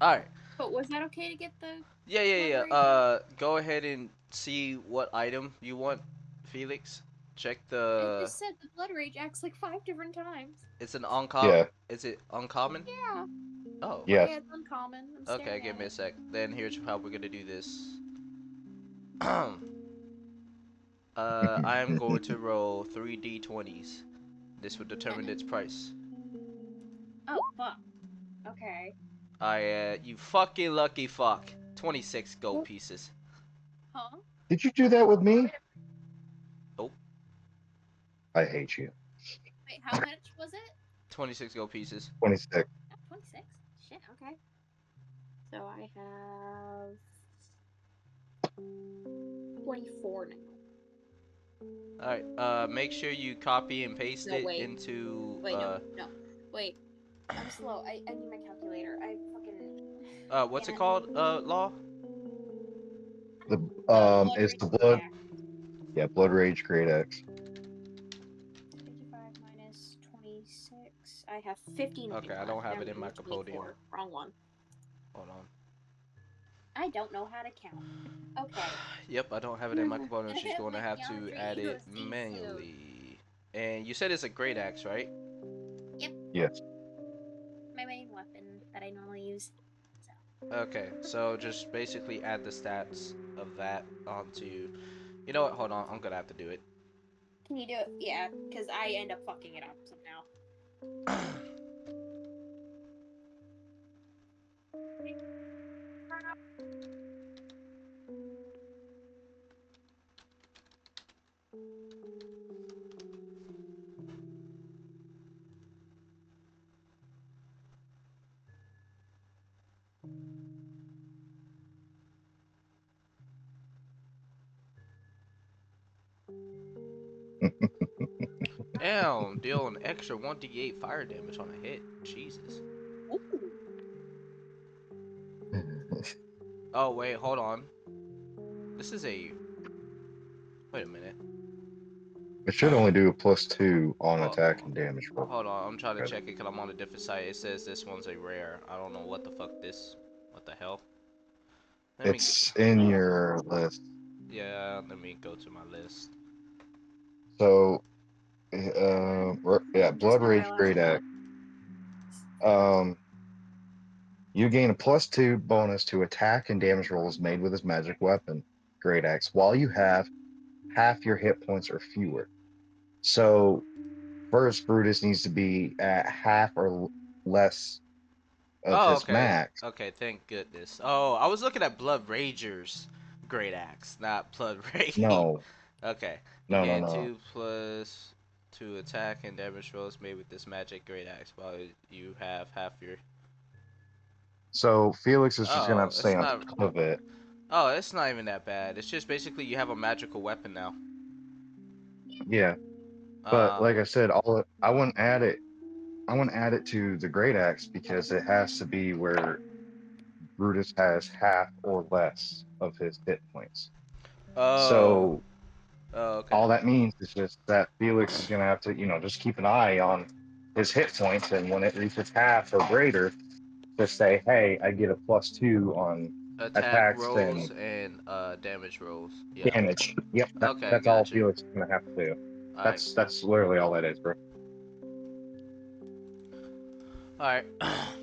Alright. But was that okay to get the Yeah, yeah, blood yeah. rage one? Go ahead and see what item you want, Felix. Check I the. just said the blood rage acts like 5 different times. It's an uncommon. Yeah. Is it uncommon? Yeah. Oh. Yes. Yeah, it's uncommon. I'm Okay, staring give at me a it. sec. Then here's how we're gonna do this. I am going to roll 3d20s. This will determine its price. Oh, fuck. Okay. You fucking lucky fuck. 26 gold Well, pieces. huh? Did you do that with me? Nope. I hate you. Wait, how much was it? 26 gold pieces. 26. Oh, 26? Shit, okay. So I have 24 now. Alright, make sure you copy and paste No, it wait. into, Wait, no. Wait. I'm slow. I need my calculator. I fucking... what's Damn it it. called, Law? The The blood it's rage the great blood. axe. Yeah, blood rage great X. 55 minus 26. I have 59 Okay, I left. don't have I'm it in my using Capodium. 24. Wrong one. Hold on. I don't know how to count. Okay. Yep, I don't have it in my component. She's going to Like have to DeAndre add it Hussein suit. manually. And you said it's a great axe, right? Yep. Yes. My main weapon that I normally use. Okay, so just basically add the stats of that onto. You know what? Hold on, I'm gonna have to do it. Can you do it? Yeah, because I end up fucking it up somehow. Damn, deal an extra 1d8 fire damage on a hit. Jesus. Ooh. Oh wait, hold on. This is a. Wait a minute. It should only do a +2 on Hold, attack and damage roll. hold on, I'm trying to Good. check it because I'm on a different site. It says this one's a rare. I don't know what the fuck this. What the hell? Let me. It's in your list. Yeah, let me go to my list. So, yeah, That's blood not rage my last great one. X. Um, you gain a +2 bonus to attack and damage rolls made with his magic weapon, great X, while you have half your hit points or fewer. So first, Brutus needs to be at half or less of Oh, his okay. max. Okay, thank goodness. Oh, I was looking at Blood Rager's Great Axe, not Blood Rage. No, Okay. You no, no, gain no. 2 plus 2 attack and damage rolls made with this magic Great Axe while you have half your. So Felix is just gonna have Oh, to stay it's on not. top of it. Oh, it's not even that bad. It's just basically you have a magical weapon now. Yeah, but Um. like I said, all I wouldn't add it. I wouldn't add it to the great axe because it has to be where Brutus has half or less of his hit points. Oh. So Oh, okay. all that means is just that Felix is gonna have to, just keep an eye on his hit points, and when it reaches half or greater, just say, "Hey, I get a +2 on Attack attacks rolls and and damage rolls. Yeah. damage." Yep, Okay, that's all gotcha. Felix is gonna have to do. All right. That's literally all that is, bro. Alright,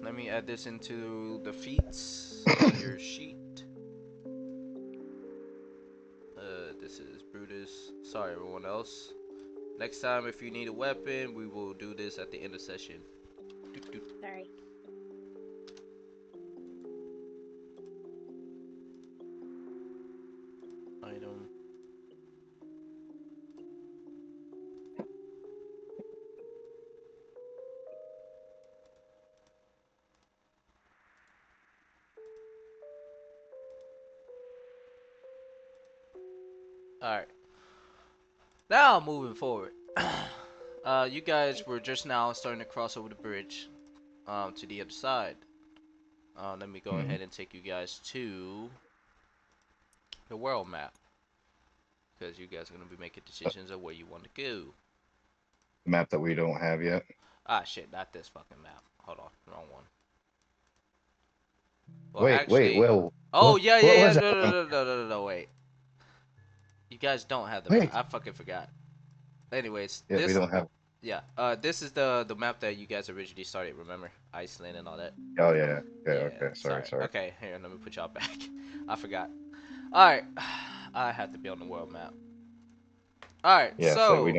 let me add this into the feats on your sheet. This is Brutus. Sorry, everyone else. Next time, if you need a weapon, we will do this at the end of session. Doot, doot. Sorry. Item. Alright. Now, moving forward. You guys were just now starting to cross over the bridge to the other side. Let me go Mhm. ahead and take you guys to the world map. Because you guys are going to be making decisions of where you want to go. Map that we don't have yet. Ah, shit, not this fucking map. Hold on, wrong one. Well, Wait, actually, well, oh yeah, what yeah, yeah. was No, that? no, no, no, no, no, no. Wait, you guys don't have the map. Wait. I fucking forgot. Anyways, Yeah, we don't have. yeah, this is the map that you guys originally started. Remember, Iceland and all that. Oh yeah. Okay. Yeah, Okay. Sorry. sorry. Sorry. Okay, here, let me put y'all back. I forgot. All right, I have to be on the world map. All right, Yeah. So we so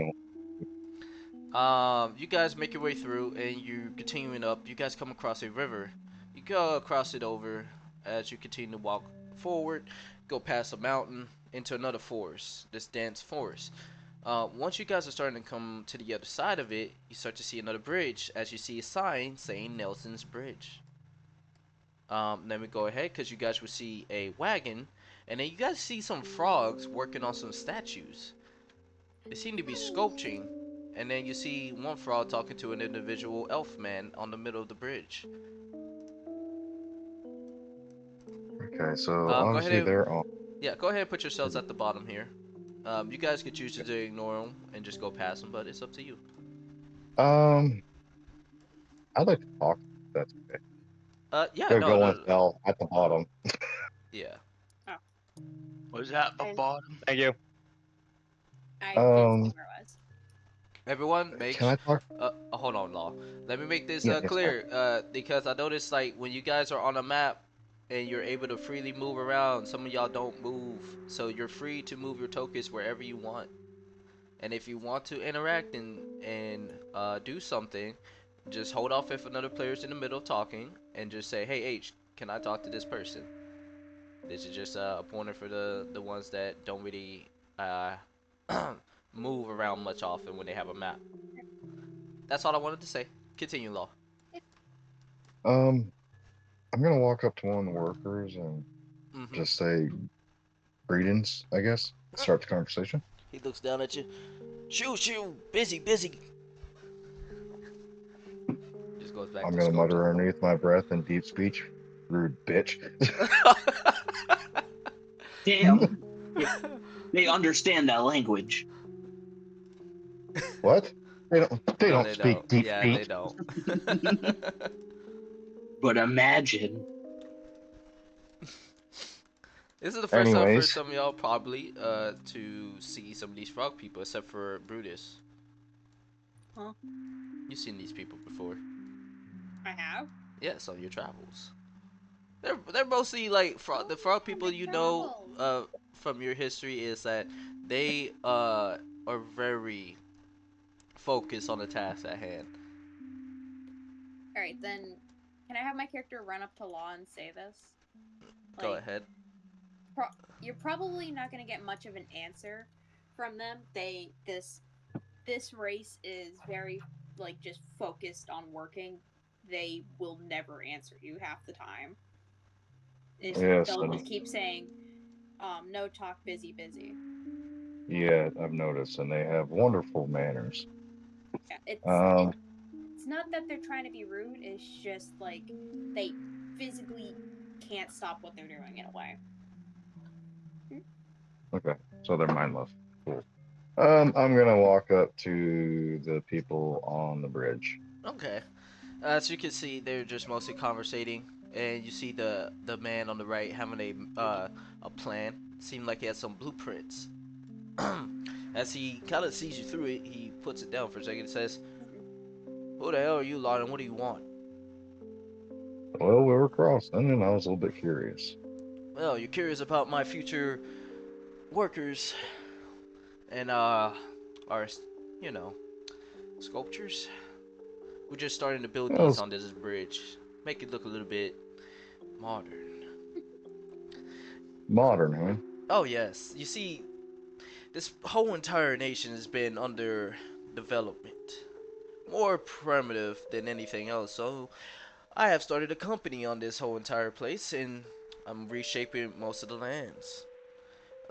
don't. you guys make your way through and you continuing up. You guys come across a river. You go across it over as you continue to walk forward. Go past a mountain into another forest. This dense forest. Once you guys are starting to come to the other side of it, you start to see another bridge as you see a sign saying Nelson's Bridge. Then we go ahead because you guys will see a wagon, and then you guys see some frogs working on some statues. They seem to be sculpting, and then you see one frog talking to an individual elf man on the middle of the bridge. Okay. So Go obviously ahead, they're on. yeah, go ahead and put yourselves at the bottom here. You guys could choose to ignore them and just go past them, but it's up to you. Um, I'd like to talk. That's okay. Yeah, Go no, go no, on no. L at the bottom. Yeah. Oh, Was that the I, bottom? Thank you. I didn't see where it was. Everyone, Can I talk? hold on, Law. Let me make this Yeah, it's fine. clear. Because I noticed like when you guys are on a map and you're able to freely move around, some of y'all don't move, so you're free to move your tokens wherever you want. And if you want to interact and do something, just hold off if another player's in the middle talking, and just say, "Hey H, can I talk to this person?" This is just a pointer for the ones that don't really uh, move around much often when they have a map. That's all I wanted to say. Continue, Law. Um, I'm gonna walk up to one of the workers and Mm-hmm. just say greetings. I guess start the conversation. He looks down at you. Shoo, shoo, busy, busy. Just goes back I'm to gonna sculpting. mutter underneath my breath in deep speech. Rude bitch. Damn. They understand that language. What? They No, don't they speak don't. deep Yeah, they speech. don't. But imagine. This is the first time for Anyways, some of y'all probably to see some of these frog people, except for Brutus. Huh? You've seen these people before. I have. Yes, on your travels. They're mostly like the frog people the you know travels. from your history is that they are very focused on the task at hand. All right, then. Can I have my character run up to Law and say this? Go Like, ahead. you're probably not gonna get much of an answer from them. This race is very like just focused on working. They will never answer you half the time. yes, They'll just keep saying, no talk, busy, busy. yeah, I've noticed, and they have wonderful manners. Yeah, Um, it's not that they're trying to be rude. It's just like they physically can't stop what they're doing in a way. okay, so they're mindless. Cool. I'm gonna walk up to the people on the bridge. Okay. As you can see, they're just mostly conversating, and you see the man on the right having a plan. Seemed like he had some blueprints. As he kind of sees you through it, he puts it down for a second and says, "Who the hell are you, Lon, and what do you want?" Well, we were crossing, and I was a little bit curious. Well, you're curious about my future workers and our, you know, sculptures. We're just starting to build Well, these it's on this bridge, make it look a little bit modern. modern, huh? Oh yes, you see, this whole entire nation has been under development, more primitive than anything else. So I have started a company on this whole entire place, and I'm reshaping most of the lands.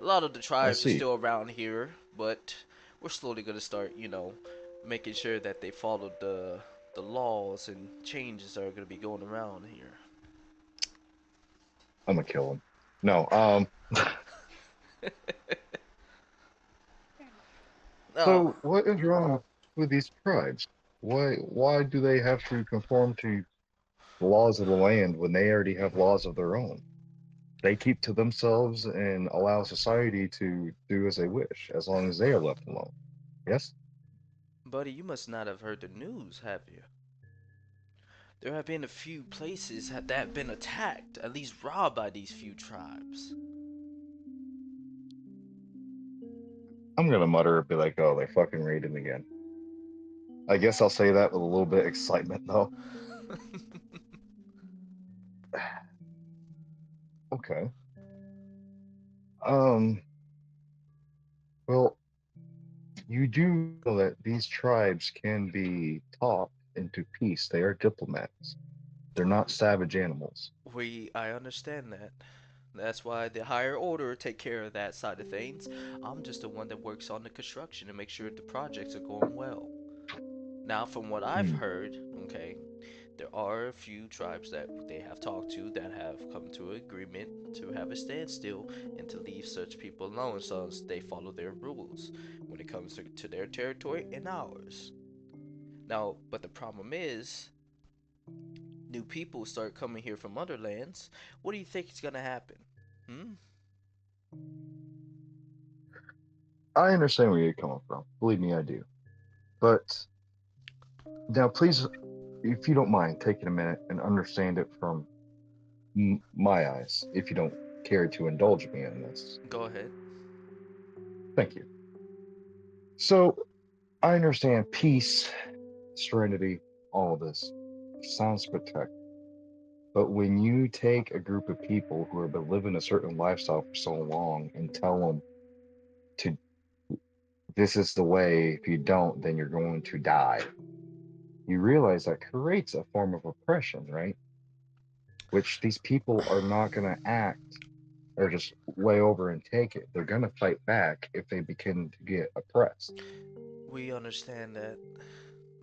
A lot of the I tribes are see. still around here, but we're slowly gonna start, making sure that they follow the laws and changes that are gonna be going around here. I'm gonna kill him. No. Now, So what is wrong with these tribes? Why do they have to conform to the laws of the land when they already have laws of their own? They keep to themselves and allow society to do as they wish, as long as they are left alone. Yes? Buddy, you must not have heard the news, have you? There have been a few places that have been attacked, at least robbed by these few tribes. I'm gonna mutter, be like, oh, they fucking raided again. I guess I'll say that with a little bit of excitement, though. Okay. Um, well, you do know that these tribes can be taught into peace. They are diplomats. They're not savage animals. I understand that. That's why the higher order take care of that side of things. I'm just the one that works on the construction to make sure the projects are going well. Now, from what I've Hmm. heard, okay, there are a few tribes that they have talked to that have come to an agreement to have a standstill and to leave such people alone as long as they follow their rules when it comes to their territory and ours. Now, but the problem is, new people start coming here from other lands. What do you think is gonna happen? Hmm? I understand where you're coming from. Believe me, I do. But now, please, if you don't mind, taking a minute and understand it from my eyes, if you don't care to indulge me in this. Go ahead. Thank you. So, I understand peace, serenity, all of this. Sounds protect. But when you take a group of people who have been living a certain lifestyle for so long and tell them to, this is the way, if you don't, then you're going to die, you realize that creates a form of oppression, right? Which these people are not going to act or just way over and take it. They're going to fight back if they begin to get oppressed. We understand that.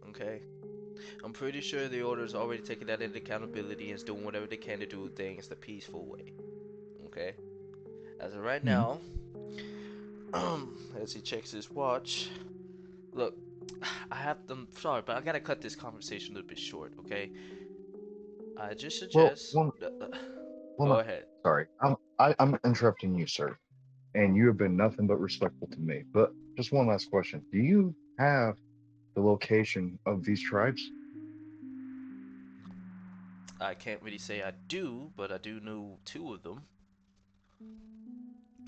Okay. I'm pretty sure the order's already taken that into accountability and is doing whatever they can to do things the peaceful way. Okay? As of right Hmm. now, as he checks his watch, look, I have them. Sorry, but I gotta cut this conversation a little bit short. Okay? I just Well, suggest. well, well, Go no, ahead. sorry. I'm interrupting you, sir. And you have been nothing but respectful to me. But just one last question. Do you have the location of these tribes? I can't really say I do, but I do know two of them.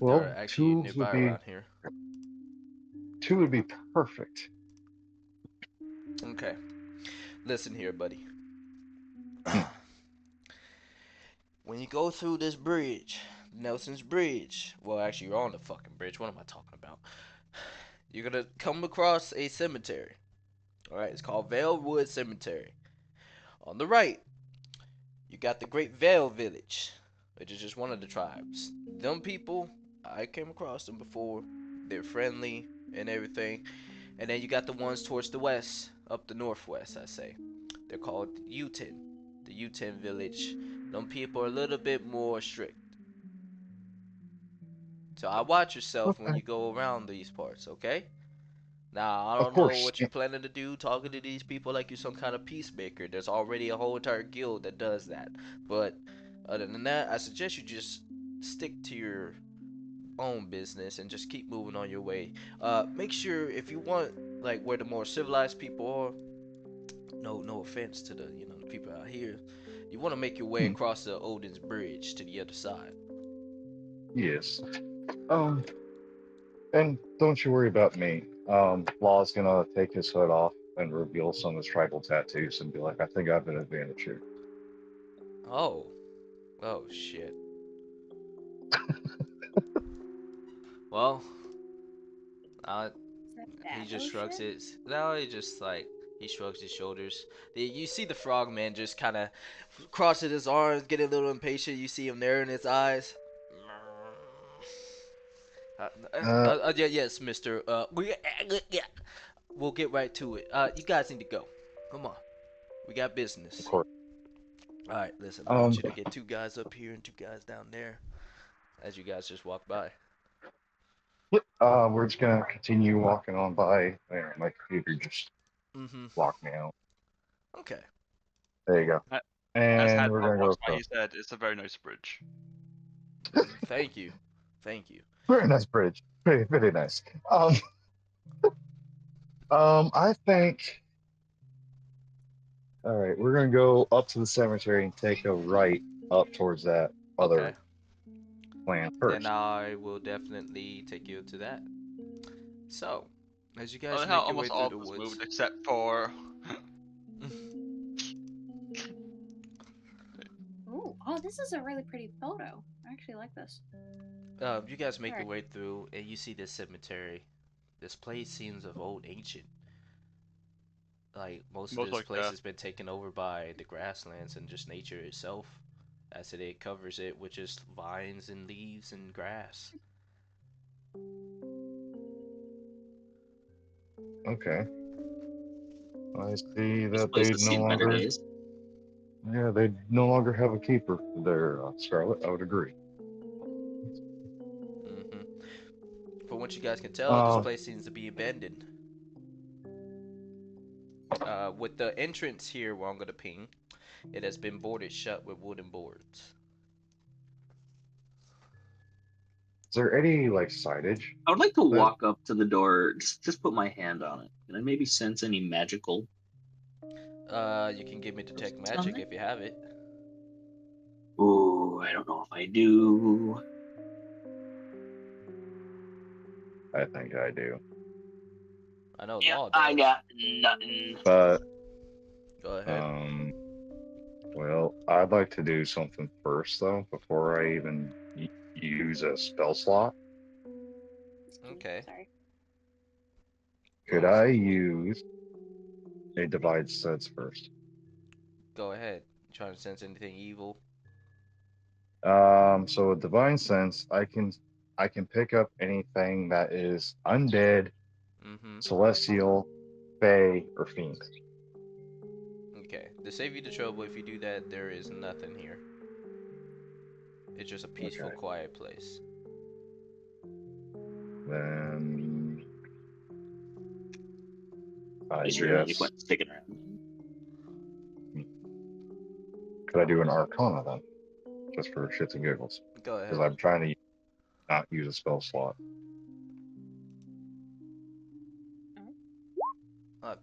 They're Well, actually nearby around here. two would be perfect. Okay. Listen here, buddy. Hmm. When you go through this bridge, Nelson's Bridge, well, actually, you're on the fucking bridge. What am I talking about? You're gonna come across a cemetery. Alright, it's called Valewood Cemetery. On the right, you got the Great Vale Village, which is just one of the tribes. Them people, I came across them before. They're friendly and everything. And then you got the ones towards the west, up the northwest, I say. They're called Uten. The Uten village. Them people are a little bit more strict. So I watch yourself when Okay. you go around these parts, okay? Now, I Of don't know course. what you're planning to do, talking to these people like you're some kind of peacemaker. There's already a whole entire guild that does that. But other than that, I suggest you just stick to your own business and just keep moving on your way. Make sure if you want, like, where the more civilized people are, no offense to the people out here, you want to make your way Hmm. across the Odin's Bridge to the other side. Yes. Um, and don't you worry about me. Law's gonna take his hood off and reveal some of his tribal tattoos and be like, I think I've been advantage here. Oh, oh shit. Well, uh, Is that he that just shrugs motion? his. No, he shrugs his shoulders. You see the frogman just kind of crossing his arms, getting a little impatient. You see him there in his eyes. Yeah, yes, Mister. We'll get right to it. You guys need to go. Come on, we got Of business. course. All right, listen. I want Um, you to get two guys up here and two guys down there as you guys just walk by. yep. We're just gonna continue walking on by. My computer just Mm-hmm. locked me out. Okay. There you go. As And had we're gonna go walks by, he across. said, "It's a very nice bridge." Thank you. Thank you. Very nice bridge. Very nice. I think. All right, we're gonna go up to the cemetery and take a right up towards that other Okay. plan Then first. I will definitely take you to that. So, as you I guys like how make your way almost through all the of us woods, moved except for. Ooh, oh, this is a really pretty photo. I actually like this. you guys make your Alright. way through, and you see this cemetery. This place seems of old ancient. Like most of Most this like place has been taken over by the grasslands and just nature itself, as it covers it with just vines and leaves and grass. Okay. I see This that place they has no seen better longer. days. Yeah, they no longer have a keeper there, Scarlet. I would agree. hmm From what you guys can tell, this Um, place seems to be abandoned. With the entrance here, where I'm gonna ping, it has been boarded shut with wooden boards. is there any like signage? I would like to That walk up to the door, just put my hand on it, and I maybe sense any magical You can give me detect presence on magic there. if you have it. Ooh, I don't know if I do. I think I do. I know Yeah, Law I does. got nothing. But Go ahead. well, I'd like to do something first though before I even use a spell slot. Okay. Sorry. Could I use a divine sense first? Go ahead. You trying to sense anything evil? So with divine sense, I can pick up anything that is undead, Mm-hmm. celestial, fey, or fiend. Okay. To save you the trouble, if you do that, there is nothing here. It's just a peaceful, Okay. quiet place. Then Is there any yes. point in sticking around? Could I do an arcana then? Just for shits and giggles. Go Because ahead. I'm trying to not use a spell slot.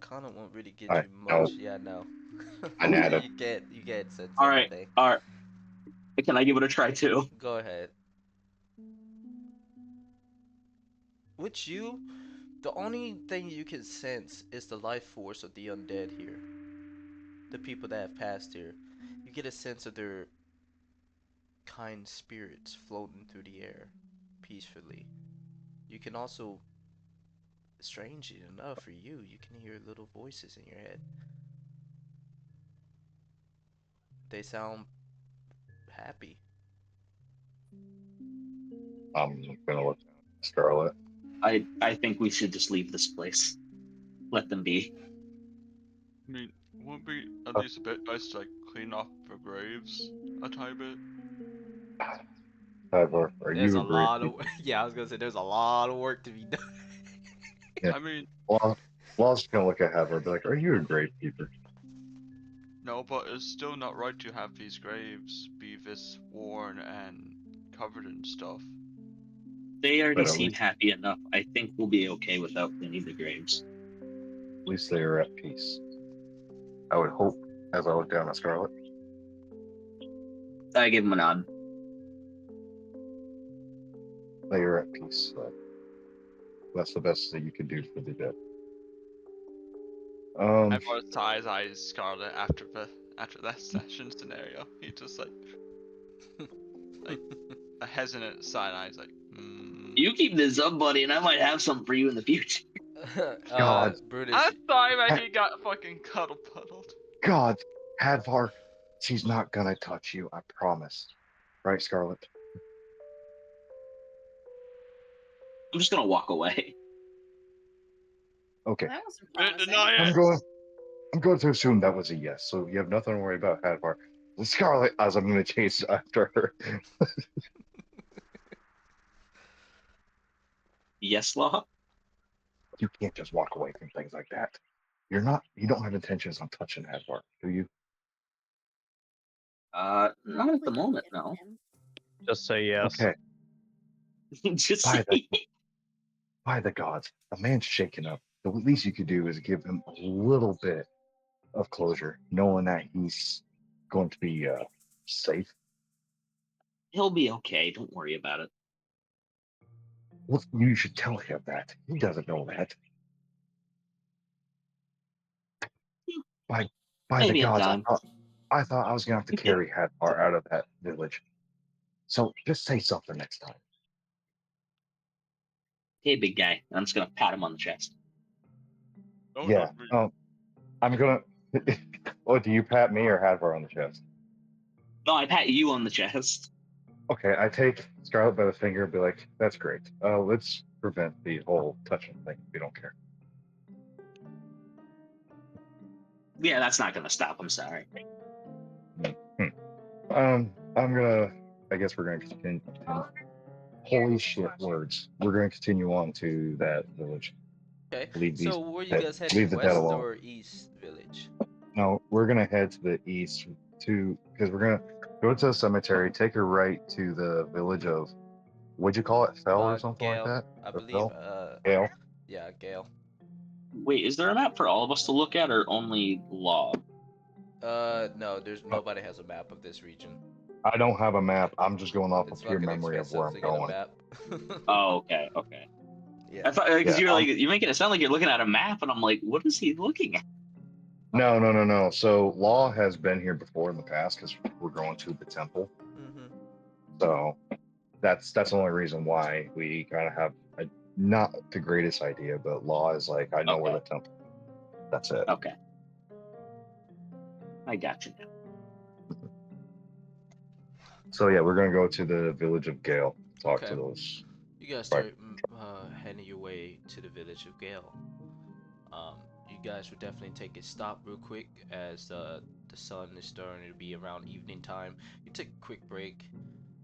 Connor won't really get I you know. much. Yeah, no. I nabbed. You can't sense All right, anything. all right. Can I give it a try too? Go ahead. With you, the only thing you can sense is the life force of the undead here. The people that have passed here. You get a sense of their kind spirits floating through the air peacefully. You can also, strangely enough for you, you can hear little voices in your head. They sound happy. I'm gonna look down at Scarlet. I think we should just leave this place. Let them be. I mean, wouldn't be at Uh, least a bit nice to like clean off the graves a tiny bit? Ivor, are There's you a a great lot of keeper? yeah, I was gonna say there's a lot of work to be done. Yeah. I mean, Law's gonna look at Heather and be like, "Are you a great keeper?" no, but it's still not right to have these graves be this worn and covered in stuff. They already But at seem least, happy enough. I think we'll be okay without cleaning the graves. they are at peace. I would hope, as I look down at Scarlet. I give him a nod. They are at peace. So that's the best that you can do for the dead. I brought size eyes Scarlet after that session scenario. He just like a hesitant side eye. He's like, You keep this up, buddy, and I might have something for you in the future. God. Brutus, I'm sorry that he got fucking cuddle puddled. God, Hadvar, she's not gonna touch you. I promise. Right, Scarlet? I'm just gonna walk away. Okay. That wasn't Didn't promising. deny I'm it. going to assume that was a yes. So you have nothing to worry about, Hadvar. Scarlet, as I'm gonna chase after her. Yes, Law? You can't just walk away from things like that. You don't have intentions on touching Hadvar, do you? Not at the moment, no. Just say yes. Okay, Just By the- say- by the gods, a man's shaken up. The least you could do is give him a little bit of closure, knowing that he's going to be safe. he'll be okay. Don't worry about it. Well, you should tell him that. He doesn't know that. By the Maybe in gods, time. I thought I was gonna have to carry Hadvar out of that village. So just say something next time. Hey, big guy. I'm just gonna pat him on the chest. Oh, Yeah. no, I'm gonna. Oh, do you pat me or Hadvar on the chest? No, I pat you on the chest. Okay, I take Scarlet by the finger and be like, "That's great. Let's prevent the whole touching thing. If you don't care." Yeah, that's not gonna stop. I'm sorry. I'm gonna. I guess we're gonna continue. Holy shit! Words. We're gonna continue on to that village. Okay. Leave these. So were you dead- guys leave heading the dead west alone. or east village? No, we're gonna head to the east because we're gonna go to the cemetery, take a right to the village of, what'd you call it, Fell or something Gale, like that? I Or believe. Fell? Gale. Yeah, Gale. Wait, is there a map for all of us to look at, or only Law? No, there's nobody has a map of this region. I don't have a map. I'm just going off It's of pure fucking memory of expensive where I'm to get a going. map. Oh, okay, okay. Yeah. I thought because Yeah, you're like you're making it sound like you're looking at a map, and I'm like, what is he looking at? No. So Law has been here before in the past because we're going to the temple. Mm-hmm. So that's the only reason why we kind of have not the greatest idea, but Law is like, I know where the temple. That's it. Okay, I got you now. So yeah, we're gonna go to the village of Gale. Talk Okay. to those. You guys start heading your way to the village of Gale. You guys would definitely take a stop real quick as the sun is starting to be around evening time. You take a quick break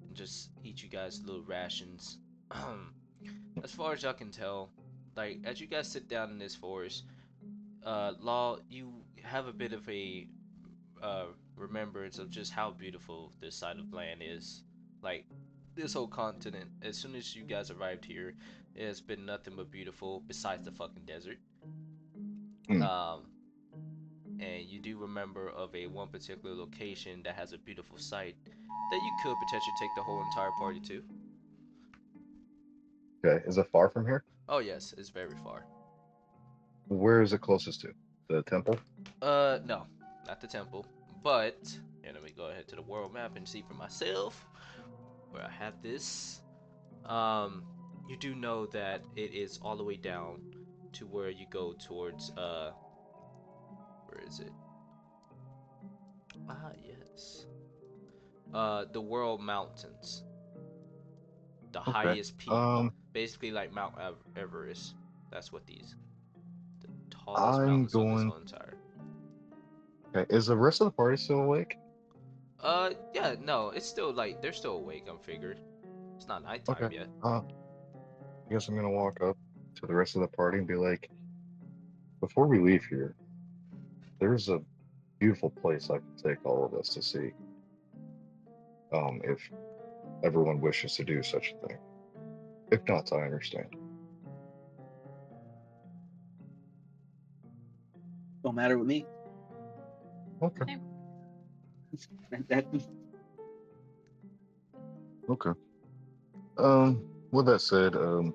and just eat you guys little rations. As far as y'all can tell, like as you guys sit down in this forest, Law, you have a bit of a remembrance of just how beautiful this side of land is. Like this whole continent, as soon as you guys arrived here, it has been nothing but beautiful besides the fucking desert. Hmm. And you do remember of a one particular location that has a beautiful sight that you could potentially take the whole entire party to. Okay, is it far from here? Oh yes, it's very far. Where is it closest to? The temple? No, not the temple, but here, let me go ahead to the world map and see for myself where I have this. You do know that it is all the way down to where you go towards where is it? Ah, yes. The World Mountains. The Okay. highest peak. Basically like Mount Everest. That's what these. The tallest I'm mountains on this going- whole entire. Okay, is the rest of the party still awake? Yeah, no, it's still like, they're still awake, I'm figured. It's not nighttime Okay. yet. I guess I'm gonna walk up to the rest of the party and be like, before we leave here, there's a beautiful place I can take all of us to see. If everyone wishes to do such a thing. If not, I understand. Don't matter with me. Okay. That- Okay. With that said, the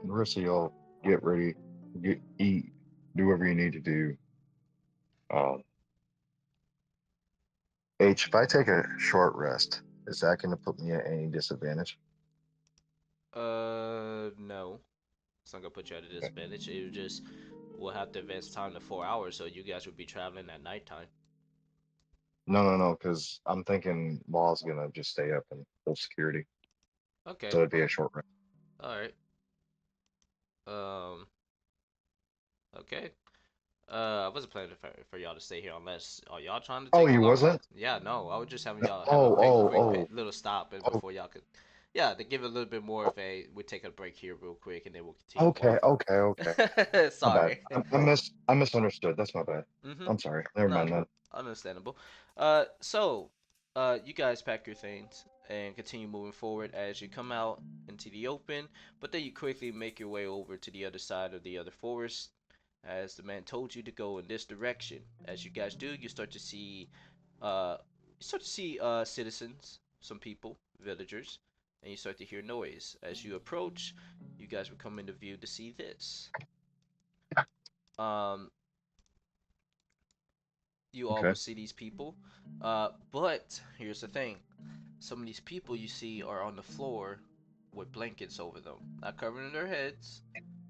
rest of y'all get ready, eat, do whatever you need to do. H, if I take a short rest, is that going to put me at any disadvantage? No. It's not gonna put you at a disadvantage. It would just, we'll have to advance time to 4 hours, so you guys would be traveling at nighttime. No, because I'm thinking Law's going to just stay up and hold security. Okay. So it'd be a short rest. Alright. Okay. I wasn't planning for y'all to stay here unless, are y'all trying to take Oh, a you long wasn't? rest? Yeah, no, I was just having No. y'all have a quick Oh. little stop and Oh. before y'all could, yeah, to give it a little bit more of a, we'll take a break here real quick and then we'll continue. Okay. Sorry. My bad. I misunderstood. That's my bad. Mm-hmm. I'm sorry. Never mind that. Understandable. So you guys pack your things and continue moving forward as you come out into the open, but then you quickly make your way over to the other side of the other forest, as the man told you to go in this direction. As you guys do, uh, citizens, some people, villagers, and you start to hear noise. As you approach, you guys will come into view to see this. Um, you all Okay. will see these people, but here's the thing: some of these people you see are on the floor with blankets over them, not covering their heads,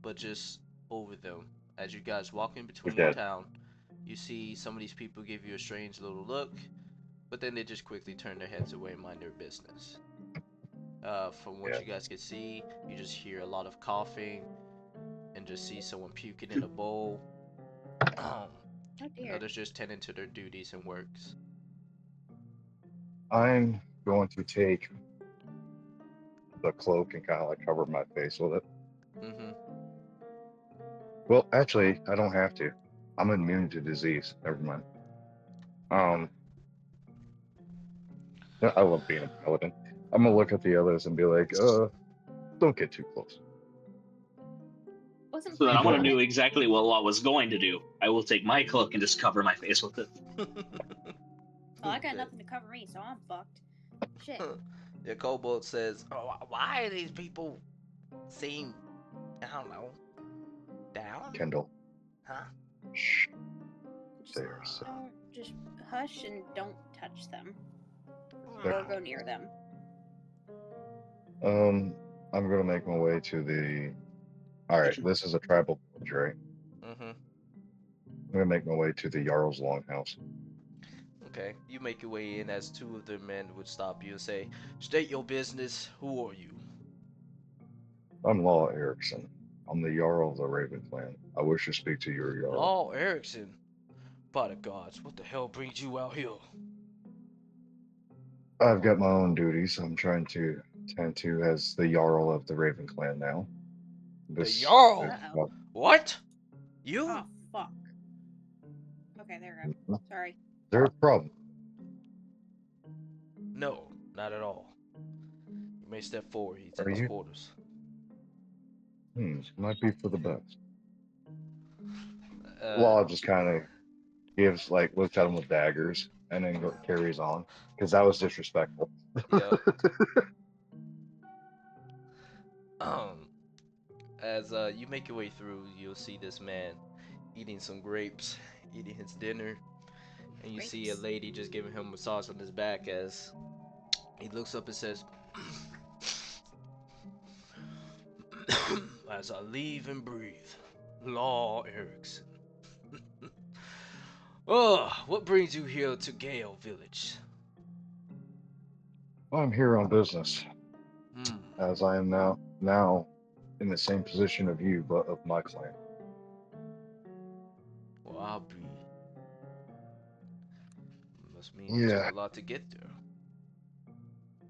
but just over them. As you guys walk in They're between the dead. town, you see some of these people give you a strange little look, but then they just quickly turn their heads away and mind their business. From what Yeah. you guys can see, you just hear a lot of coughing and just see someone puking in a bowl. Oh dear. Others just tending to their duties and works. I'm going to take the cloak and kind of like cover my face with it. Mm-hmm. Well, actually, I don't have to. I'm immune to disease. Never mind. Um, yeah, I love being a paladin. I'm gonna look at the others and be like, don't get too close. Wasn't So then I'm planning gonna on do it. exactly what Law was going to do. I will take my cloak and just cover my face with it. Well, I got Okay. nothing to cover me, so I'm fucked. Shit. The kobold says, "Oh, why are these people seem, I don't know, down? Kendall, Huh? shh, Just there. So don't. Just hush and don't touch them There. or go near them. I'm gonna make my way to the. All right, this is a tribal village, right? Mm-hmm. I'm gonna make my way to the Jarl's Longhouse. Okay. You make your way in as two of the men would stop you and say, "State your business. Who are you?" I'm Law Erickson. I'm the Jarl of the Raven Clan. I wish to speak to your Jarl. Law Erickson. By the gods, what the hell brings you out here? I've got my own duties. I'm trying to tend to as the Jarl of the Raven Clan now. The This Jarl? Uh-oh. What? You? Oh fuck. Okay, there we go. Sorry. Is there a problem? No, not at all. You may step forward. He's in Are his you? quarters. Might be for the best. Uh, Law just kind of gives like looks at him with daggers and then carries on because that was disrespectful. yep. As you make your way through, you'll see this man eating some grapes, eating his dinner, and you see a Grapes. lady just giving him a massage on his back as he looks up and says, "As I live and breathe, Law Erickson." Oh, what brings you here to Gale Village? I'm here on business, Hmm. as I am now in the same position of you, but of my clan. Well, I'll be. Must mean it took Yeah, a lot to get there.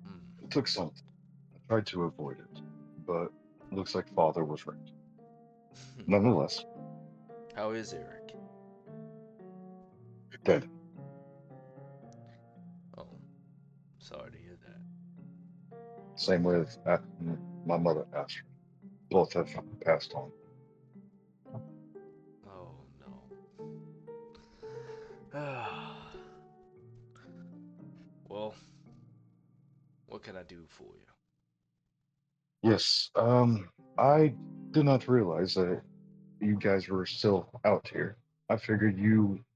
Hmm. it took something. I tried to avoid it, but looks like father was right. Nonetheless, How is Eric? dead. Oh, sorry to hear that. Same with my mother passed. Both have passed on. Oh no. Well, what can I do for you? Yes, I did not realize that you guys were still out here. I figured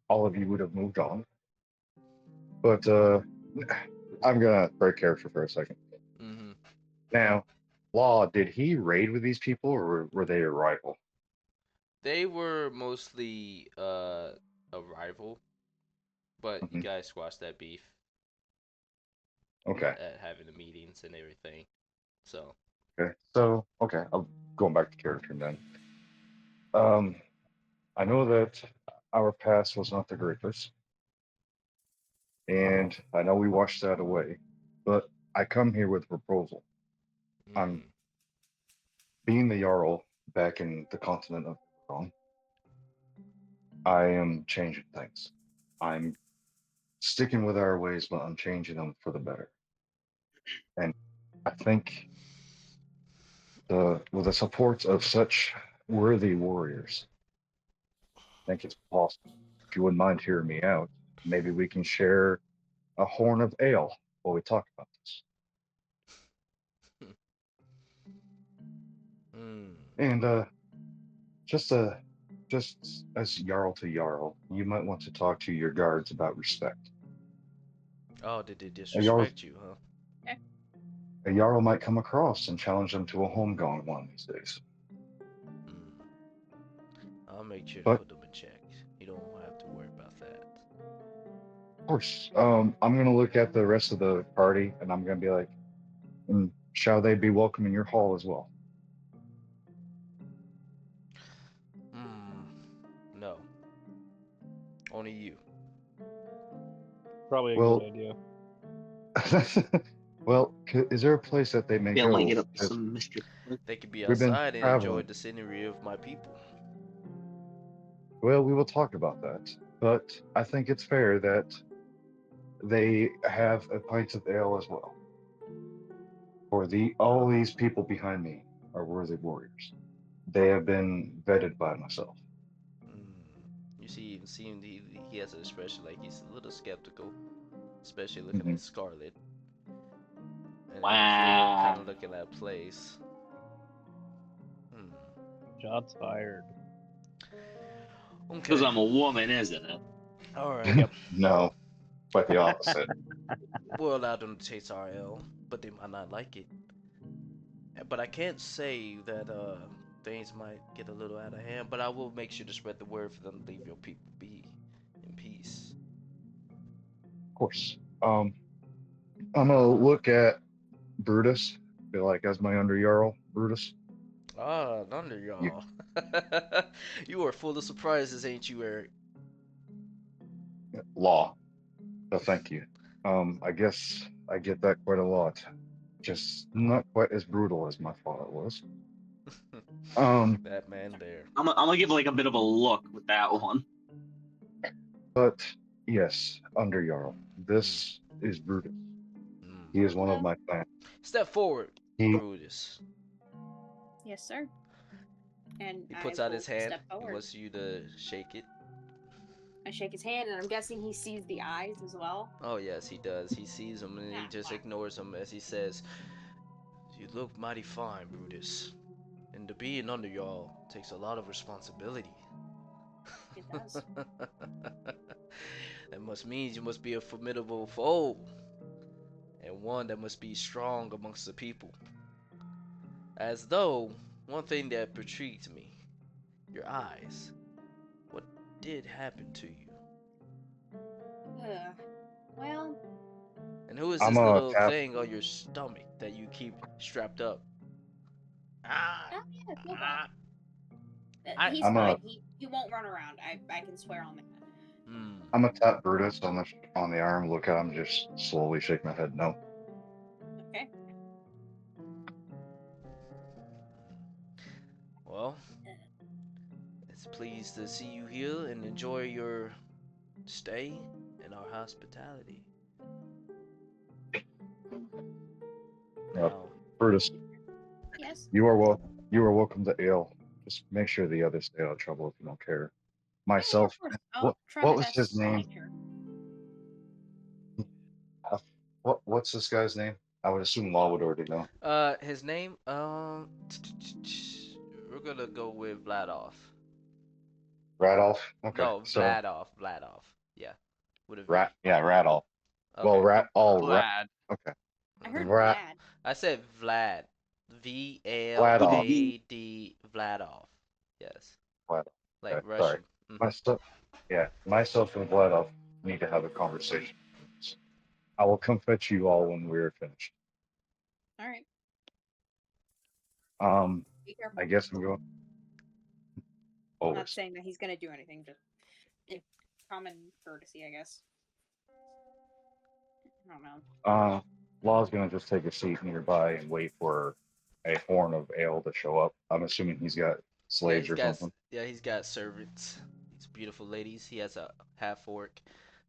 all of you would have moved on. But I'm gonna break character for a second. Mm-hmm. Now, Law, did he raid with these people or were they a rival? They were mostly a rival, but you Mhm. guys squashed that beef Okay. at having the meetings and everything. So, Okay. So, okay, I'm going back to character then. Um, I know that our past was not the greatest, and I know we washed that away, but I come here with a proposal. I'm mm, being the Jarl back in the continent of Iran. I am changing things. I'm sticking with our ways, but unchanging them for the better. And I think with the support of such worthy warriors, I think it's possible. If you wouldn't mind hearing me out, maybe we can share a horn of ale while we talk about this. Hmm. And just just as Jarl to Jarl, you might want to talk to your guards about respect. Oh, did they A Jarl, disrespect you, huh? a Jarl might come across and challenge them to a homegoing one of these days. Hmm. I'll make sure to But put them in check. You don't have to worry about that. of course, I'm gonna look at the rest of the party and I'm gonna be like, shall they be welcome in your hall as well? Hmm. No. Only you. Probably a Well, good idea. well, is there a place that they may Bill might go? get up to 'Cause some mischief. They could be we've been outside and enjoy traveling. the scenery of my people. Well, we will talk about that. But I think it's fair that they have a pint of ale as well. For all these people behind me are worthy warriors. They have been vetted by myself. Hmm. You see him, he has an expression like he's a little skeptical, especially looking Mhm. at Scarlet. And Philip kind Wow. of looking at Place. Hmm. Shots fired. Because Okay. I'm a woman, isn't it? All right. Yep. No, quite the opposite. We'll allow them to taste our ale, but they might not like it. But I can't say that things might get a little out of hand. But I will make sure to spread the word for them to leave your people be in peace. Of course. I'm gonna look at Brutus. Be like, as my under Jarl, Brutus. Ah, none of You y'all. You are full of surprises, ain't you, Eric? law. So thank you. I guess I get that quite a lot. Just not quite as brutal as my father was. Um, That man there. I'm gonna give like a bit of a look with that one. but yes, under Jarl. This is Brutus. Mm. He is one of Hello. my clan. Step forward, He Brutus. Yes, sir. And He I puts out will his hand. step He forward. wants you to shake it. I shake his hand, and I'm guessing he sees the eyes as well. Oh yes, he does. He sees him and he just Fine. ignores him as he says, "You look mighty fine, Brutus. And to be an under y'all takes a lot of responsibility." It does. That must mean you must be a formidable foe, and one that must be strong amongst the people. As though one thing that intrigued me, your eyes. What did happen to you? Well, And who is I'm this a little tap. thing on your stomach that you keep strapped up? Ah, oh yeah, Philbot. ah. He's I'm fine. a He won't run around. I can swear on that. Hmm. I'm a tap Brutus on the arm. Look at him, just slowly shake my head. No. Okay. Well, it's pleased to see you here and enjoy your stay and our hospitality. Now, Brutus, Yes. you are well. You are welcome to ale. Just make sure the others stay out of trouble if you don't care. Yeah, of Myself. course. I'll What try what my was his best to name? make sure. What's this guy's name? I would assume Law would already know. his name, we're gonna go with Vladov. Radolf. Okay, No, so Vladov. Yeah, with a V. Rat. Yeah, Radolf. Well, Okay. Rat. Vlad. Okay, I heard Rat. Vlad. I said Vlad. V L Vladov. A D Vladov. Yes. Vladov. Like Okay, sorry. Russian. Mhm. Myself. Yeah, myself and Vladov need to have a conversation. I will come fetch you all when we're finished. All right. Be careful. I guess I'm going I'm over. not saying that he's gonna do anything. Just common courtesy, I guess. I don't know. Law's gonna just take a seat nearby and wait for a horn of ale to show up. I'm assuming he's got slaves or something. He's got servants. These beautiful ladies. He has a half orc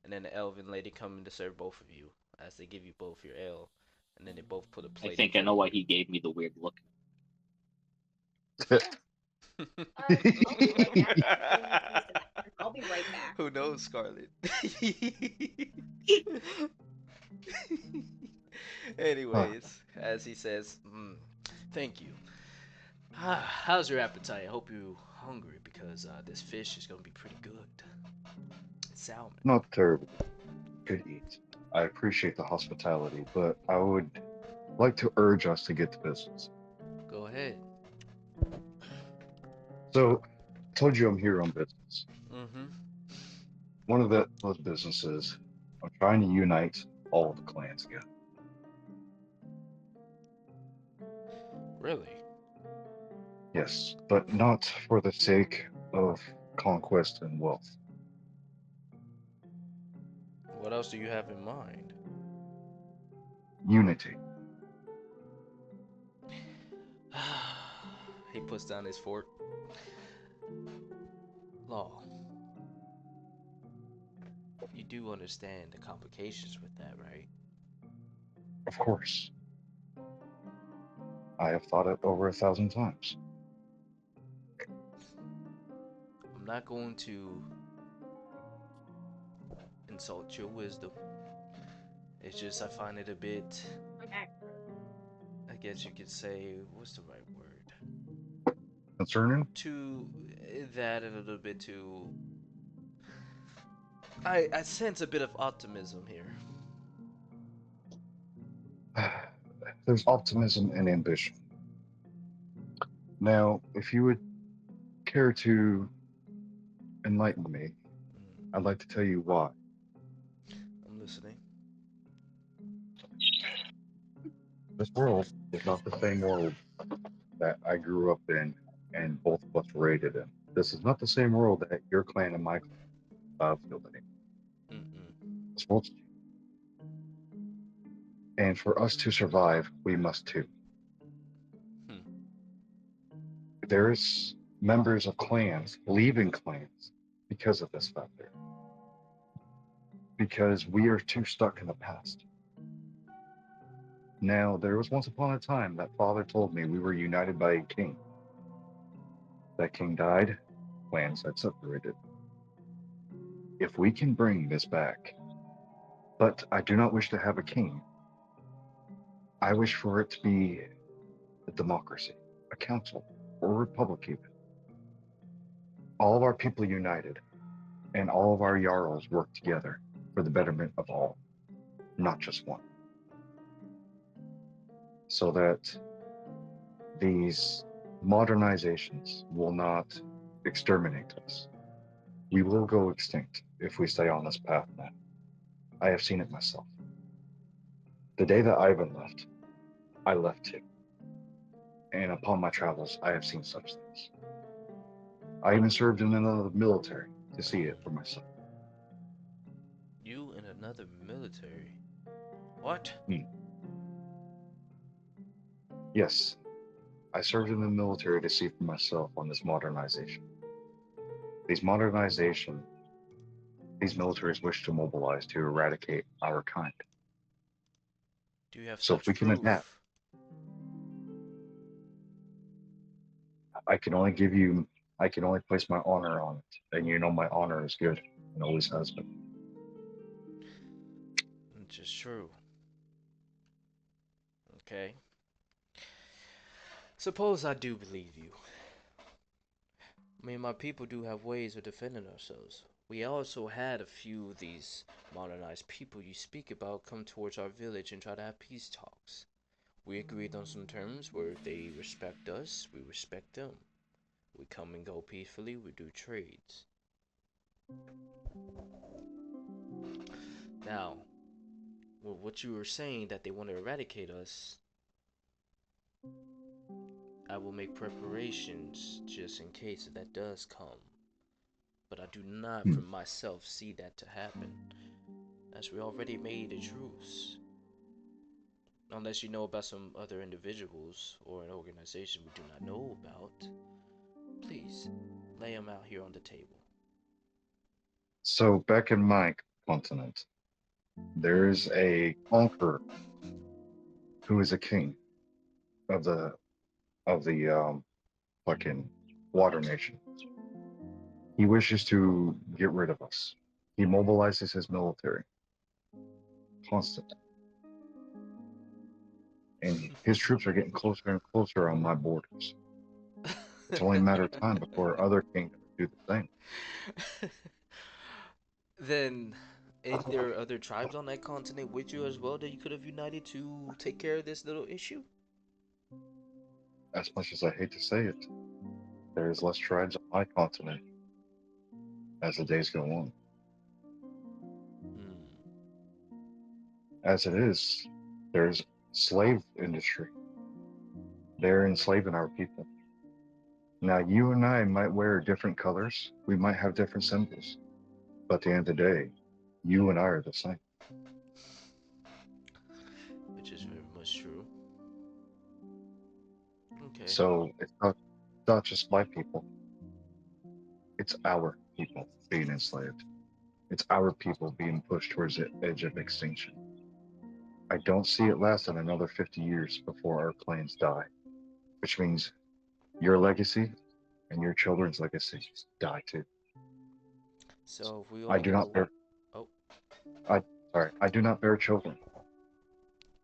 and then the elven lady coming to serve both of you as they give you both your ale, and then they both put a I plate think in I know front why he gave me the weird look. of you. I'll be right back. Going to use the bathroom. I'll be right back. Who knows, Scarlet? Anyways, as he says, thank you. How's your appetite? I hope you're hungry because this fish is gonna be pretty good. It's salmon. Not terrible. Could eat. I appreciate the hospitality, but I would like to urge us to get to business. Go ahead. So, I told you I'm here on business. Mm-hmm. One of those businesses, I'm trying to unite all the clans again. Really? Yes, but not for the sake of conquest and wealth. What else do you have in mind? Unity. He puts down his fork. Law. You do understand the complications with that, right? Of course. I have thought it over 1,000 times. I'm not going to insult your wisdom. It's just I find it a bit, I'm back. I guess you could say, what's the right word? Concerning? To that and a little bit too. I sense a bit of optimism here. There's optimism and ambition. Now, if you would care to enlighten me, Mm, I'd like to tell you why. I'm listening. This world is not the same world that I grew up in and both of us were raised in. This is not the same world that your clan and my clan feel in. Mm-mm. This world's and for us to survive, we must too. Hmm. There's members of clans leaving clans because of this factor. Because we are too stuck in the past. Now, there was once upon a time that father told me we were united by a king. That king died, clans had separated. If we can bring this back, but I do not wish to have a king. I wish for it to be a democracy, a council, or a republic even. All of our people united, and all of our jarls work together for the betterment of all, not just one. So that these modernizations will not exterminate us. We will go extinct if we stay on this path now. I have seen it myself. The day that Ivan left, I left too. And upon my travels, I have seen such things. I even served in another military to see it for myself. You in another military? What? Yes, I served in the military to see for myself on this modernization. These modernization, these militaries wish to mobilize to eradicate our kind. Do you have So if such we can adapt, proof? I can only place my honor on it. And you know my honor is good and always has been. Which is true. Okay. Suppose I do believe you. I mean, my people do have ways of defending ourselves. We also had a few of these modernized people you speak about come towards our village and try to have peace talks. We agreed on some terms where they respect us, we respect them. We come and go peacefully, we do trades. Now, with what you were saying that they want to eradicate us, I will make preparations just in case if that does come. But I do not for myself see that to happen, as we already made a truce. Unless you know about some other individuals or an organization we do not know about, please lay them out here on the table. So back in my continent, there's a conqueror who is a king of the fucking water nation. He wishes to get rid of us. He mobilizes his military constantly, and his troops are getting closer and closer on my borders. It's only a matter of time before other kingdoms do the same. Then, ain't there other tribes on that continent with you as well that you could have united to take care of this little issue? As much as I hate to say it, there is less tribes on my continent as the days go on. Hmm. As it is, there's slave industry. They're enslaving our people. Now, you and I might wear different colors. We might have different symbols. But at the end of the day, you and I are the same. Which is very much true. Okay. So it's not just my people. It's our people being enslaved. It's our people being pushed towards the edge of extinction. I don't see it lasting another 50 years before our clans die, which means your legacy and your children's legacy die too. So if we I all do not go, bear. oh, I do not bear children.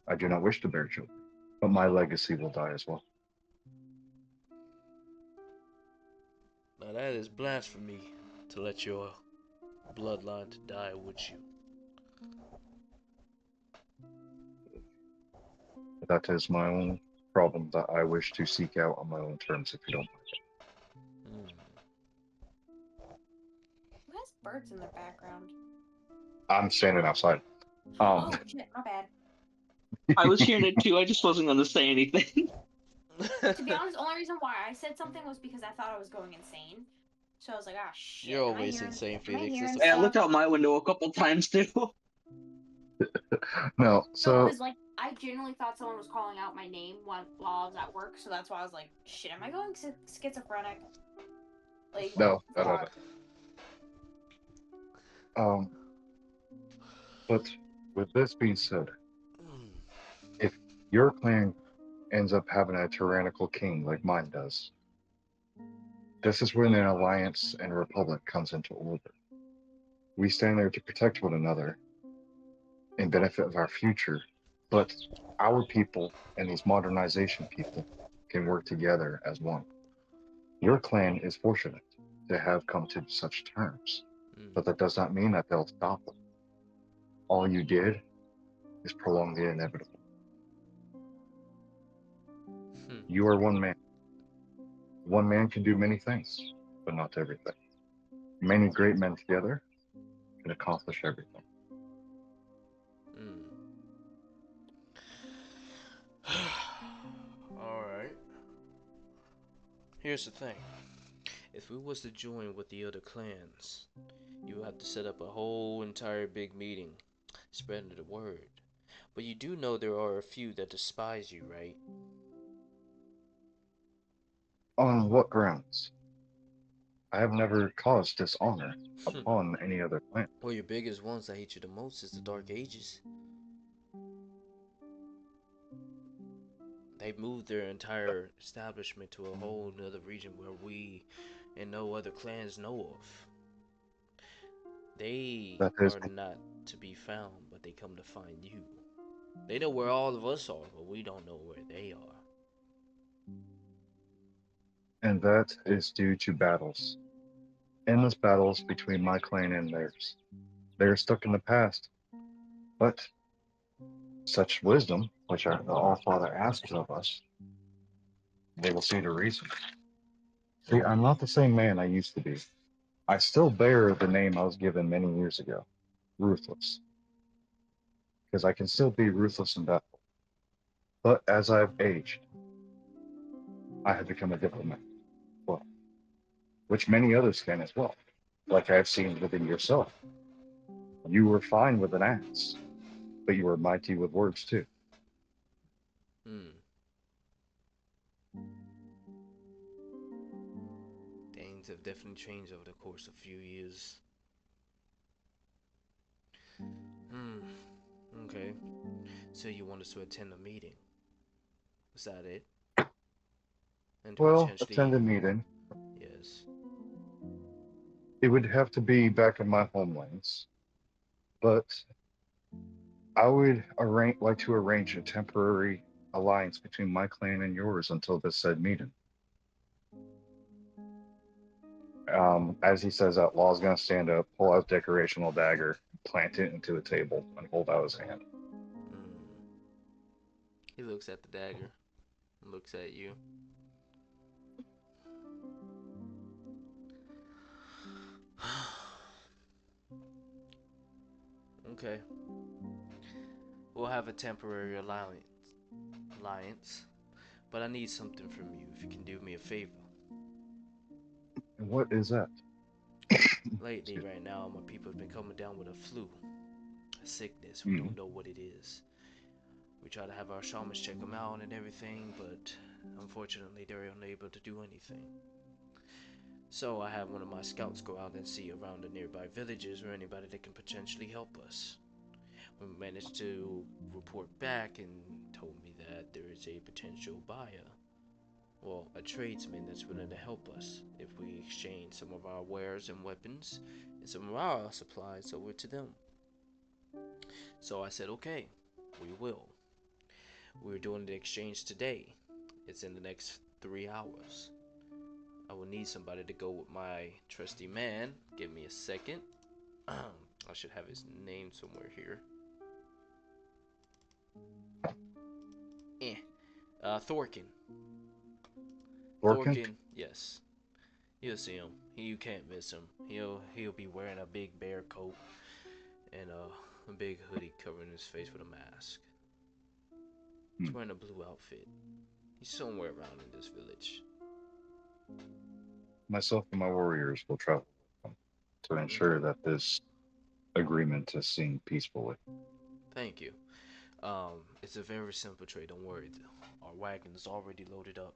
I do not wish to bear children, but my legacy will die as well. now that is blasphemy to let your bloodline to die with you. That is my own problem that I wish to seek out on my own terms, if you don't mind. Hmm. Who has birds in the background? I'm standing outside. Oh shit, my bad. I was hearing it too. I just wasn't going to say anything. To be honest, the only reason why I said something was because I thought I was going insane. So I was like, ah, shit. You're am I always hearing- insane, am I Felix. hearing That's I stuff? looked out my window a couple times too. No, No, so because like I genuinely thought someone was calling out my name while I was at work, so that's why I was like, shit, am I going schizophrenic? Like, no. fuck. Um, but with this being said, Hmm. if your clan ends up having a tyrannical king like mine does, this is when an alliance and republic comes into order. We stand there to protect one another and benefit of our future, but our people and these modernization people can work together as one. Your clan is fortunate to have come to such terms, Hmm. but that does not mean that they'll stop it. All you did is prolong the inevitable. Hmm. You are one man. One man can do many things, but not everything. Many great men together can accomplish everything. Hmm. All right. Here's the thing. If we was to join with the other clans, you would have to set up a whole entire big meeting, spreading the word. But you do know there are a few that despise you, right? On what grounds? I have never caused dishonor upon any other clan. Well, your biggest ones that hate you the most is the Dark Ages. They moved their entire establishment to a whole nother region where we and no other clans know of. They That is, are not to be found, but they come to find you. They know where all of us are, but we don't know where they are. and that is due to battles. Endless battles between my clan and theirs. They are stuck in the past, but such wisdom, which the All-Father asks of us, they will see the reason. See, I'm not the same man I used to be. I still bear the name I was given many years ago, Ruthless, because I can still be ruthless in battle. But as I've aged, I have become a diplomat, well, which many others can as well, like I've seen within yourself. You were fine with an axe, but you were mighty with words too. Hmm. Things have definitely changed over the course of a few years. Hmm. Okay. So you want us to attend a meeting? Is that it? And to Well, attend potentially, a meeting. yes. It would have to be back in my homelands, but I would like to arrange a temporary alliance between my clan and yours until this said meeting. As he says that, Law's gonna stand up, pull out his decorational dagger, plant it into a table, and hold out his hand. Hmm. He looks at the dagger. Looks at you. Okay. We'll have a temporary alliance. But I need something from you if you can do me a favor. And what is that? Lately, Excuse right now, my people have been coming down with a flu. A sickness. We me. don't know what it is. We try to have our shamans check them out and everything, but unfortunately, they're unable to do anything. So I have one of my scouts go out and see around the nearby villages or anybody that can potentially help us. We managed to report back and told me that there is a potential buyer, well, a tradesman that's willing to help us if we exchange some of our wares and weapons and some of our supplies over to them. So I said, okay, we will. We're doing the exchange today. It's in the next 3 hours. I will need somebody to go with my trusty man. Give me a second. I should have his name somewhere here. Thorkin. Orkin? Thorkin, yes. You'll see him. You can't miss him. He'll be wearing a big bear coat and a big hoodie covering his face with a mask. He's wearing a blue outfit. He's somewhere around in this village. Myself and my warriors will travel to ensure that this agreement is seen peacefully. Thank you. It's a very simple trade. Don't worry. Our wagon is already loaded up.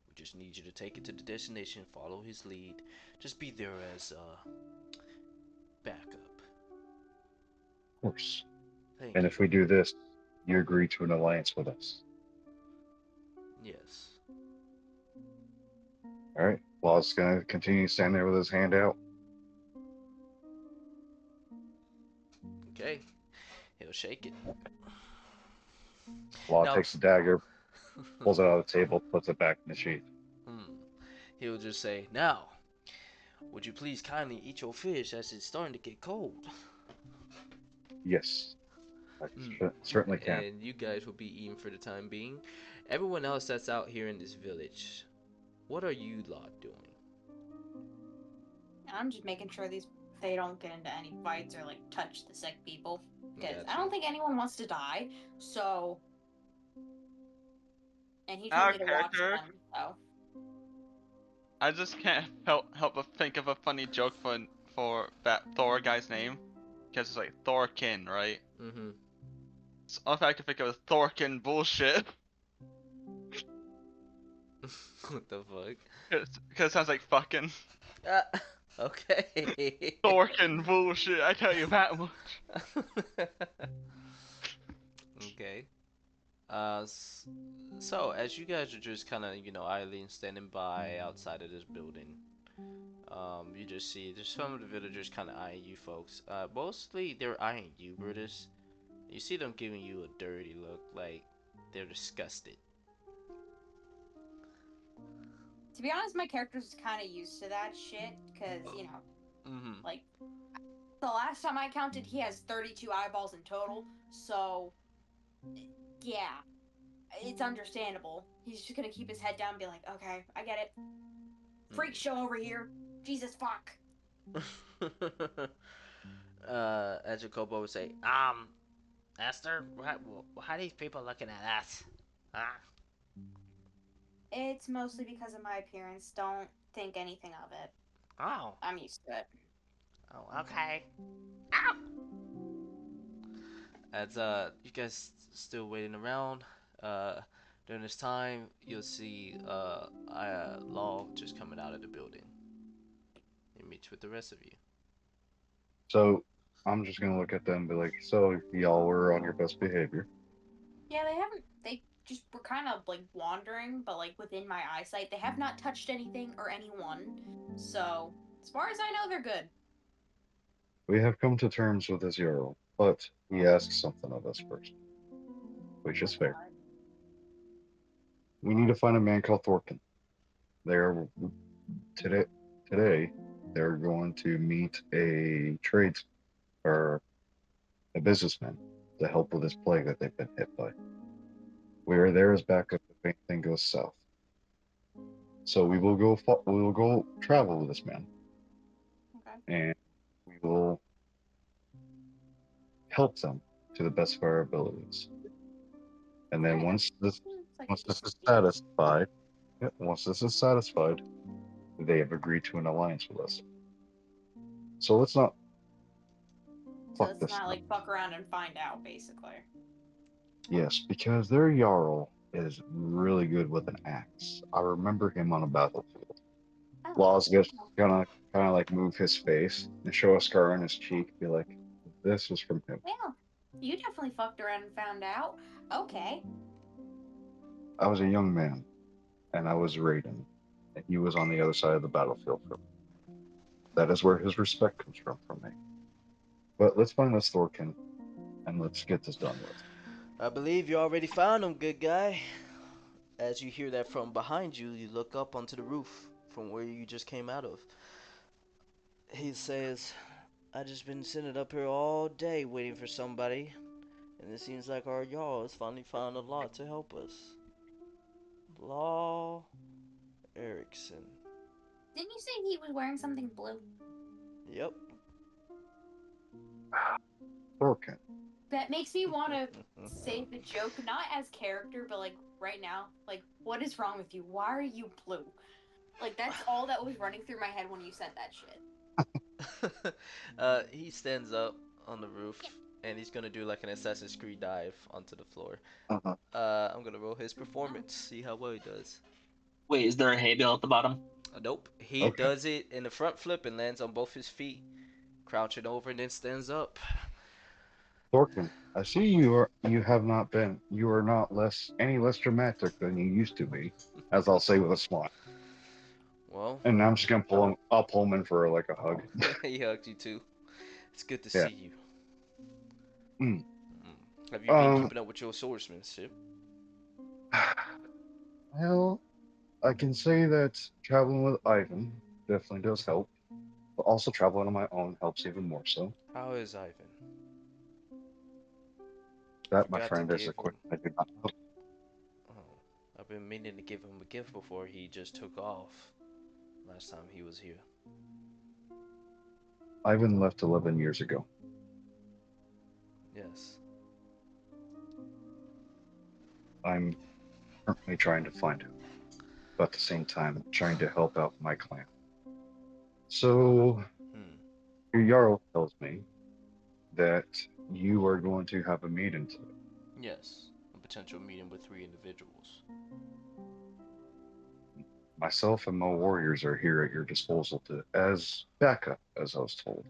We just need you to take it to the destination, follow his lead. Just be there as backup. Of course. Thank And you. if we do this, you agree to an alliance with us. Yes. All right. Law's going to continue to stand there with his hand out. Okay. He'll shake it. Law Now, takes the dagger, pulls it out of the table, puts it back in the sheath. He'll just say, "Now, would you please kindly eat your fish as it's starting to get cold?" Yes, I certainly can. And you guys will be eating for the time being. Everyone else that's out here in this village, what are you lot doing? I'm just making sure they don't get into any fights or like touch the sick people because I Gotcha. don't think anyone wants to die. So, and he told me to watch Character. them. So I just can't help but think of a funny joke for that Thor guy's name, because it's like Thorkin, right? Mm-hmm. So if I could think of Thorkin bullshit, What the fuck? because it sounds like fucking Uh, okay. Thorkin bullshit. I tell you that much. Okay. Uh, so as you guys are just kind of, idly standing by outside of this building, you just see there's some of the villagers kind of eyeing you folks. Mostly they're eyeing you, Brutus. You see them giving you a dirty look, like they're disgusted. to be honest, my character's kind of used to that shit because Mm-hmm. like the last time I counted, he has 32 eyeballs in total. So yeah, it's understandable. He's just gonna keep his head down and be like, okay, I get it. Freak show over here. Jesus fuck. As Jacobo would say, Esther, how are these people looking at us? Huh? It's mostly because of my appearance. Don't think anything of it. Oh, I'm used to it. oh, okay. As you guys still waiting around, during this time, you'll see Law just coming out of the building. He meets with the rest of you. So I'm just gonna look at them and be like, so y'all were on your best behavior. Yeah, they haven't. They just were kind of like wandering, but like within my eyesight, they have not touched anything or anyone. So, as far as I know, they're good. We have come to terms with this Jarl, but he asks something of us first, which is fair. We need to find a man called Thorkin. They're today. Today, they're going to meet a trades or a businessman to help with this plague that they've been hit by. We are there as backup if anything goes south. So we will go. We will go travel with this man, Okay. and we will help them to the best of our abilities. And then Okay, once this seems like a once this decent is deal. satisfied, yeah, once this is satisfied, they have agreed to an alliance with us. So let's not So fuck it's this not up. like fuck around and find out, basically. Yes, because their Jarl is really good with an axe. I remember him on a battlefield. Oh. Laws gets kind of like move his face and show a scar on his cheek, be like, this was from him. Well, you definitely fucked around and found out. Okay. I was a young man, and I was Raiden, and he was on the other side of the battlefield from me. That is where his respect comes from me. But let's find this Thorkin, and let's get this done with. I believe you already found him, good guy. As you hear that from behind you, you look up onto the roof from where you just came out of. He says, I just been sitting up here all day waiting for somebody, and it seems like our Jarl has finally found a lot to help us. Law Erickson. Didn't you say he was wearing something blue? Yep. Thorkin. That makes me want to say the joke, not as character, but like right now. Like, what is wrong with you? Why are you blue? Like, that's all that was running through my head when you said that shit. He stands up on the roof and he's gonna do like an Assassin's Creed dive onto the floor. Uh-huh. I'm gonna roll his performance, see how well he does. Wait, is there a hay bale at the bottom? Nope, he Okay. does it in the front flip and lands on both his feet, crouching over and then stands up. Thorkin, I see you have not been you are not any less dramatic than you used to be, as I'll say with a smile. Well, And I'm just gonna I'll pull him in for like a hug. he hugged you too. It's good to Yeah. see you. Mm. Have you been keeping up with your swordsmanship? Well, I can say that traveling with Ivan definitely does help, but also traveling on my own helps even more so. How is Ivan? That, my Forgot to friend, is a give him. question I do not know. Oh, I've been meaning to give him a gift before he just took off. Last time he was here. Ivan left 11 years ago. Yes. I'm currently trying to find him, but at the same time trying to help out my clan. So, your Jarl tells me that you are going to have a meeting today. Yes. A potential meeting with 3 individuals. Myself and my warriors are here at your disposal as backup, as I was told.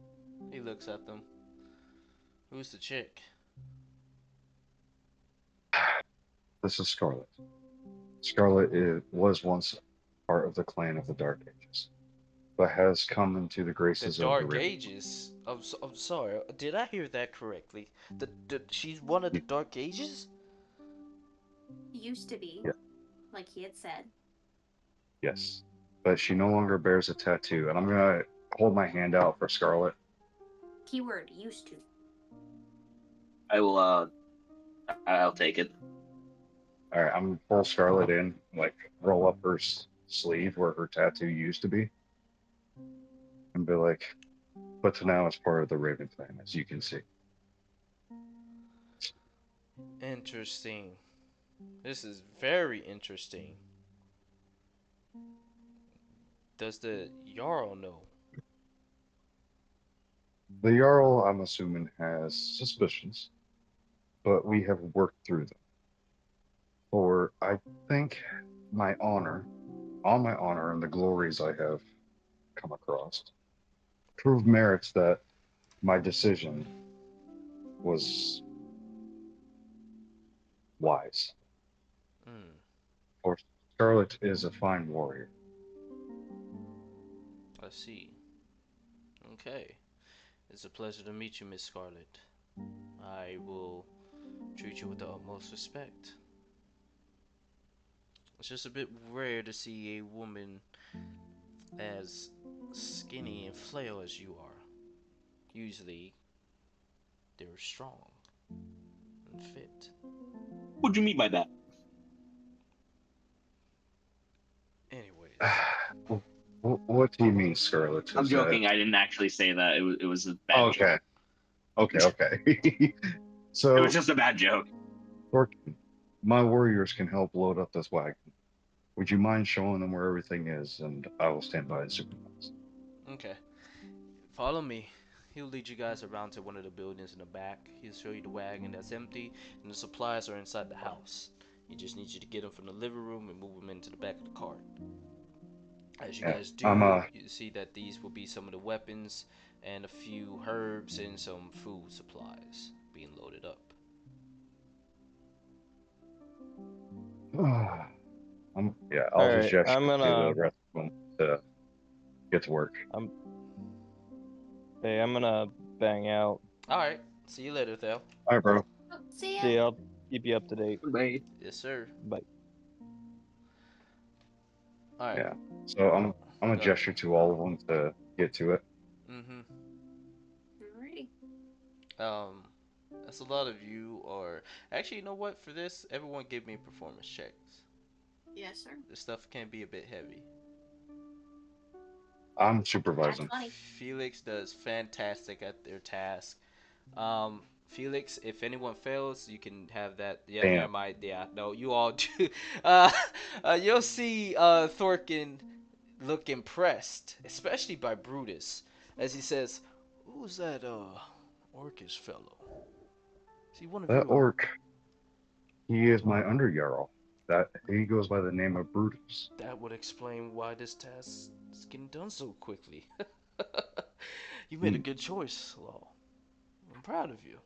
He looks at them. Who's the chick? This is Scarlet. Scarlet was once part of the clan of the Dark Ages, but has come into the The graces of the Dark Raven. Ages? I'm sorry. Did I hear that correctly? She's one of the Dark Ages? Used to be, Yeah. like he had said. Yes, but she no longer bears a tattoo, and I'm gonna hold my hand out for Scarlet. Keyword used to. I will. I'll take it. All right, I'm gonna pull Scarlet in, like roll up her sleeve where her tattoo used to be, and be like, "But now it's part of the Raven clan, as you can see." Interesting. This is very interesting. Does the Jarl know? The Jarl, I'm assuming, has suspicions, but we have worked through them. For I think my honor, on my honor, and the glories I have come across, prove merits that my decision was wise. Hmm. For Scarlet is a fine warrior. I see. Okay. It's a pleasure to meet you, Miss Scarlet. I will treat you with the utmost respect. It's just a bit rare to see a woman as skinny and frail as you are. Usually, they're strong and fit. What do you mean by that? Anyways, What do you mean, Scarlet? I'm Is that joking. I didn't actually say that. It was a bad okay? joke. Okay. It was So, just a bad joke. Thorkin, my warriors can help load up this wagon. Would you mind showing them where everything is, and I will stand by and supervise. okay. Follow me. He'll lead you guys around to one of the buildings in the back. He'll show you the wagon that's empty, and the supplies are inside the house. He just needs you to get them from the living room and move them into the back of the cart. As you Yeah, guys I'm do, you see that these will be some of the weapons and a few herbs and some food supplies being loaded up. yeah. I'll All just right, gesture I'm to gonna the rest of them to get to work. I'm gonna bang out. Alright, see you later, Thel. All right, bro. Oh, see ya. See, I'll keep you up to date. Bye. Yes, sir. Bye. Alright, Yeah. So I'm gonna go ahead. gesture to all of them to get to it. Mm-hmm. Alrighty. That's a lot of you are... Actually, you know what? For this, everyone give me performance checks. Yes, sir. This stuff can be a bit heavy. I'm That's supervising. funny. Felix does fantastic at their task. Felix, if anyone fails, you can have that. Yeah, Damn. never mind. Yeah, no, you all do. You'll see Thorkin look impressed, especially by Brutus, as he says, "Who's that orcish fellow? Is he one of That your?" orc, he is my under jarl. That he goes by the name of Brutus. That would explain why this task is getting done so quickly. You made a Hmm. good choice, Law. I'm proud of you.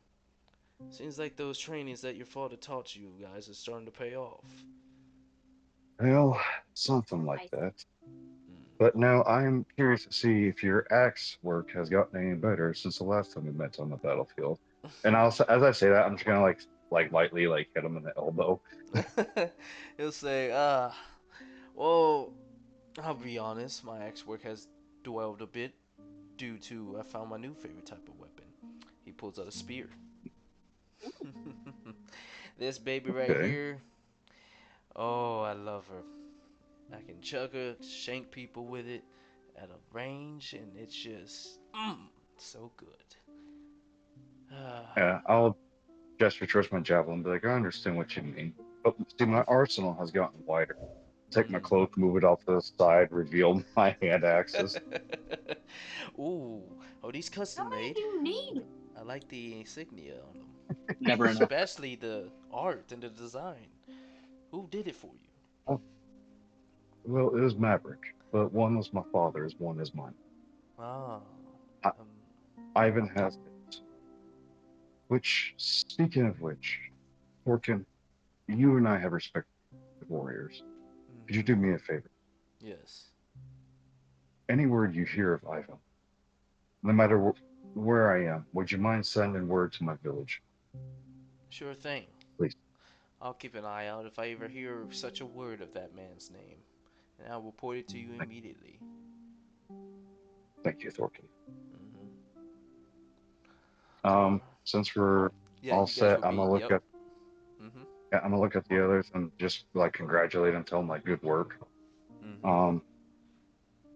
Seems like those trainings that your father taught you guys are starting to pay off. Well, something like Nice. that. Hmm. But now I am curious to see if your axe work has gotten any better since the last time we met on the battlefield. And as I say that, I'm just gonna like lightly like hit him in the elbow. He'll say, well, I'll be honest, my axe work has dwelled a bit due to I found my new favorite type of weapon. He pulls out a spear. This baby right Okay. here, oh, I love her. I can chug her, shank people with it at a range, and it's just so good. Yeah, I'll gesture towards my javelin and be like, I understand what you mean. But see, my arsenal has gotten wider. Take my cloak, move it off to the side, reveal my hand axes. Ooh, oh, these How custom many made. do you need? I like the insignia on them, Never enough. especially the art and the design. Who did it for you? Oh, well, it was Maverick, but one was my father's, one is mine. Ah, I- um, Ivan has it. Which, speaking of which, Torkin, you and I have respect for warriors. Could you do me a favor? yes. Any word you hear of Ivan, no matter where I am, would you mind sending word to my village, Sure thing. please? I'll keep an eye out if I ever hear such a word of that man's name, and I'll report it to you immediately. Thank you, Thorkin. Mm-hmm. Since we're Yeah, all you guys set, will I'm be. gonna look Yep. at Mm-hmm. yeah, I'm gonna look at the others and just like congratulate them, tell them like good work. Mm-hmm.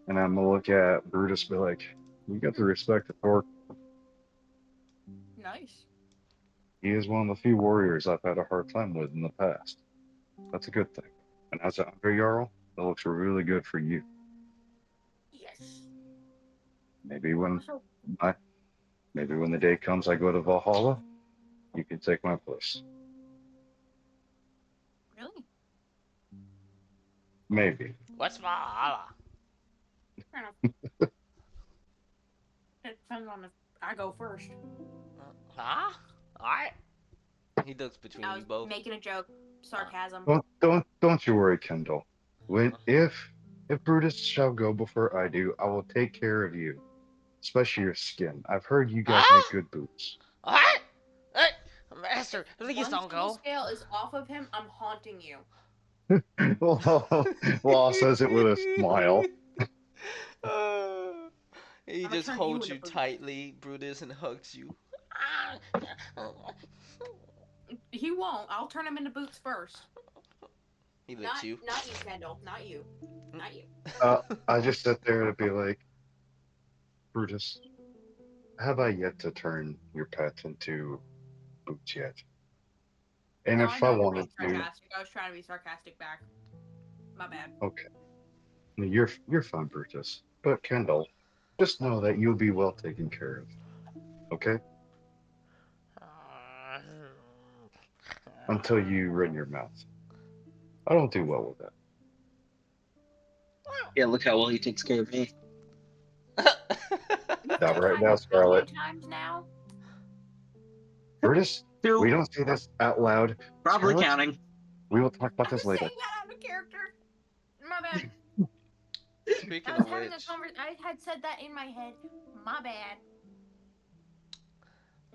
And I'm gonna look at Brutus, be like, you got the respect of Thor. Nice. He is one of the few warriors I've had a hard time with in the past. That's a good thing. And as an under jarl, that looks really good for you. Yes. Maybe when So, maybe when the day comes I go to Valhalla, you can take my place. really? Maybe. What's my Fair enough. It depends on if I go first. Huh? Alright. He looks between I you was both. making a joke. Sarcasm. Don't you worry, Kendall. If Brutus shall go before I do, I will take care of you, especially your skin. I've heard you guys make good boots. Alright! Hey! Master, please One don't skill go. scale is off of him. I'm haunting you. Law says it with a smile. He I'ma just turn you holds into you Brutus. tightly, Brutus, and hugs you. He won't. I'll turn him into Boots first. He licks you. Not you, Kendall. Not you. Not you. I just sit there and be like, Brutus, have I yet to turn your pet into boots yet? And No, if I I know you're wanted being to, sarcastic. I was trying to be sarcastic back. My bad. okay, you're fine, Brutus. But Kendall, just know that you'll be well taken care of. Okay? Until you run your mouth. I don't do well with that. Yeah, look how well he takes care of me. Not right How now, Scarlet. many times now? Brutus, we 2, don't say this out loud. probably Scarlet? counting. We will talk about I was this later. saying that out of character. My bad. Speaking I was of having which, a conversation. I had said that in my head. My bad.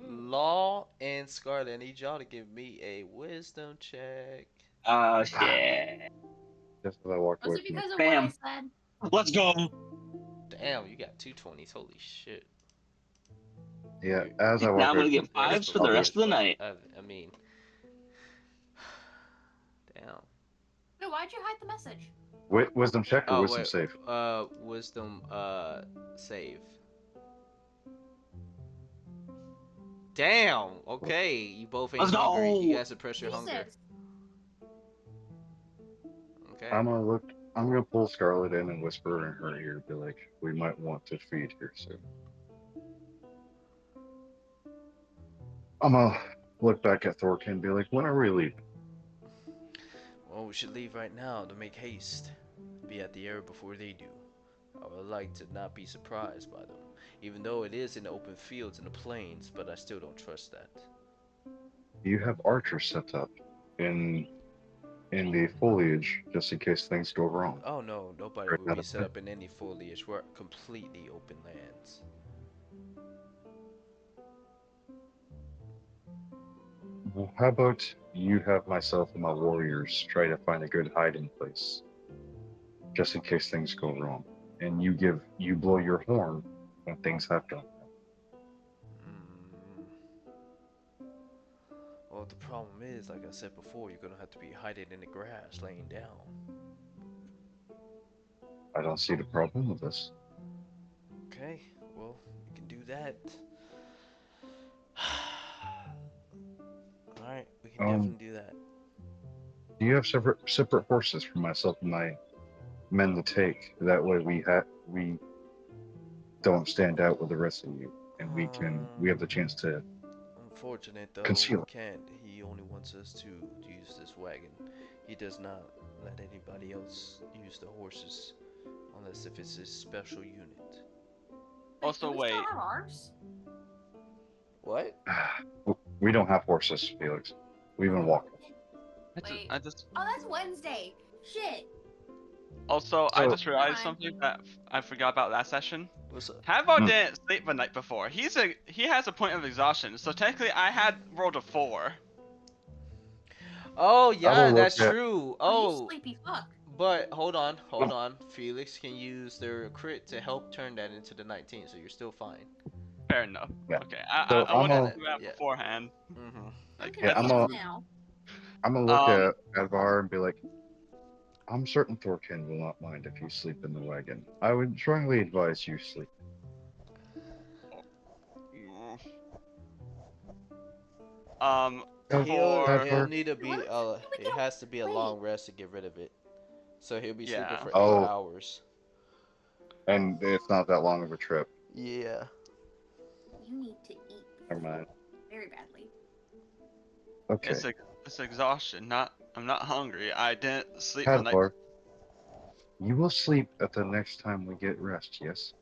Law and Scarlet, I need y'all to give me a wisdom check. Oh shit. Just as I walked Was away it from because of Bam. what I said? Let's go. Damn, you got 220s. Holy shit. it. Yeah, as I Now walked I'm away gonna from get Very 5s for the rest of the night. I mean, damn. No, why'd you hide the message? wisdom check or Oh wisdom wait, save? wisdom save. Damn. Okay, you both ain't Let's hungry. You go. guys suppress your hunger. Jesus. Okay. I'm gonna pull Scarlet in and whisper in her ear, be like, we might want to feed here soon. I'm gonna look back at Thorkin and be like, when are we leaving? Well, we should leave right now to make haste. Be at the area before they do. I would like to not be surprised by them, even though it is in the open fields and the plains, but I still don't trust that. You have archers set up in the foliage just in case things go wrong. Oh no, nobody Right, would not be a set thing. up in any foliage. We're completely open lands. Well, how about you have myself and my warriors try to find a good hiding place, just in case things go wrong, and you blow your horn when things have gone wrong. Well, the problem is, like I said before, you're gonna have to be hiding in the grass, laying down. I don't see the problem with this. Okay, well, you can do that. Alright, we can definitely do that. Do you have separate horses for myself and my men to take? That way we don't stand out with the rest of you, and we have the chance to Unfortunate though, conceal we it. can't. He only wants us to use this wagon. He does not let anybody else use the horses unless if it's a special unit. Also, do we still wait. have ours? What? We don't have horses, Felix. We've been walking. Wait. I just Oh, that's Wednesday. Shit. also I So- just realized Fine. something that I forgot about last session. What's up? Havok Hmm. didn't sleep the night before. He has a point of exhaustion, so technically I had rolled a 4. Oh yeah, look that's at- true. You Oh, sleepy fuck. but hold on. Felix can use their crit to help turn that into the 19, so you're still fine. Fair enough. Yeah. Okay, So I wanted I'm to do that yeah. beforehand. Mm-hmm. Like, Yeah, I'm confused a- now. I'm gonna look Um, at Advar and be like, I'm certain Thorkin will not mind if you sleep in the wagon. I would strongly advise you sleep. He'll for need to be What? it has to be a Wait. long rest to get rid of it. So he'll be sleeping Yeah. for 8 Oh. hours. And it's not that long of a trip. Yeah. You need to eat Never mind. very badly. Okay. it's exhaustion. I'm not hungry. I didn't sleep the night. Advar, you will sleep at the next time we get rest, yes?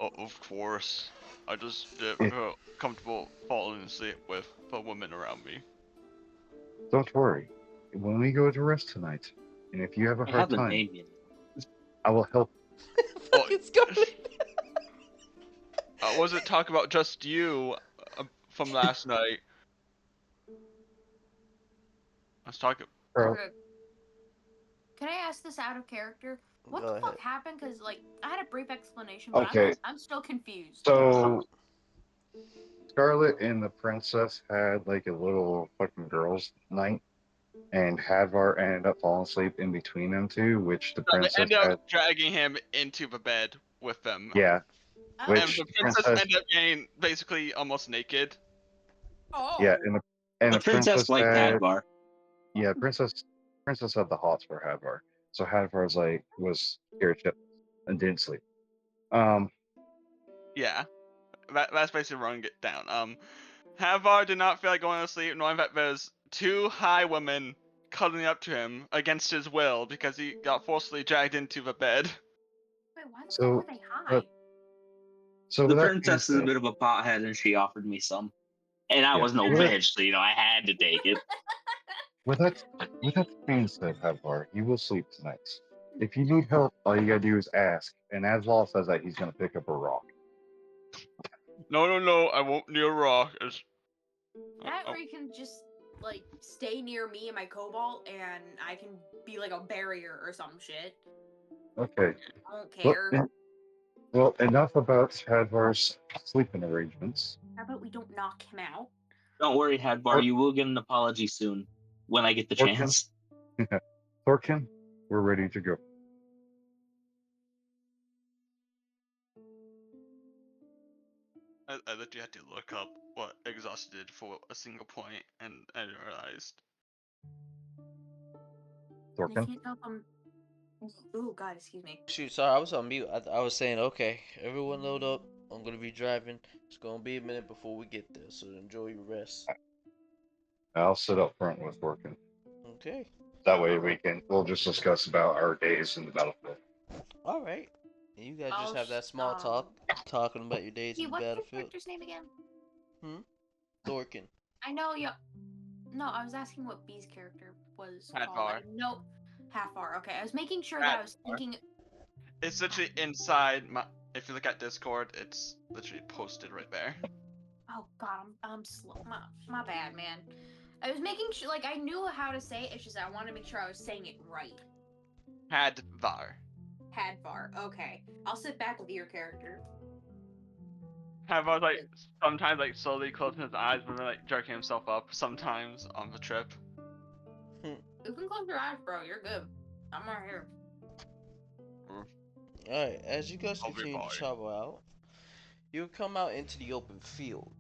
Of course. I just didn't It- feel comfortable falling asleep with a woman around me. Don't worry. When we go to rest tonight, and if you have a I hard have a time, name yet. I will help. Well, Fucking Scarlet. I wasn't talking about just you from last night. I was talking. Carl. Okay. Can I ask this out of character? What Go the ahead. fuck happened? Because, like, I had a brief explanation, but Okay. I'm still confused. So Scarlet and the princess had like a little fucking girls' night, and Hadvar ended up falling asleep in between them two, which the They princess ended had. up dragging him into the bed with them. Yeah, Oh. And which the princess princess? ended up getting basically almost naked. Oh. Yeah, and The the princess liked had. Hadvar. Yeah, princess had the hots for Hadvar, so Hadvar's like was scared shitless and didn't sleep. Yeah. That's basically running it down. Havar did not feel like going to sleep, knowing that there's two high women cuddling up to him against his will because he got forcibly dragged into the bed. Wait, why the So, fuck were they high? So The with that being princess is a said, bit of a pothead, and she offered me some. And I Yeah. was no Well, bitch, so I had to take it. with that being said, Hadvar, you will sleep tonight. If you need help, all you gotta do is ask. And as Law says that, he's gonna pick up a rock. No, I won't near a rock. That or you can just, like, stay near me and my cobalt, and I can be like a barrier or some shit. Okay. I don't Well, care. well, enough about Hadvar's sleeping arrangements. How about we don't knock him out? Don't worry, Hadvar, you will get an apology soon when I get the Thorkin? chance. Thorkin, we're ready to go. I literally had to look up what exhausted did for a single point, and I realized. I Thorkin? can't tell if I'm. Ooh, God, excuse me. Shoot, sorry, I was on mute. I was saying, okay, everyone load up. I'm gonna be driving. It's gonna be a minute before we get there, so enjoy your rest. I'll sit up front with Thorkin. Okay. That way we'll just discuss about our days in the battlefield. All right. And you guys just Oh, have that small talk, talking about your days See, in the what's your battlefield. character's name again? Thorkin. I know you. No, I was asking what B's character was called. Hadvar. No, Halfar. Okay, I was making sure that I was Hadvar. thinking. It's literally inside my. If you look at Discord, it's literally posted right there. Oh God, I'm slow. My bad, man. I was making sure, like, I knew how to say it. It's just I wanted to make sure I was saying it right. Hadvar. Hadvar. Okay, I'll sit back with your character. Hadvar like sometimes like slowly closing his eyes but then like jerking himself up sometimes on the trip. You can close your eyes, bro. You're good. I'm right here. Alright, as you guys I'll be continue to fine. travel out, you'll come out into the open field.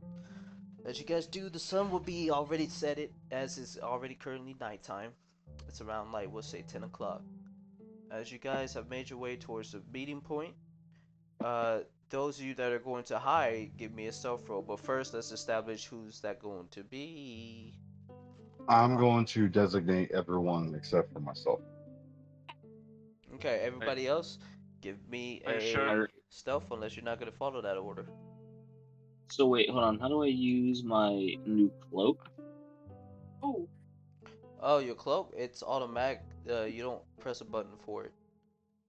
As you guys do, the sun will be already set it, as it's already currently nighttime. It's around, like, we'll say 10 o'clock. As you guys have made your way towards the meeting point, those of you that are going to hide, give me a stealth roll. But first, let's establish who's that going to be. I'm going to designate everyone except for myself. Okay, everybody else, give me Are you a sure? stealth unless you're not going to follow that order. So wait, hold on. How do I use my new cloak? Ooh. Oh, your cloak, it's automatic. You don't press a button for it.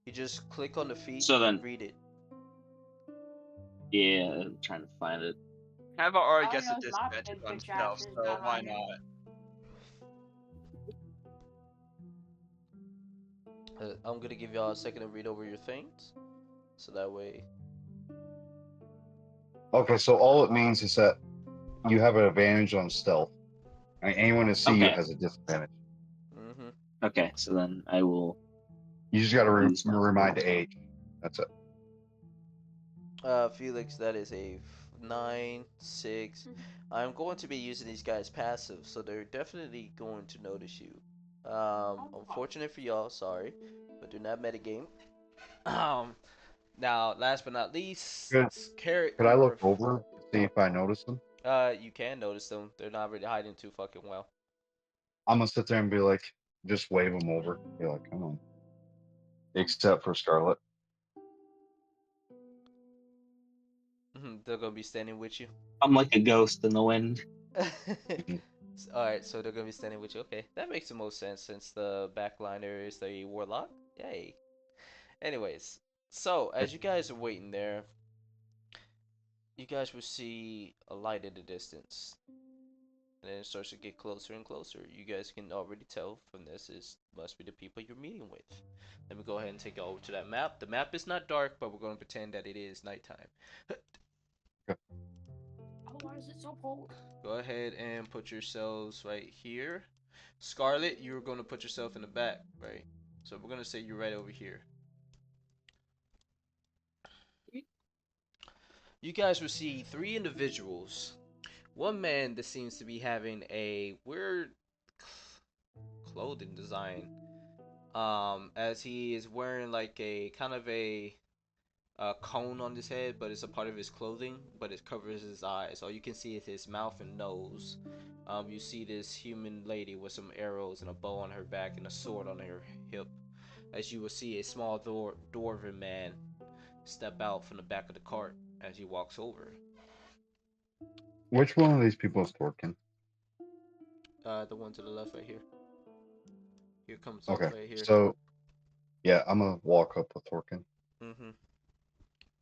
You just click on the feet So then- and read it. Yeah, I'm trying to find it. Hadvar already Oh, gets a no, it's not disadvantage good on bitch stealth, asses, so not why on not? I'm gonna give y'all a second to read over your things, so that way. Okay, so all it means is that you have an advantage on stealth. And anyone to see you Okay. has a disadvantage. Mm-hmm. Okay, so then I will. You just got to Use my- remind the age. That's it. Felix, that is a 9, 6. I'm going to be using these guys passive, so they're definitely going to notice you. Unfortunate for y'all, sorry, but do not metagame. Now, last but not least, Could Carrot. I look over to see if I notice them? You can notice them. They're not really hiding too fucking well. I'm gonna sit there and be like, just wave them over. Be like, come on. Except for Scarlet. They're gonna be standing with you. I'm like a ghost in the wind. Alright, so they're gonna be standing with you. Okay, that makes the most sense since the backliner is the warlock. Yay. Anyways, so as you guys are waiting there, you guys will see a light in the distance. And then it starts to get closer and closer. You guys can already tell from this is must be the people you're meeting with. Let me go ahead and take you over to that map. The map is not dark, but we're going to pretend that it is nighttime. Oh, why is it so cold? Go ahead and put yourselves right here. Scarlet, you're going to put yourself in the back, right? So we're going to say you're right over here. You guys will see 3 individuals. One man that seems to be having a weird clothing design. As he is wearing like a kind of a cone on his head, but it's a part of his clothing, but it covers his eyes. All you can see is his mouth and nose. You see this human lady with some arrows and a bow on her back and a sword on her hip. As you will see a small dwarven man step out from the back of the cart as he walks over. Which one of these people is Torkin? The one to the left right here. Here comes up Okay, right here. so yeah, I'm gonna walk up with Torkin. Mm-hmm.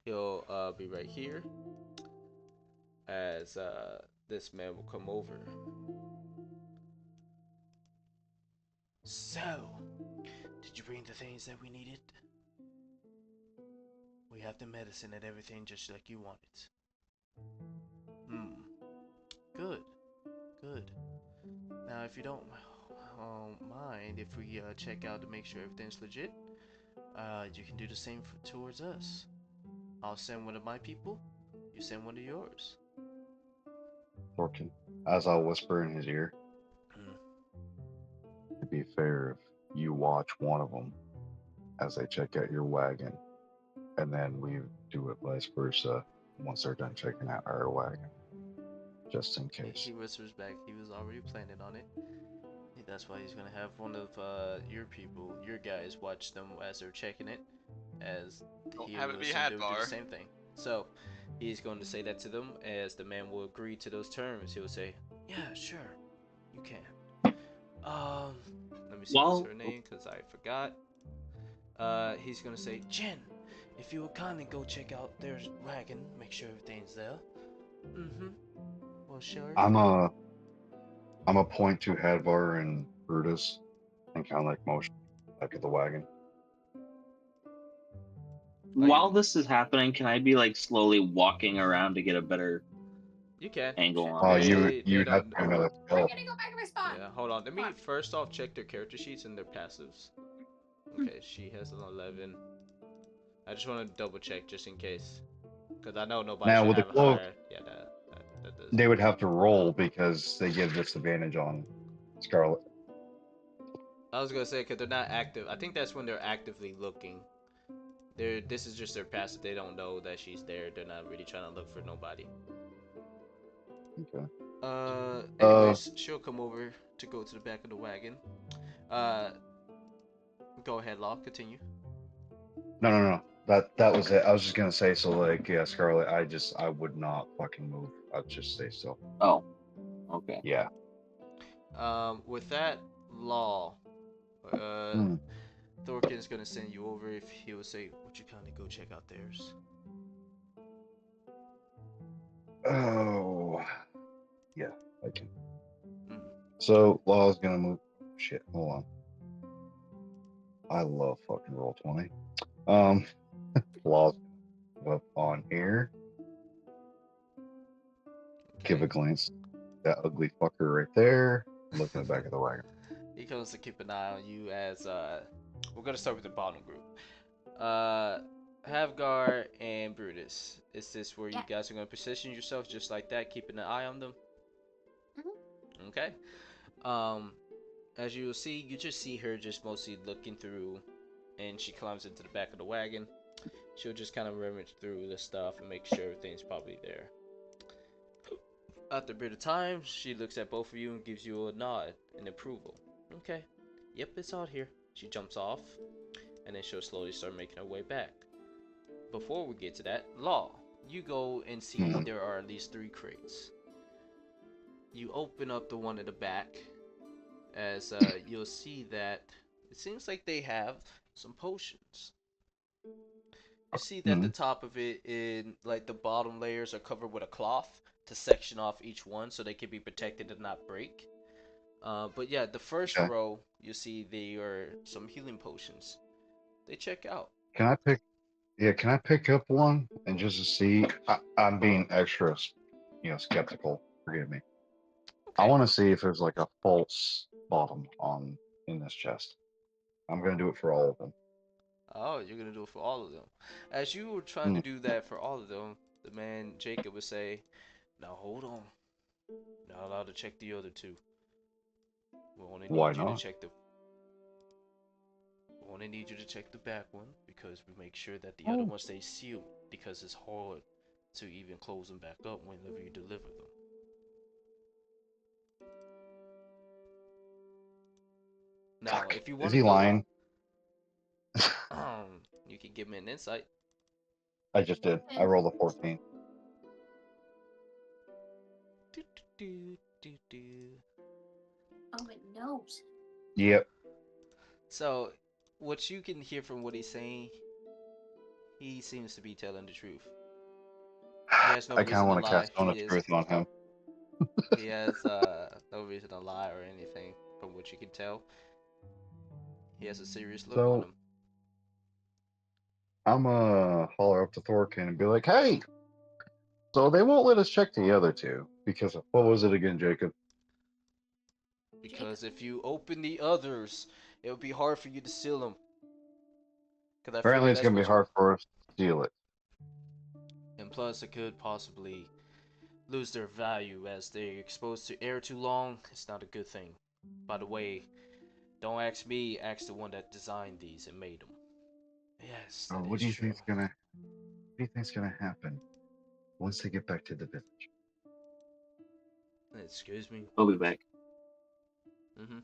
He'll be right here as this man will come over. So, did you bring the things that we needed? We have the medicine and everything just like you wanted. Good. Good. Now, if you don't mind, if we check out to make sure everything's legit, you can do the same towards us. I'll send one of my people. You send one of yours. Torkin, as I'll whisper in his ear. Hmm. It'd be fair if you watch one of them as they check out your wagon, and then we do it vice versa once they're done checking out our wagon, just in case. He whispers back. He was already planning on it. That's why he's gonna have one of your people, your guys, watch them as they're checking it, as Don't he have it will be assume they would do Hadvar. the same thing. So he's going to say that to them, as the man will agree to those terms. He will say, "Yeah, sure, you can." Let me see Well- her name because I forgot. He's gonna say, "Jen, if you would kindly go check out their wagon, make sure everything's there." Well, sure. I'm a point to Hadvar and Brutus and kind of like motion back of the wagon. While this is happening, can I be like slowly walking around to get a better You can. angle on Oh, it? you'd have to do another I'm spell. gonna go back to my spot. Yeah, hold on. Let me Come on. first off check their character sheets and their passives. Okay, she has an 11. I just want to double check just in case, because I know nobody Now, should with the have cloak, higher. Yeah, that does. They would have to roll because they give disadvantage on Scarlet. I was gonna say because they're not active. I think that's when they're actively looking. This is just their passive. They don't know that she's there. They're not really trying to look for nobody. Okay. Anyways, she'll come over to go to the back of the wagon. Go ahead, Law. Continue. No. That was it. I was just gonna say, so like, yeah, Scarlet, I would not fucking move. I'd just stay still. Oh, okay. Yeah. With that, Law, Hmm. Thorkin's gonna send you over if he will say, "Would you kindly go check out theirs?" Oh. Yeah, I can. Mm. So Law's gonna move. Shit, hold on. I love fucking Roll20. Law's up on here. Give a glance. That ugly fucker right there. Look in the back of the wagon. He comes to keep an eye on you as we're gonna start with the bottom group. Havgar and Brutus. Is this where you Yeah. guys are gonna position yourselves just like that, keeping an eye on them? Mhm. Okay. As you will see, you just see her just mostly looking through, and she climbs into the back of the wagon. She'll just kind of rummage through the stuff and make sure everything's probably there. After a bit of time, she looks at both of you and gives you a nod in approval. Okay. Yep, it's all here. She jumps off, and then she'll slowly start making her way back. Before we get to that, Law, you go and see Mhm. there are at least 3 crates. You open up the one in the back, as you'll see that it seems like they have some potions. You see that the Mhm. top of it, in like the bottom layers, are covered with a cloth to section off each one so they can be protected and not break. But yeah, the first Okay. row you see there are some healing potions. They check out. Can I pick? Yeah, can I pick up one and just to see? I'm being extra, skeptical. Forgive me. I Okay. want to see if there's like a false bottom on in this chest. I'm gonna do it for all of them. Oh, you're gonna do it for all of them. As you were trying to Mm. do that for all of them, the man Jacob would say, "Now hold on. Not allowed to check the other two. We only Why need you to not? check the. We only need you to check the back one because we make sure that the other Oh, ones stay sealed because it's hard to even close them back up whenever you deliver them. Now, fuck. if you Is want to he go, lying? you can give me an insight. I just did. I rolled a 14. Do, do, do, do. Oh, it knows. Yep. So, what you can hear from what he's saying, he seems to be telling the truth. He has no I kind of reason to want to lie. cast Stone of Truth on him. He has no reason to lie or anything from what you can tell. He has a serious look on So him. I'm gonna holler up to Thorkin and be like, "Hey, so they won't let us check the other two because of, what was it again, Jacob? Because if you open the others, it would be hard for you to seal them. Because I Apparently, figure it's that's gonna be what you. hard for us to steal it." And plus, it could possibly lose their value as they're exposed to air too long. It's not a good thing. By the way, don't ask me, ask the one that designed these and made them. Yes, So that what is do you true. think's gonna? What do you think's gonna happen once they get back to the village? Excuse me. I'll be back. Mm-hmm.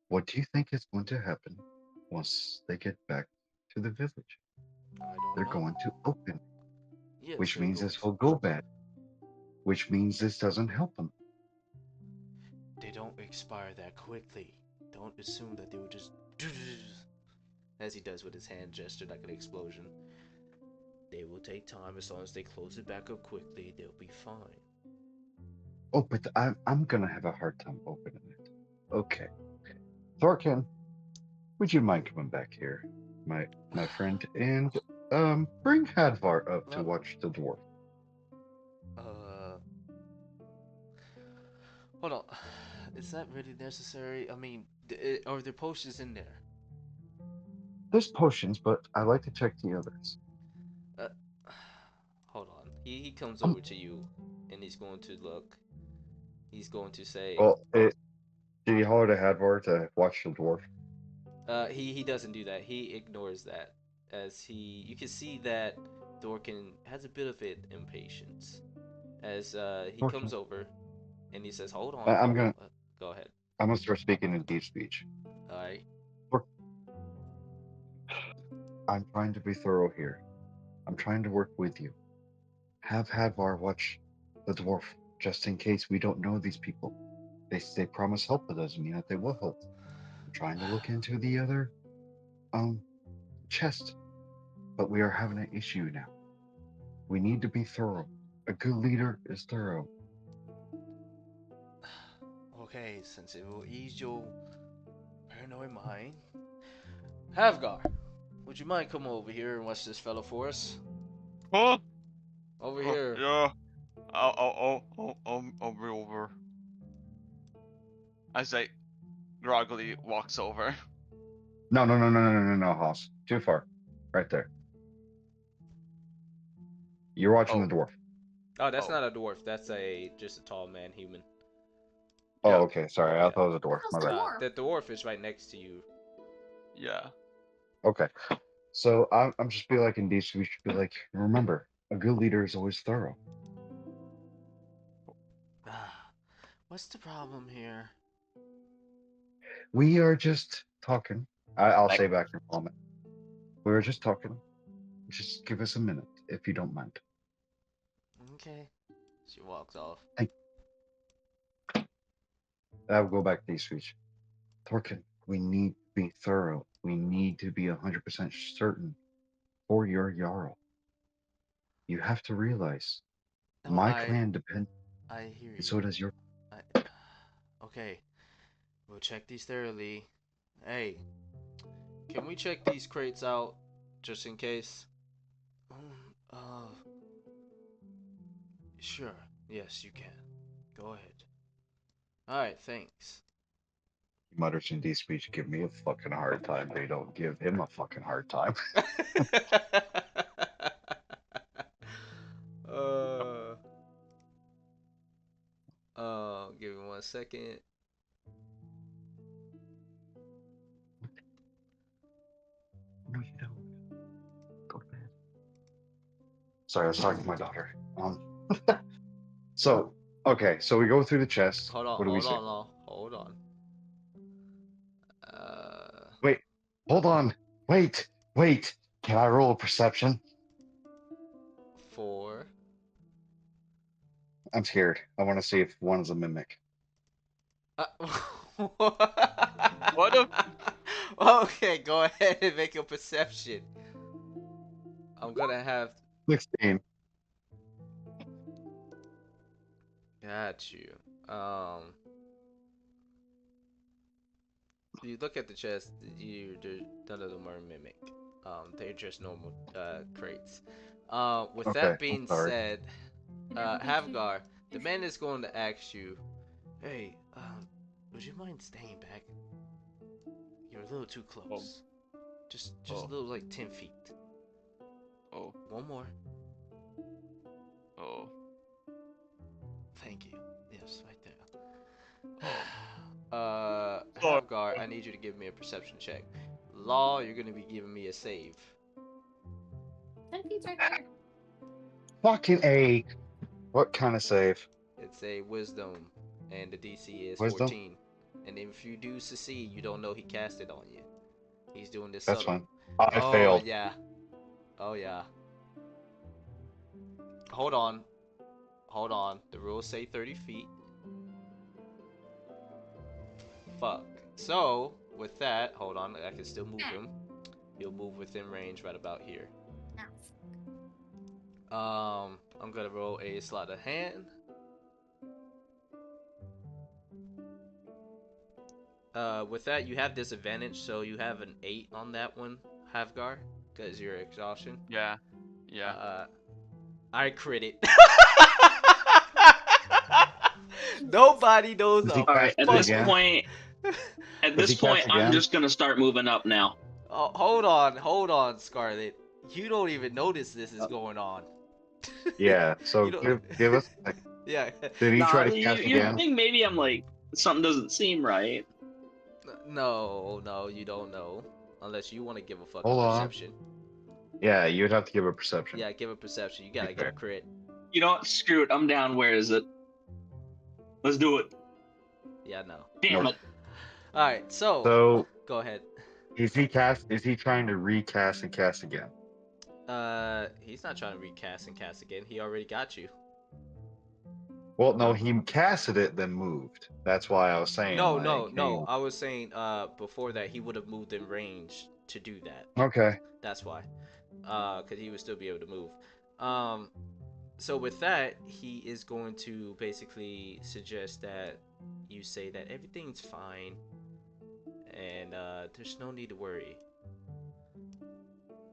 What do you think is going to happen once they get back to the village? I don't They're know. going to open, Yes, which they're means going this to. will go bad, which means this doesn't help them. They don't expire that quickly. Don't assume that they will just. As he does with his hand gesture like an explosion. They will take time. As long as they close it back up quickly, they'll be fine. Oh, but I'm gonna have a hard time opening it. Okay, Thorkin, would you mind coming back here, my friend, and bring Hadvar up to Well, watch the dwarf? uh, hold on. Is that really necessary? I mean, are there potions in there? There's potions, but I like to check the others. Uh, hold on. He comes Um, over to you, and he's going to look. He's going to say, well, did he holler to Hadvar to watch the dwarf? he doesn't do that. He ignores that, as you can see that Dorkin has a bit of it impatience, as he Thorkin, comes over, and he says, "Hold on, I, hold I'm on. gonna Go ahead. I'm gonna start speaking in deep speech. All right." Thor- I'm trying to be thorough here. I'm trying to work with you. Have Hadvar watch the dwarf, just in case we don't know these people. They promise help, but doesn't mean that they will help. I'm trying to look into the other um chest, but we are having an issue now. We need to be thorough. A good leader is thorough. Okay, since it will ease your paranoid mind, Havgar, would you mind coming over here and watch this fellow for us? Huh? Over here. Yeah. I'll be over. As I groggily walks over. No, Hoss. Too far. Right there. You're watching Oh, the dwarf. oh, that's Oh, not a dwarf. That's just a tall man, human. Oh, yeah, okay. Sorry, I Yeah. thought it was a dwarf. How's My the bad. dwarf? The dwarf is right next to you. yeah. Okay. So I'm just be like in DC. We should be like, remember, a good leader is always thorough. What's the problem here? We are just talking. I'll Back. say back in a moment. We were just talking. Just give us a minute, if you don't mind. Okay. She walks off. I will go back to these speech. Thorkin, we need to be thorough. We need to be 100% certain for your Jarl. You have to realize No, my clan depends, I hear and you. so does your. I, okay. We'll check these thoroughly. Hey, can we check these crates out just in case? Uh, sure. Yes, you can. Go ahead. Alright, thanks. He mutters in these speech, give me a fucking hard time. They don't give him a fucking hard time. uh, give me 1 second. No, you don't. Go to bed. Sorry, I was talking to my daughter. So, okay, so we go through the chest. Hold on, What do we hold see? on, hold on. Wait, hold on. Wait. Can I roll a perception? 4. I'm scared. I want to see if one's a mimic. What if- Okay, go ahead and make a perception. I'm gonna have 16. got you. You look at the chest. None of them are mimic. They're just normal crates. With Okay, that I'm being sorry. said, Havgar, the man is going to ask you, hey, would you mind staying back? You're a little too close. Just a little, like 10 feet. Oh. One more. Oh. Thank you. Yes, right there. Sorry. Havgar, I need you to give me a perception check. Law, you're gonna be giving me a save. 10 feet's right there. Fucking A. What kind of save? It's a wisdom, and the DC is Wisdom? 14. And if you do succeed, you don't know he cast it on you. He's doing this That's subtle. fine. I failed. Yeah. Oh yeah. Hold on. The rules say 30 feet. Fuck. So, with that, hold on. I can still move him. He'll move within range right about here. I'm gonna roll a sleight of hand. With that, you have disadvantage, so you have an 8 on that one, Havgar, because you're exhaustion. Yeah. I crit it. Nobody knows Does he a All right. At Fuck. this Again? point, Does he cast I'm again? just gonna start moving up now. Oh, hold on, Scarlet. You don't even notice this is going on. Yeah, so You don't- give us. Yeah. Did he Nah, try to you, cast you again? think maybe I'm like something doesn't seem right? No, you don't know. Unless you want to give a fucking Hold on. perception. Yeah, you would have to give a perception. Yeah, give a perception. You gotta get a crit. You know what? Screw it. I'm down. Where is it? Let's do it. Yeah, no. Damn Nope. it. Alright, so So go ahead. is he trying to recast and cast again? He's not trying to recast and cast again. He already got you. Well, no, he casted it, then moved. That's why I was saying. No. hey, I was saying before that he would have moved in range to do that. Okay. That's why. Because he would still be able to move. So with that, he is going to basically suggest that you say that everything's fine and there's no need to worry.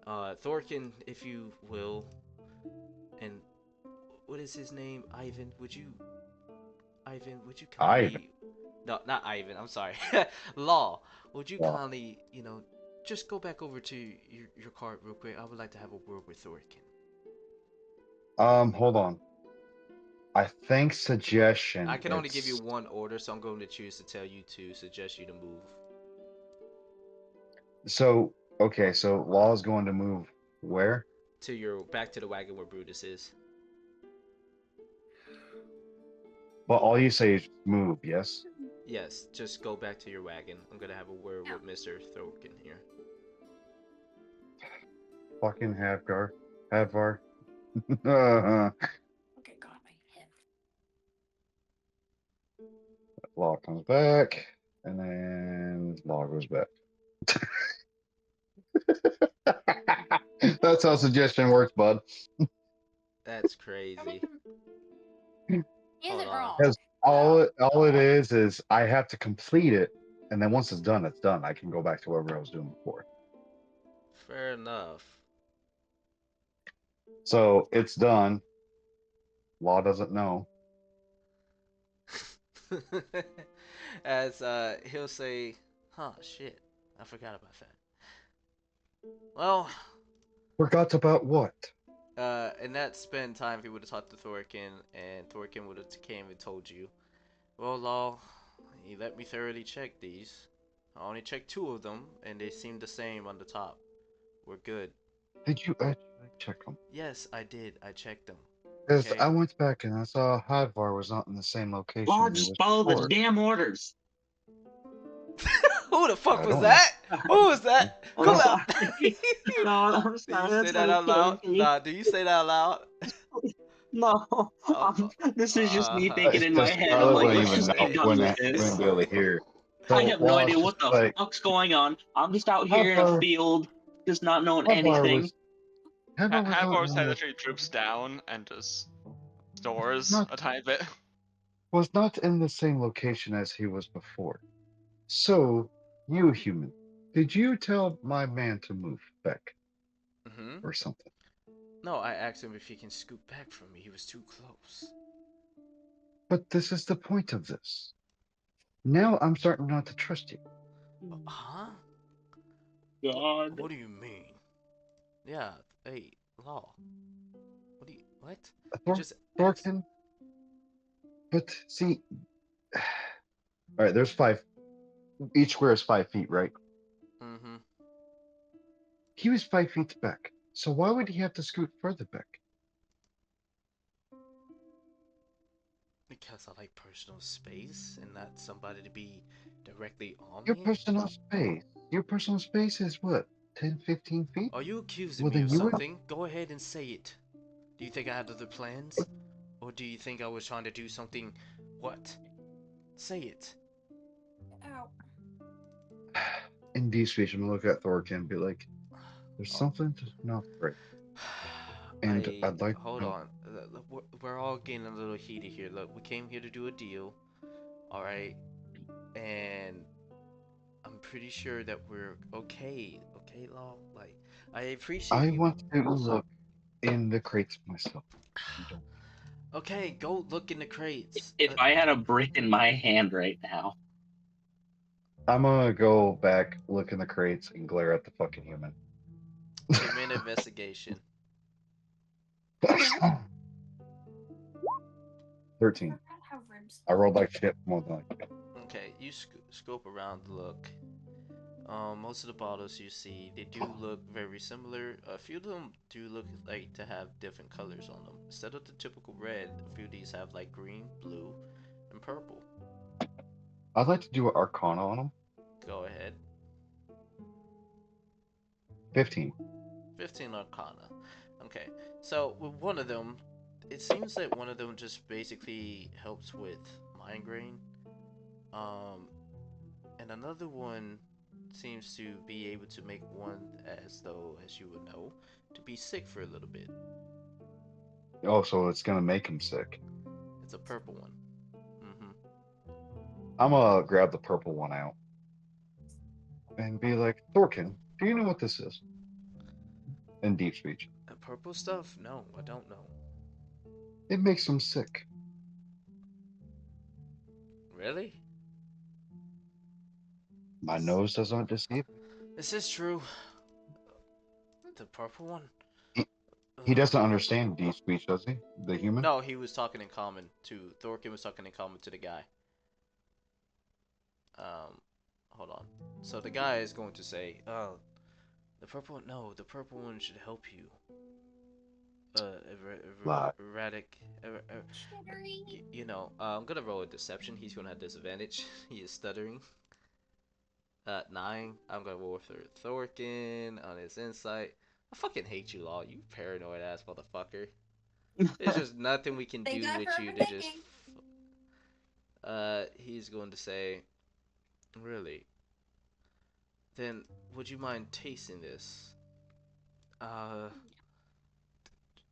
Thorkin, if you will, and what is his name? Ivan, would you kindly... Ivan. No, not Ivan, I'm sorry. Law, would you Law. kindly, just go back over to your cart real quick. I would like to have a word with Thorkin. Hold on. I think suggestion. I can only give you it's- one order, so I'm going to choose to tell you to suggest you to move. So okay, so Law is going to move where? Back to the wagon where Brutus is. Well, all you say is move. Yes. Yes, just go back to your wagon. I'm gonna have a word with Mr. Thorkin here. Fucking Havgar. Okay, go. Law comes back, and then Law goes back. That's how suggestion works, bud. That's crazy. He Hold isn't on. wrong. Because all it is I have to complete it, and then once it's done, it's done. I can go back to whatever I was doing before. Fair enough. So it's done. Law doesn't know. As he'll say, huh, shit, I forgot about that. Well, Forgot about what? in that spend time, if he would have talked to Thorkin, and Thorkin would have came and told you, well, Law, he let me thoroughly check these. I only checked 2 of them, and they seem the same on the top. We're good. Did you actually check them? Yes, I did. I checked them. Because Okay. I went back and I saw Hadvar was not in the same location. Law, he just was follow the before. damn orders. Who the fuck I was don't that? Who was that? I'm Come out. sorry. No, I'm Do sorry. you That's say that how out it loud? came to me. Nah, do you say that out loud? No, Oh, this is just me thinking It's in my just head. I'm Scarlet like, wouldn't let's even just know, get done with wouldn't this. be able to hear. I So have no Law's idea just what the like, fuck's going on. I'm just out here in a Hadvar, field, just not knowing Hadvar anything. was Hadvar was not Hadvar's in head the, actually droops down and just stores not a tiny bit. was not in the same location as he was before. So, you human, did you tell my man to move back Mm-hmm. or something? No, I asked him if he can scoot back from me. He was too close. But this is the point of this. Now I'm starting not to trust you. Huh? God. What do you mean? Yeah, hey, Law. What? You just asked. Thorkin, but see, all right, there's 5. Each square is 5 feet, right? Mm-hmm. He was 5 feet back. So why would he have to scoot further back? Because I like personal space and not somebody to be directly on Your me? personal space. Your personal space is what? 10, 15 feet? Are you accusing Well, me then of you would. something? Go ahead and say it. Do you think I had other plans? Or do you think I was trying to do something? What? Say it. Ow. In D speech, I'm gonna look at Thorkin and be like, there's Oh. something to not right. And I'd like to Hold know. on. We're all getting a little heated here. Look, we came here to do a deal. Alright? And I'm pretty sure that we're okay. Okay, Law? Like, I appreciate I you. want to look in the crates myself. You don't. Okay, go look in the crates. If I had a brick in my hand right now. I'm gonna go back, look in the crates, and glare at the fucking human. Give me an investigation. 13. Forgot how ribs. I rolled like shit more than like. Okay, you scope around, look. Most of the bottles you see, they do look very similar. A few of them do look like to have different colors on them. Instead of the typical red, a few of these have like green, blue, and purple. I'd like to do an Arcana on them. Go ahead. 15. 15 Arcana. Okay, so with one of them, it seems like one of them just basically helps with migraine. And another one seems to be able to make one, as you would know, to be sick for a little bit. Oh, so it's gonna make him sick. It's a purple one. Mm-hmm. I'm gonna grab the purple one out and be like, Thorkin, do you know what this is? In deep speech. Purple stuff? No, I don't know. It makes him sick. Really? My nose does not deceive me. This is true. The purple one? He doesn't understand deep speech, does he? The human? No, he was talking in common to Thorkin was talking in common to the guy. Hold on. So the guy is going to say, the purple one should help you. Lie. Erratic, you know, I'm gonna roll a deception. He's gonna have disadvantage. He is stuttering. 9. I'm gonna roll for Thorkin on his insight. I fucking hate you, Law. You paranoid ass motherfucker. There's just nothing we can Thank do God with for you to just. everything. He's going to say, really? Then would you mind tasting this? Uh,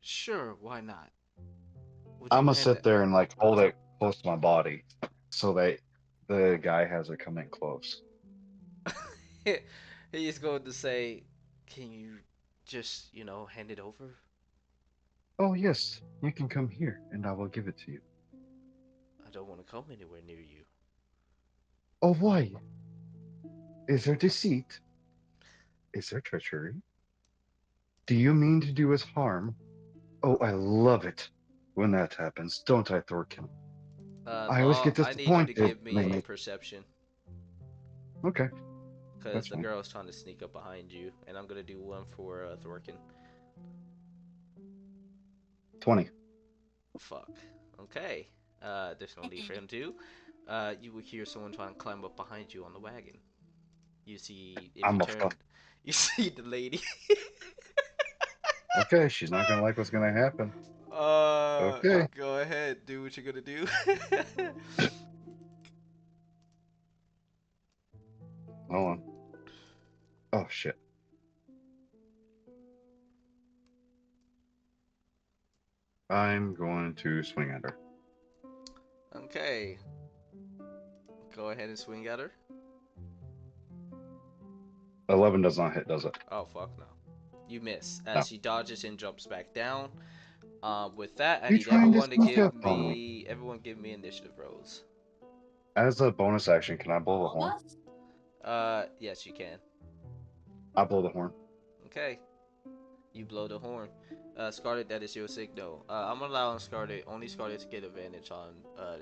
sure, why not? Would I'm you gonna hand sit there and like hold it close to my body, so that the guy has it come in close. it? He's going to say, can you just, hand it over? Oh yes, you can come here, and I will give it to you. I don't want to come anywhere near you. Oh why? Is there deceit? Is there treachery? Do you mean to do us harm? Oh, I love it when that happens, don't I, Thorkin? I always Law, get I need you to disappointed give me when a they. perception. Okay, Because that's the fine. girl's trying to sneak up behind you. And I'm going to do one for Thorkin. 20. Fuck. Okay. There's no need for him to. You will hear someone trying to climb up behind you on the wagon. You see, if you I'm a turn, fuck. you see the lady. Okay, she's not gonna like what's gonna happen. Okay. Go ahead, do what you're gonna do. Hold on. Oh shit. I'm going to swing at her. Okay. Go ahead and swing at her. 11 does not hit, does it? Oh fuck no. You miss No. as she dodges and jumps back down. With that, I You need trying to everyone to sneak give up on me initiative rolls. As a bonus action, can I blow the All of horn? us? Yes you can. I blow the horn. Okay. You blow the horn. Scarlet, that is your signal. I'm allowing Scarlet, only Scarlet to get advantage on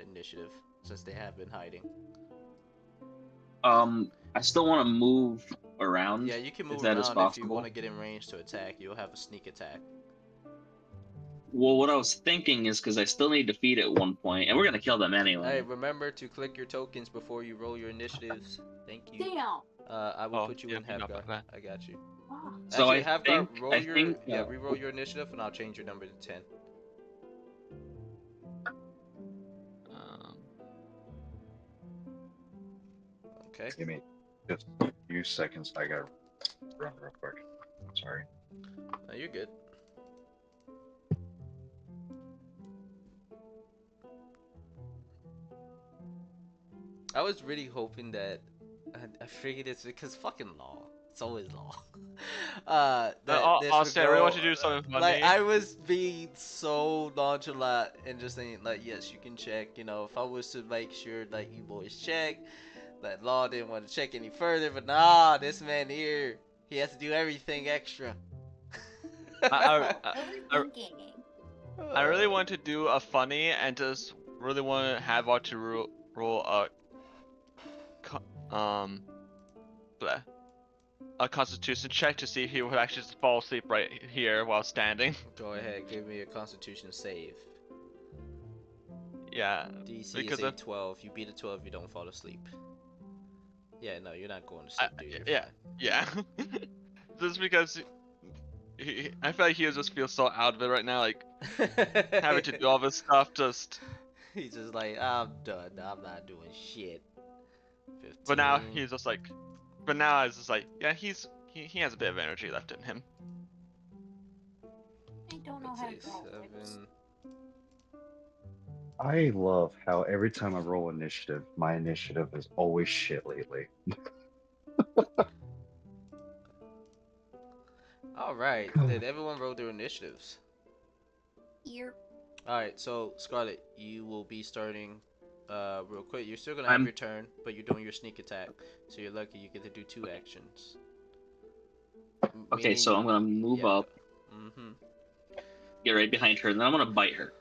initiative since they have been hiding. I still want to move around. Yeah, you can if move that is around if you possible. want to get in range to attack. You'll have a sneak attack. Well, what I was thinking is because I still need to feed at one point, and we're gonna kill them Hey, anyway. remember to click your tokens before you roll your initiatives. Thank you. Damn. I will Oh, put you yeah, in you know about Havgar. that. I got you. Fuck. So Actually, I Havgar, think, re-roll your initiative, and I'll change your number to 10. Um, Okay. Give me just a few seconds. I gotta run real quick. Sorry. No, you're good. I was really hoping that I figured it's because fucking law. It's always law. That this would honestly, I really want go. you to do something Like funny. I was being so nonchalant and just saying like, yes, you can check. If I was to make sure like you boys check, that law didn't want to check any further, but nah, this man here, he has to do everything extra. I, Overthinking. I really want to do a funny and just really want to have Art to roll bleh, a Constitution check to see if he would actually just fall asleep right here while standing. Go ahead, give me a Constitution save. Yeah, DC because is a if 12. You beat a 12, you don't fall asleep. Yeah, no, you're not going to sleep, dude. You're yeah, yeah, just because I feel like he just feels so out of it right now, like fine. having to do all this stuff. Just He's just like, I'm done. I'm not doing shit. 15. but now he's just like, but now it's just like, yeah, he has a bit of energy left in him. I don't know how to Let's see, draw words. 7. I love how every time I roll initiative, my initiative is always shit lately. All right, did everyone roll their initiatives? Ear. All right, so Scarlet, you will be starting real quick. You're still gonna have I'm- your turn, but you're doing your sneak attack, so you're lucky you get to do 2 actions. Okay, so I'm gonna move up, Mm-hmm. get right behind her, and then I'm gonna bite her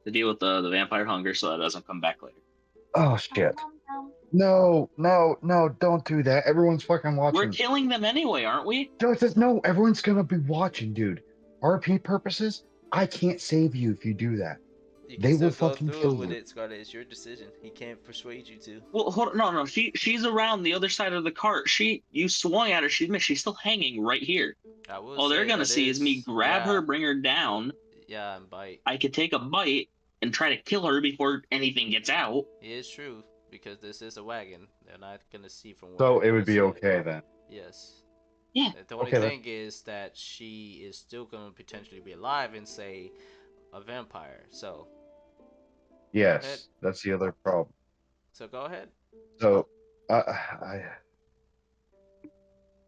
to deal with the vampire hunger, so that doesn't come back later. Oh shit. No, don't do that. Everyone's fucking We're watching. killing them anyway, aren't we? No, everyone's gonna be watching, dude. RP purposes, I can't save you if you do that. You can They still will go fucking through kill with you. it, Scarlet. It's your decision. He can't persuade you to. Well, hold on, no, she's around the other side of the cart. You swung at her, she missed. She's still hanging right here. I will All they're say gonna that see is me grab her, bring her down. Yeah, and bite. I could take a bite, and try to kill her before anything gets out. It is true because this is a wagon. They're not gonna see from where So they're it would gonna be see okay then. Yes. Yeah. The only Okay, then. thing is that she is still gonna potentially be alive and say a vampire. So Yes, that's the other problem. go ahead. So, I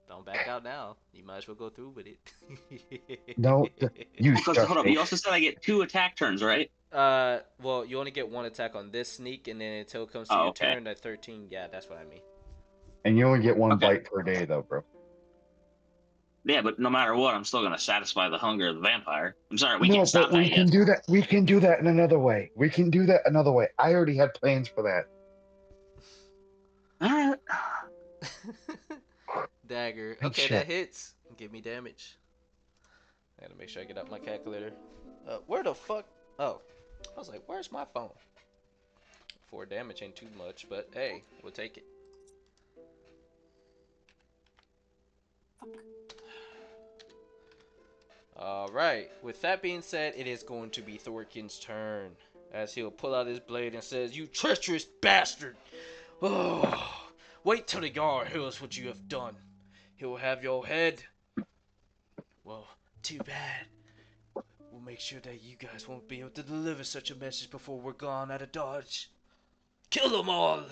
Don't back out now. You might as well go through with it. no, you Because shut hold up, your. you also said I get 2 attack turns, right? Well, you only get one attack on this sneak, and then until it comes to Oh, your okay. turn at 13. Yeah, that's what I mean. And you only get one Okay. bite per day, though, bro. Yeah, but no matter what, I'm still gonna satisfy the hunger of the vampire. I'm sorry, we No, can't but stop we that can yet. do that. We can do that in another way. We can do that another way. I already had plans for that. Alright. Dagger. Good Okay, shit. that hits. Give me damage. I gotta make sure I get up my calculator. Where the fuck? Oh, I was like, where's my phone? 4 damage ain't too much, but hey, we'll take it. Alright, with that being said, it is going to be Thorkin's turn. As he'll pull out his blade and says, "You treacherous bastard! Oh, wait till the Jarl hears what you have done. He will have your head. Well, too bad. We'll make sure that you guys won't be able to deliver such a message before we're gone out of Dodge. Kill them all!"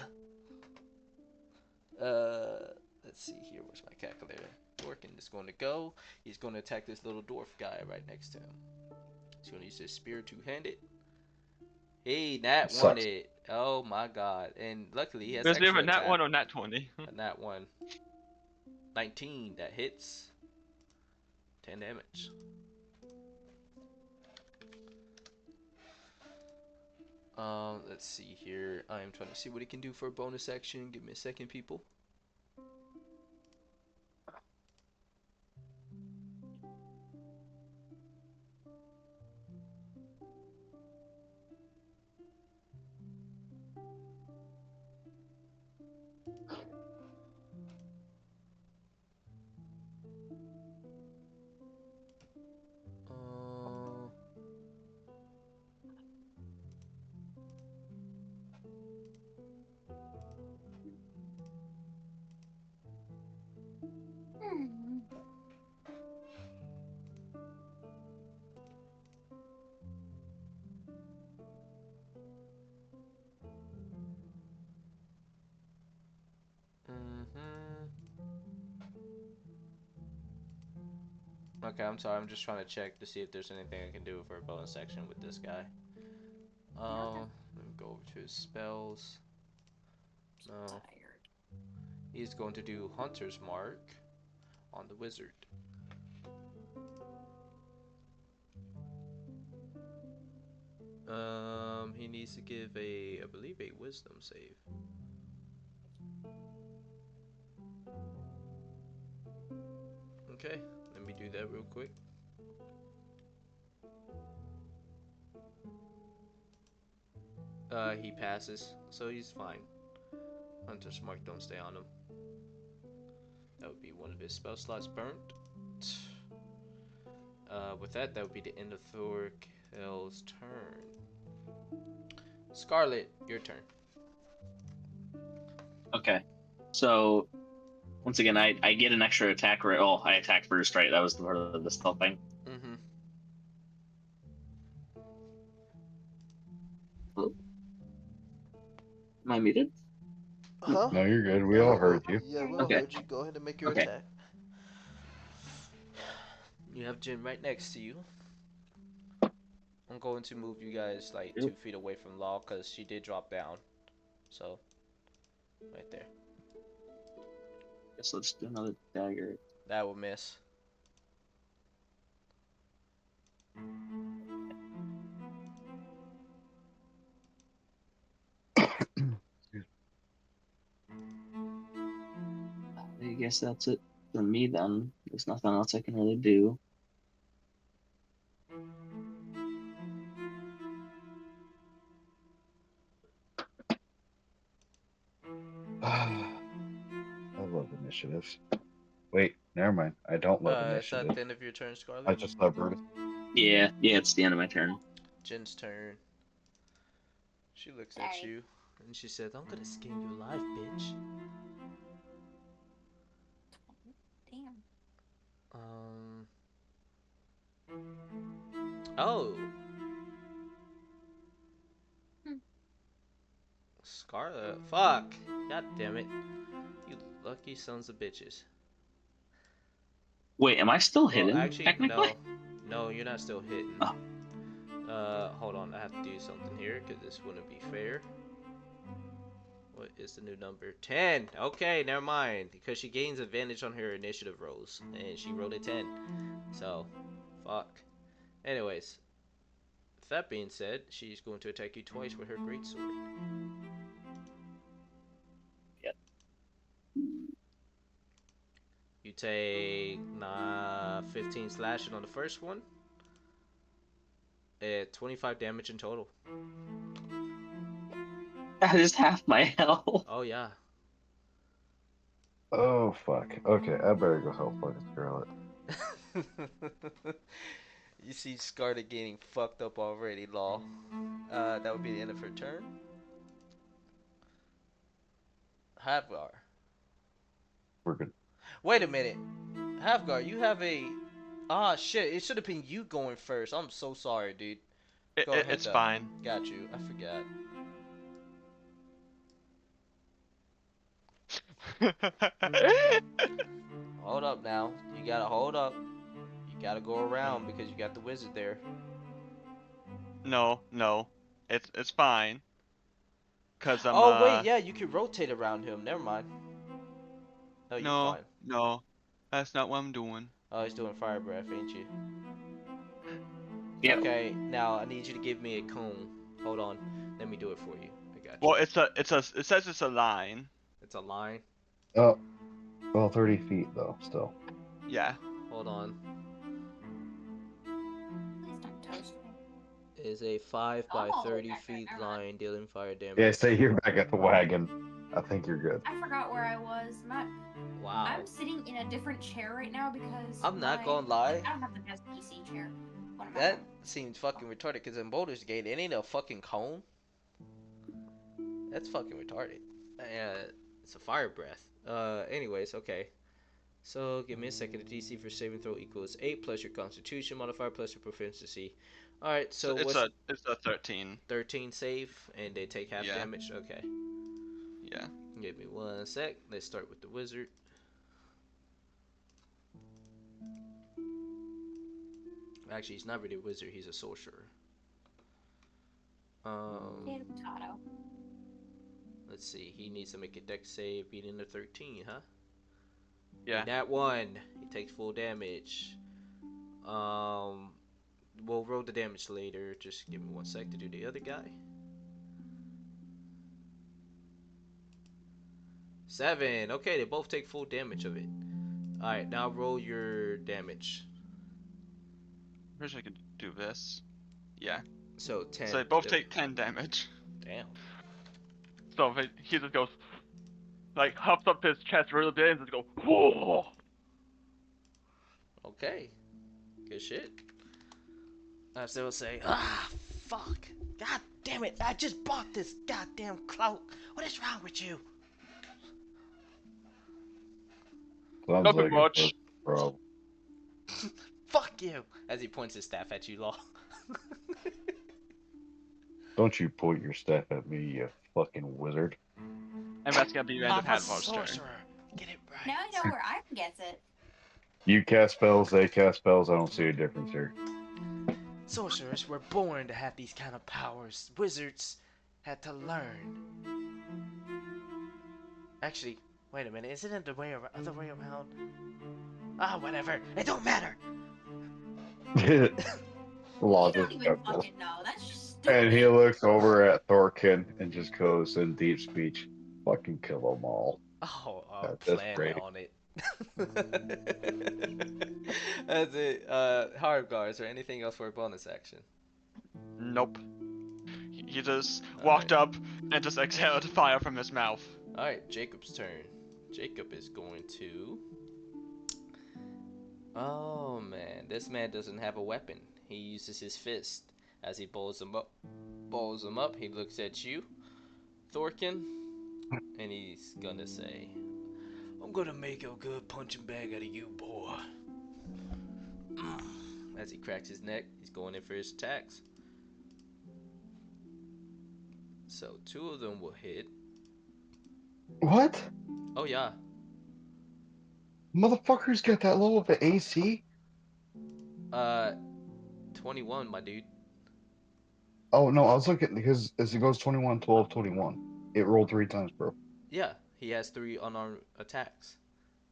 Let's see here. Where's my calculator? Dorkin is going to go. He's going to attack this little dwarf guy right next to him. He's going to use his spear two-handed. Hey, Nat Sucks. won it. Oh my god. And luckily he has There's extra never nat attack. 1 or nat 20. A nat 1. 19. That hits. 10 damage. Let's see here. I am trying to see what he can do for a bonus action. Give me a second, people. Okay, I'm sorry. I'm just trying to check to see if there's anything I can do for a bonus action with this guy. Let me go over to his spells. No. He's going to do Hunter's Mark on the wizard. He needs to give I believe a wisdom save. Okay, let me do that real quick. He passes, so he's fine. Hunter's Mark don't stay on him. That would be one of his spell slots burnt. With that would be the end of Thorkel's turn. Scarlet, your turn. Okay. So, once again, I get an extra attack, right? Oh, I attacked first, right? That was part of the spell thing. Mm-hmm. Oh. Am I muted? Huh? No, you're good. We all heard you. Yeah, we all Okay. heard you. Go ahead and make your Okay. attack. You have Jin right next to you. I'm going to move you guys like 2 feet away from Law because she did drop down. So, right there. Guess let's do another dagger. That will miss. I guess that's it for me then. There's nothing else I can really do. I love initiatives. Wait, never mind. I don't love Is that initiative. the end of your turn, Scarlet? I just love Brutus. Yeah, it's the end of my turn. Jin's turn. She looks at Sorry. you and she says, "I'm gonna skin you alive, bitch." Damn. Um. Oh. Hmm. Scarlet. Fuck. God damn it. You lucky sons of bitches. Wait, am I still Well, hidden? actually, Technically. no. No, you're not still hidden. Oh. Hold on. I have to do something here because this wouldn't be fair. What is the new number? 10. Okay, never mind. Because she gains advantage on her initiative rolls. And she rolled a 10. So, fuck. Anyways. With that being said, she's going to attack you twice with her greatsword. Yep. You take 15 slashing on the first one. 25 damage in total. That is half my health. Oh, yeah. Oh fuck. Okay, I better go help fucking Scarlet. You see Scarlet getting fucked up already, lol. That would be the end of her turn. Havgar. We're good. Wait a minute. Havgar, you have a... Ah, shit. It should have been you going first. I'm so sorry, dude. Go ahead, It's though. fine. Got you. I forgot. Hold up now. You gotta hold up. You gotta go around because you got the wizard there. No, it's fine. Cause I'm Oh, wait, yeah, you can rotate around him. Never mind. No, you're no, fine. no, that's not what I'm doing. Oh, he's doing fire breath, ain't you? Yep. Okay, now I need you to give me a cone. Hold on. Let me do it for you. I got you. Well, it says it's a line. It's a line. Oh, well, 30 feet though. Still. Yeah. Hold on. Please don't toast me. It is a 5 by Oh, 30 okay, feet never mind. line dealing fire damage. Yeah, say you're back at the wagon. I think you're good. I forgot where I was. Wow. I'm sitting in a different chair right now because I'm not gonna lie. I don't have the best PC chair. What am I That doing? seems fucking retarded because in Baldur's Gate, it ain't a fucking cone. That's fucking retarded. It's a fire breath. Anyways, okay. So, give me a second. The DC for saving throw equals 8 plus your constitution modifier plus your proficiency. Alright, so it's what's a 13. 13 save and they take half Yeah. damage? Okay. Yeah. Give me 1 sec. Let's start with the wizard. Actually, he's not really a wizard, he's a sorcerer. Potato. Let's see. He needs to make a dex save beating the 13, huh? Yeah. That one. He takes full damage. We'll roll the damage later. Just give me 1 sec to do the other guy. 7. Okay, they both take full damage of it. Alright, now roll your damage. I wish I could do this. Yeah. So 10. So they both take 10 damage. Damn. So he just goes, like, huffs up his chest really big and just go, whoa! Okay. Good shit. I still say, ah, fuck. God damn it. I just bought this goddamn cloak. What is wrong with you? Sounds Nothing like much. a problem. Fuck you. As he points his staff at you, law. Don't you point your staff at me, you fucking wizard. And that's gonna be the end of I'm a Hadvar's turn. sorcerer. Get it right. Now I know where I gets it. You cast spells, they cast spells. I don't see a difference here. Sorcerers were born to have these kind of powers. Wizards had to learn. Actually, wait a minute. Isn't it the other way around? Ah, whatever. It don't matter. Laws You is don't even simple. fucking know. That's just stupid. And he looks over at Thorkin and just goes in deep speech. Fucking kill them all. Oh, I'm At this planning rate. on it. That's it. Hardgar, is there anything else for a bonus action? Nope. He just walked up and just exhaled fire from his mouth. Alright, Jacob's turn. Jacob is going to... Oh man, this man doesn't have a weapon. He uses his fist as he bowls them up. balls him up. He looks at you, Thorkin, and he's gonna say, "I'm gonna make a good punching bag out of you, boy." As he cracks his neck, he's going in for his attacks. So 2 of them will hit. What? Oh yeah. Motherfuckers got that low of an AC? 21, my dude. Oh, no, I was looking because as it goes 21, 12, 21. It rolled 3 times, bro. Yeah, he has 3 unarmed attacks.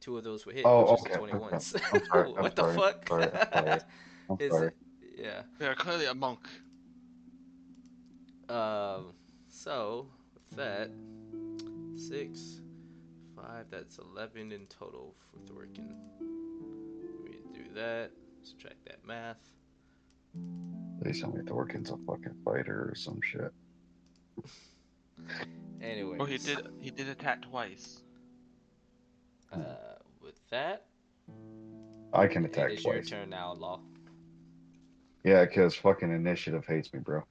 2 of those will hit, Oh, which is okay, the 21s. I'm sorry. I'm What the sorry. fuck? I'm Is sorry. it? Yeah. You're clearly a monk. So with that, 6, 5, that's 11 in total for Thorkin. We do that, subtract that math. They tell me Thorkin's a fucking fighter or some shit. Anyway. Oh, he did attack twice. With that, I can it attack is your twice. turn now, Law. Yeah, because fucking initiative hates me, bro.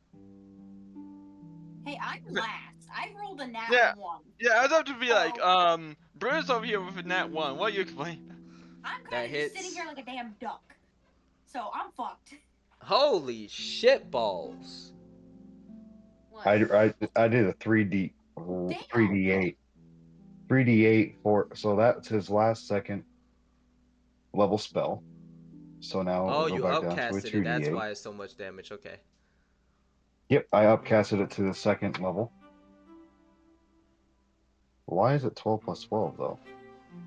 Hey, I'm last. I rolled a nat Yeah. 1. Yeah, I'd have to be like, Oh. Bruce over here with a nat 1. What do you explain? I'm That kind of just hits. sitting here like a damn duck. So I'm fucked. Holy shit balls. What? I did a 3d8 for, so that's his last second level spell. So now Oh, we'll you go back down to a upcasted it. That's 2d8. why it's so much damage. Okay. Yep, I upcasted it to the second level. Why is it 12 plus 12 though?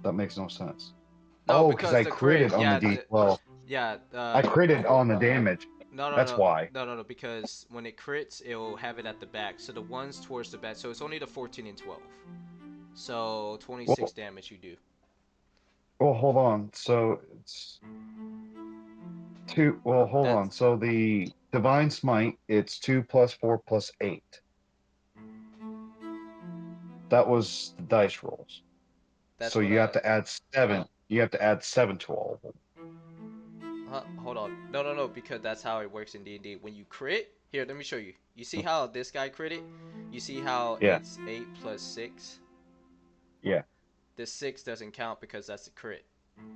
That makes no sense. No, Oh, because I the crit. critted on Yeah, the D12. yeah. I critted on the damage. No, That's why. No, because when it crits, it'll have it at the back. So the ones towards the back. So it's only the 14 and 12. So 26 Well- damage you do. Well, hold on. So it's 2. Well, hold on. So the Divine Smite, it's 2 plus 4 plus 8. That was the dice rolls. That's So what you have to add 7. You have to add 7 to all of them. Hold on. No, because that's how it works in D&D. When you crit, here, let me show you. You see how this guy critted? You see how Yeah. it's 8 plus 6? Yeah. This 6 doesn't count because that's a crit.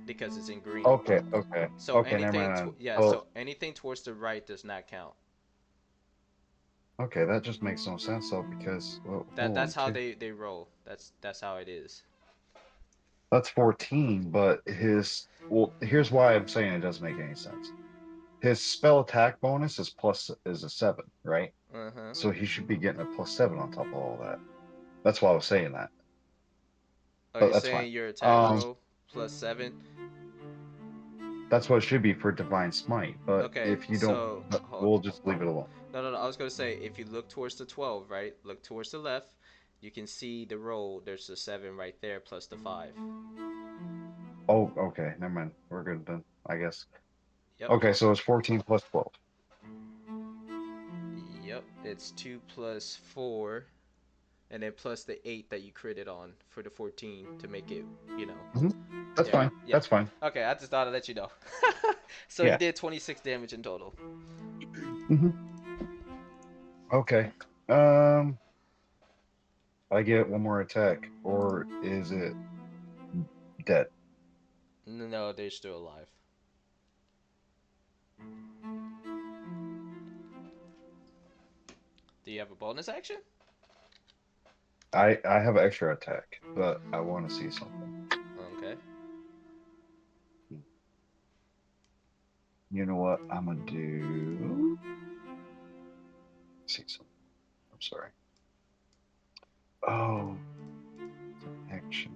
Because it's in green. Okay. So Okay, never anything, mind. so anything towards the right does not count. Okay, that just makes no sense though, because well, That's how they roll. That's how it is. That's 14, but here's why I'm saying it doesn't make any sense. His spell attack bonus is a 7, right? Uh-huh. So he should be getting a +7 on top of all that. That's why I was saying that. Oh, But you're that's saying fine. your attack roll plus 7? That's what it should be for Divine Smite, but Okay, if you don't, so we'll just leave it alone. No. I was gonna say if you look towards the 12, right? Look towards the left. You can see the roll. There's a 7 right there plus the 5. Oh, okay, never mind. We're good then, I guess. Yep. Okay, so it's 14 plus 12. Yep. It's 2 plus 4, and then plus the 8 that you critted on for the 14 to make it, That's Yeah, fine. yeah. That's fine. Okay, I just thought I'd let you know. So Yeah. you did 26 damage in total. Okay. I get one more attack, or is it dead? No, they're still alive. Do you have a bonus action? I have an extra attack, but I want to see something. Okay. You know what? I'm gonna do. See something. I'm sorry. Oh, action.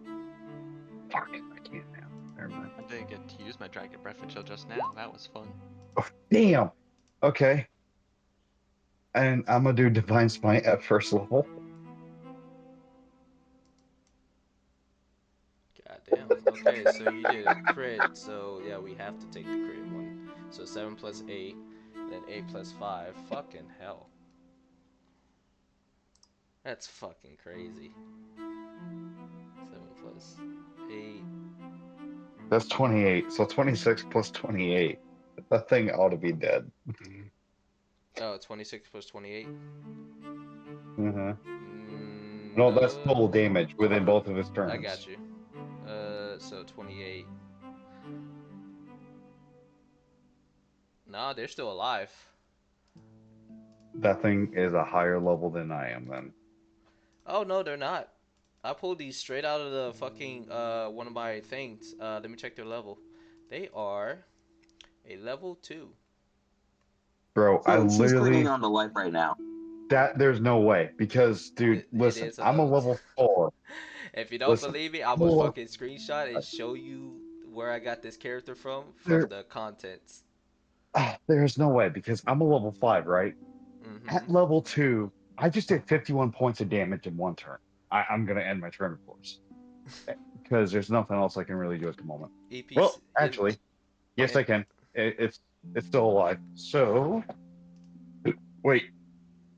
Fuck! I can't now. Never mind. I didn't get to use my Dragon Breath until just now. That was fun. Oh, damn. Okay. And I'm gonna do Divine Smite at first level. Goddamn. Okay, so you did a crit, so yeah, we have to take the crit one. So 7 plus 8, then 8 plus 5. Fucking hell. That's fucking crazy. 7 plus 8. That's 28. So 26 plus 28. That thing ought to be dead. Oh, 26 plus 28. Mm-hmm. Mm, No, that's total damage within both of his turns. I got you. So 28. Nah, they're still alive. That thing is a higher level than I am then. Oh no, they're not. I pulled these straight out of the fucking one of my things. Let me check their level. They are a level 2. Bro, I So she's literally clinging on to life right now. there's no way because dude, It listen, is a I'm a level 2. level 4. If you don't Listen, believe me, I I'm a will level fucking screenshot and show you where I got this character from there, the contents. there's no way because I'm a level 5, right? At Mm-hmm. level 2, I just did 51 points of damage in one turn. I'm gonna end my turn, of course, because there's nothing else I can really do at the moment. EPC Well, actually, yes, in I can. It's still alive. So wait,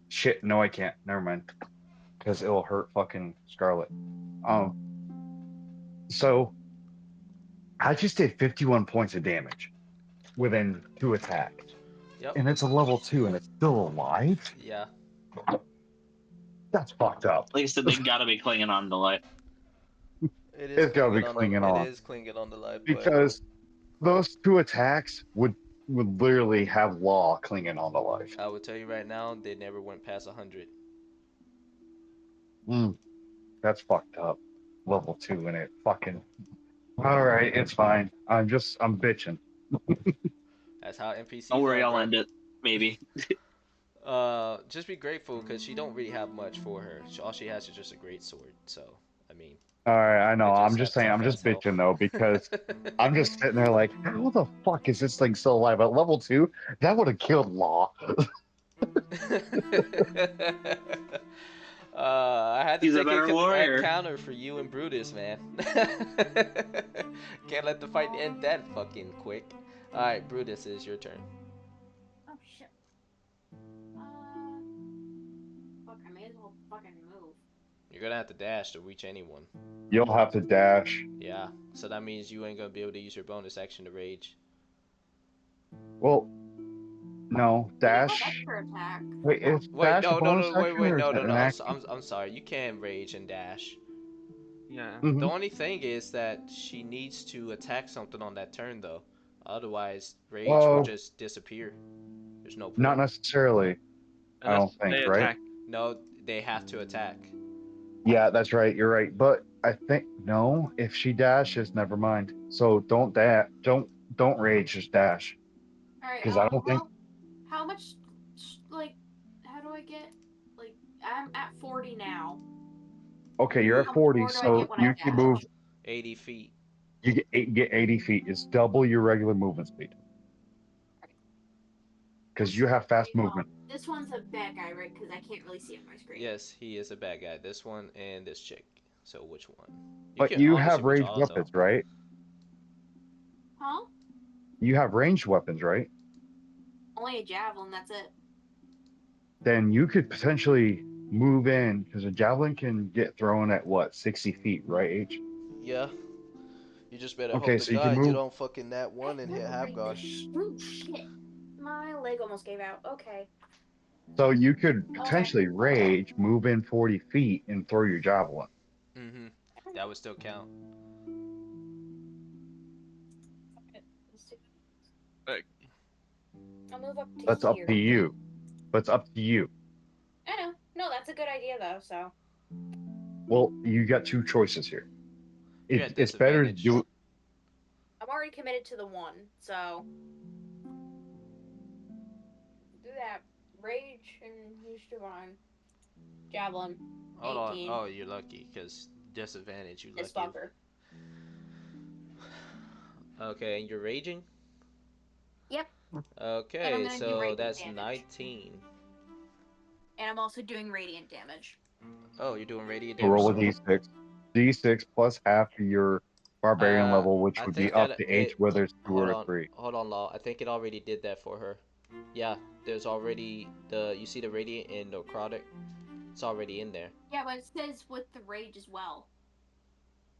shit, no, I can't. Never mind, because it'll hurt fucking Scarlet. Um, so I just did 51 points of damage within 2 attacks, Yep. and it's a level 2, and it's still alive. Yeah. That's fucked up. Like I said, they gotta be clinging on to life. It is It's gotta be clinging on clinging the it on is clinging on the life, but because those 2 attacks would literally have Law clinging on to life. I will tell you right now, they never went past 100. That's fucked up. Level 2 and it fucking. All right, it's fine. I'm bitching. That's how NPCs Don't worry, are, I'll bro. end it. Maybe. Just be grateful because she don't really have much for her. All she has is just a great sword. So, I mean, All right, I know. it I'm just just has saying. tough I'm ass just health. bitching though because I'm just sitting there like, how the fuck is this thing still alive at level 2? That would have killed Law. I had to He's a take better a warrior. counter for you and Brutus, man. Can't let the fight end that fucking quick. All right, Brutus, is your turn. Oh shit. Fuck, I may as well fucking move. You're gonna have to dash to reach anyone. You'll have to dash. Yeah, so that means you ain't gonna be able to use your bonus action to rage. Well, no, I have dash. extra attack. Wait, is Wait, dash a no, bonus wait, action or is no, that an I'm, action? I'm sorry. You can rage and dash. Yeah. Mhm. The only thing is that she needs to attack something on that turn, though. Otherwise, rage will Well, just disappear. There's no not point. necessarily. I Unless don't they think, right? attack. No, they have to attack. Yeah, that's right. You're right. But I think no. If she dashes, never mind. So don't don't rage. Just dash. Alright, Because I don't think. how much, like, how do I get, like, I'm at 40 now. Okay, you're How at much 40, more do I so get when I you can move. dash? 80 feet. You get 80 feet. It's double your regular movement speed. Because you have fast movement. This one's a bad guy, right? Because I can't really see on my screen. Yes, he is a bad guy. This one and this chick. So which one? But can you honestly have reach ranged all of them. weapons, right? Huh? You have ranged weapons, right? Only a javelin, that's it. Then you could potentially move in because a javelin can get thrown at what 60 feet, right? H. Yeah. You just better Okay, hope to so you can God you move. don't fucking that one and hit half guard. Oh, shit. My leg almost gave out. Okay. So you could Okay. potentially rage, move in 40 feet, and throw your javelin. Mm-hmm. That would still count. I'll move up to That's here. up to you. That's up to you. I know. No, that's a good idea, though, so. Well, you got 2 choices here. You're at It's better to disadvantage. do. I'm already committed to the one, so. Do that. Rage and use divine. Javelin. Hold 18. on. Oh, you're lucky because disadvantage. You This lucky. fucker. Okay, and you're raging. Yep. And I'm Okay, gonna do so radiant that's damage. 19. And I'm also doing radiant damage. Oh, you're doing radiant So roll a damage. d6. D6 plus half of your barbarian level, which I would be think up that to H, whether it's 2 or 3. hold on, Law. I think it already did that for her. Yeah, there's already you see the radiant and necrotic. It's already in there. Yeah, but it says with the rage as well.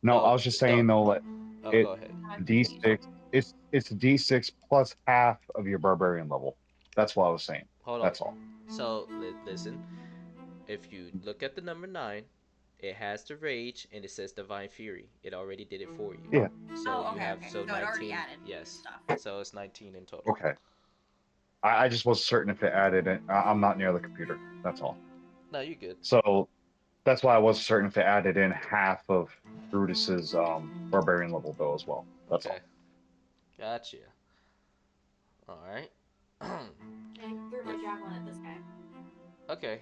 No, Oh, I was just saying though, like Oh, it go ahead. D6. It's a D6 plus half of your barbarian level. That's what I was saying. hold on. That's all. So listen, if you look at the number 9, it has the rage and it says divine fury. It already did it for you. Yeah. So Oh, you okay, have okay. so So it already 19. added Yes. stuff. So it's 19 in total. Okay. I just wasn't certain if it added it. I'm not near the computer. That's all. No, you're good. So that's why I wasn't certain if it added in half of Brutus's barbarian level bill as well. That's Okay. Gotcha. All right. I threw my javelin at this guy. Okay.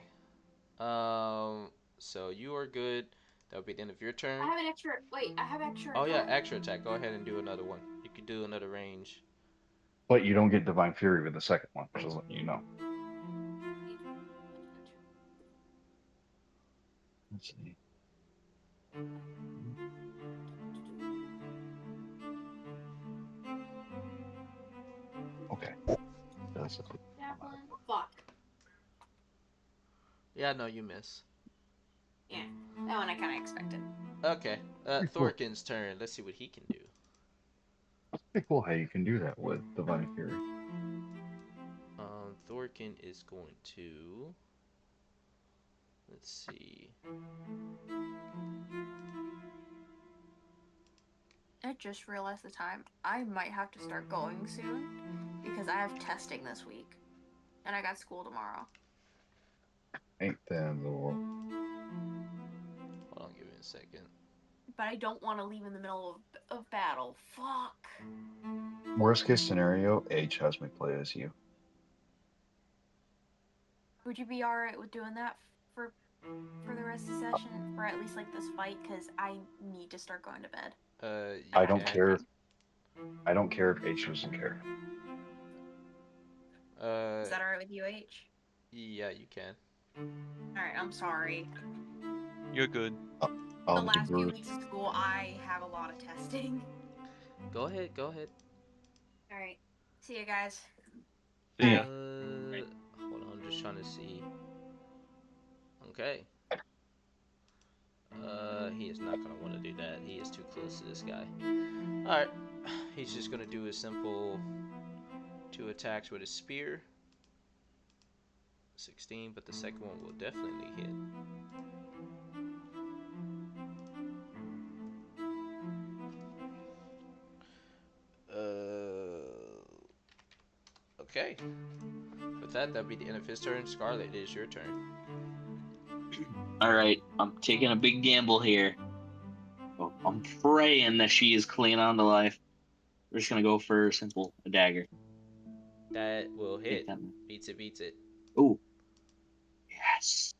So you are good. That'll be the end of your turn. I have an extra. Wait, I have extra. Oh yeah, attack. extra attack. Go ahead and do another one. You could do another range. all. But you don't get divine fury with the second one, just letting you know. Let's see. Okay. That's it. Javelin. Fuck. Yeah, no, you miss. Yeah, that one I kind of expected. Okay. Pretty cool. Thorkin's turn. Let's see what he can do. It's pretty cool how you can do that with divine fury. Thorkin is going to. Let's see. I just realized the time. I might have to start going soon because I have testing this week, and I got school tomorrow. Ain't the end of the world. Hold on, give me a second. But I don't want to leave in the middle of battle. Fuck. Worst case scenario, H has me play as you. Would you be alright with doing that for the rest of the session, for at least like this fight? Because I need to start going to bed. You I don't can. care. I don't care if H doesn't care. Is that alright with you, H? Yeah, you can. Alright, I'm sorry. You're good. The I'll do last few Brutus. weeks of school, I have a lot of testing. Go ahead. Go ahead. Alright. See you guys. See ya. Hold on, I'm just trying to see. Okay. He is not gonna want to do that. He is too close to this guy. Alright. He's just gonna do a simple 2 attacks with a spear. 16, but the second one will definitely hit. Okay. With that, that'd be the end of his turn. Scarlet, it is your turn. All right, I'm taking a big gamble here. Oh, I'm praying that she is clean on to life. We're just gonna go for a dagger. That will hit. Take that one. Beats it, beats it. Ooh. Yes.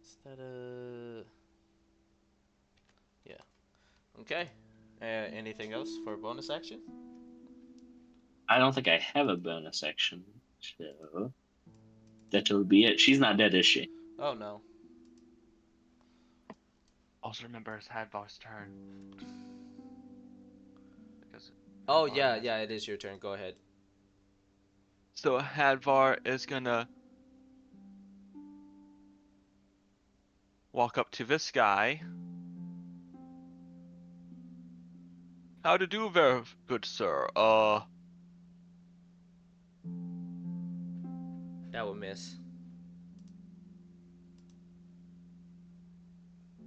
Is that a... Yeah. Okay. Anything else for a bonus action? I don't think I have a bonus action, so that will be it. She's not dead, is she? Oh, no. Also remember it's Hadvar's turn. Because Oh, Hadvar yeah, has- yeah, it is your turn. Go ahead. So Hadvar is gonna walk up to this guy. How to do, very good sir. That will miss.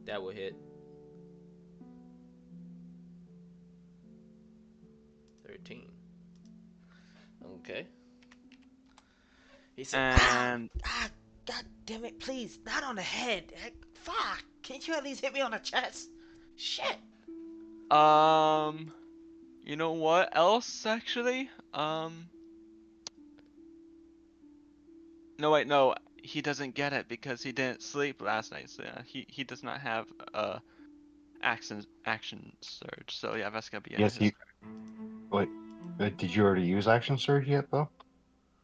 That will hit. 13. Okay. He said, and God damn it, please, not on the head. Fuck, can't you at least hit me on the chest? Shit. you know what else actually? No wait, no, he doesn't get it because he didn't sleep last night. So yeah, he does not have action surge. So yeah, that's gonna be Yes, his. Wait, did you already use action surge yet, though?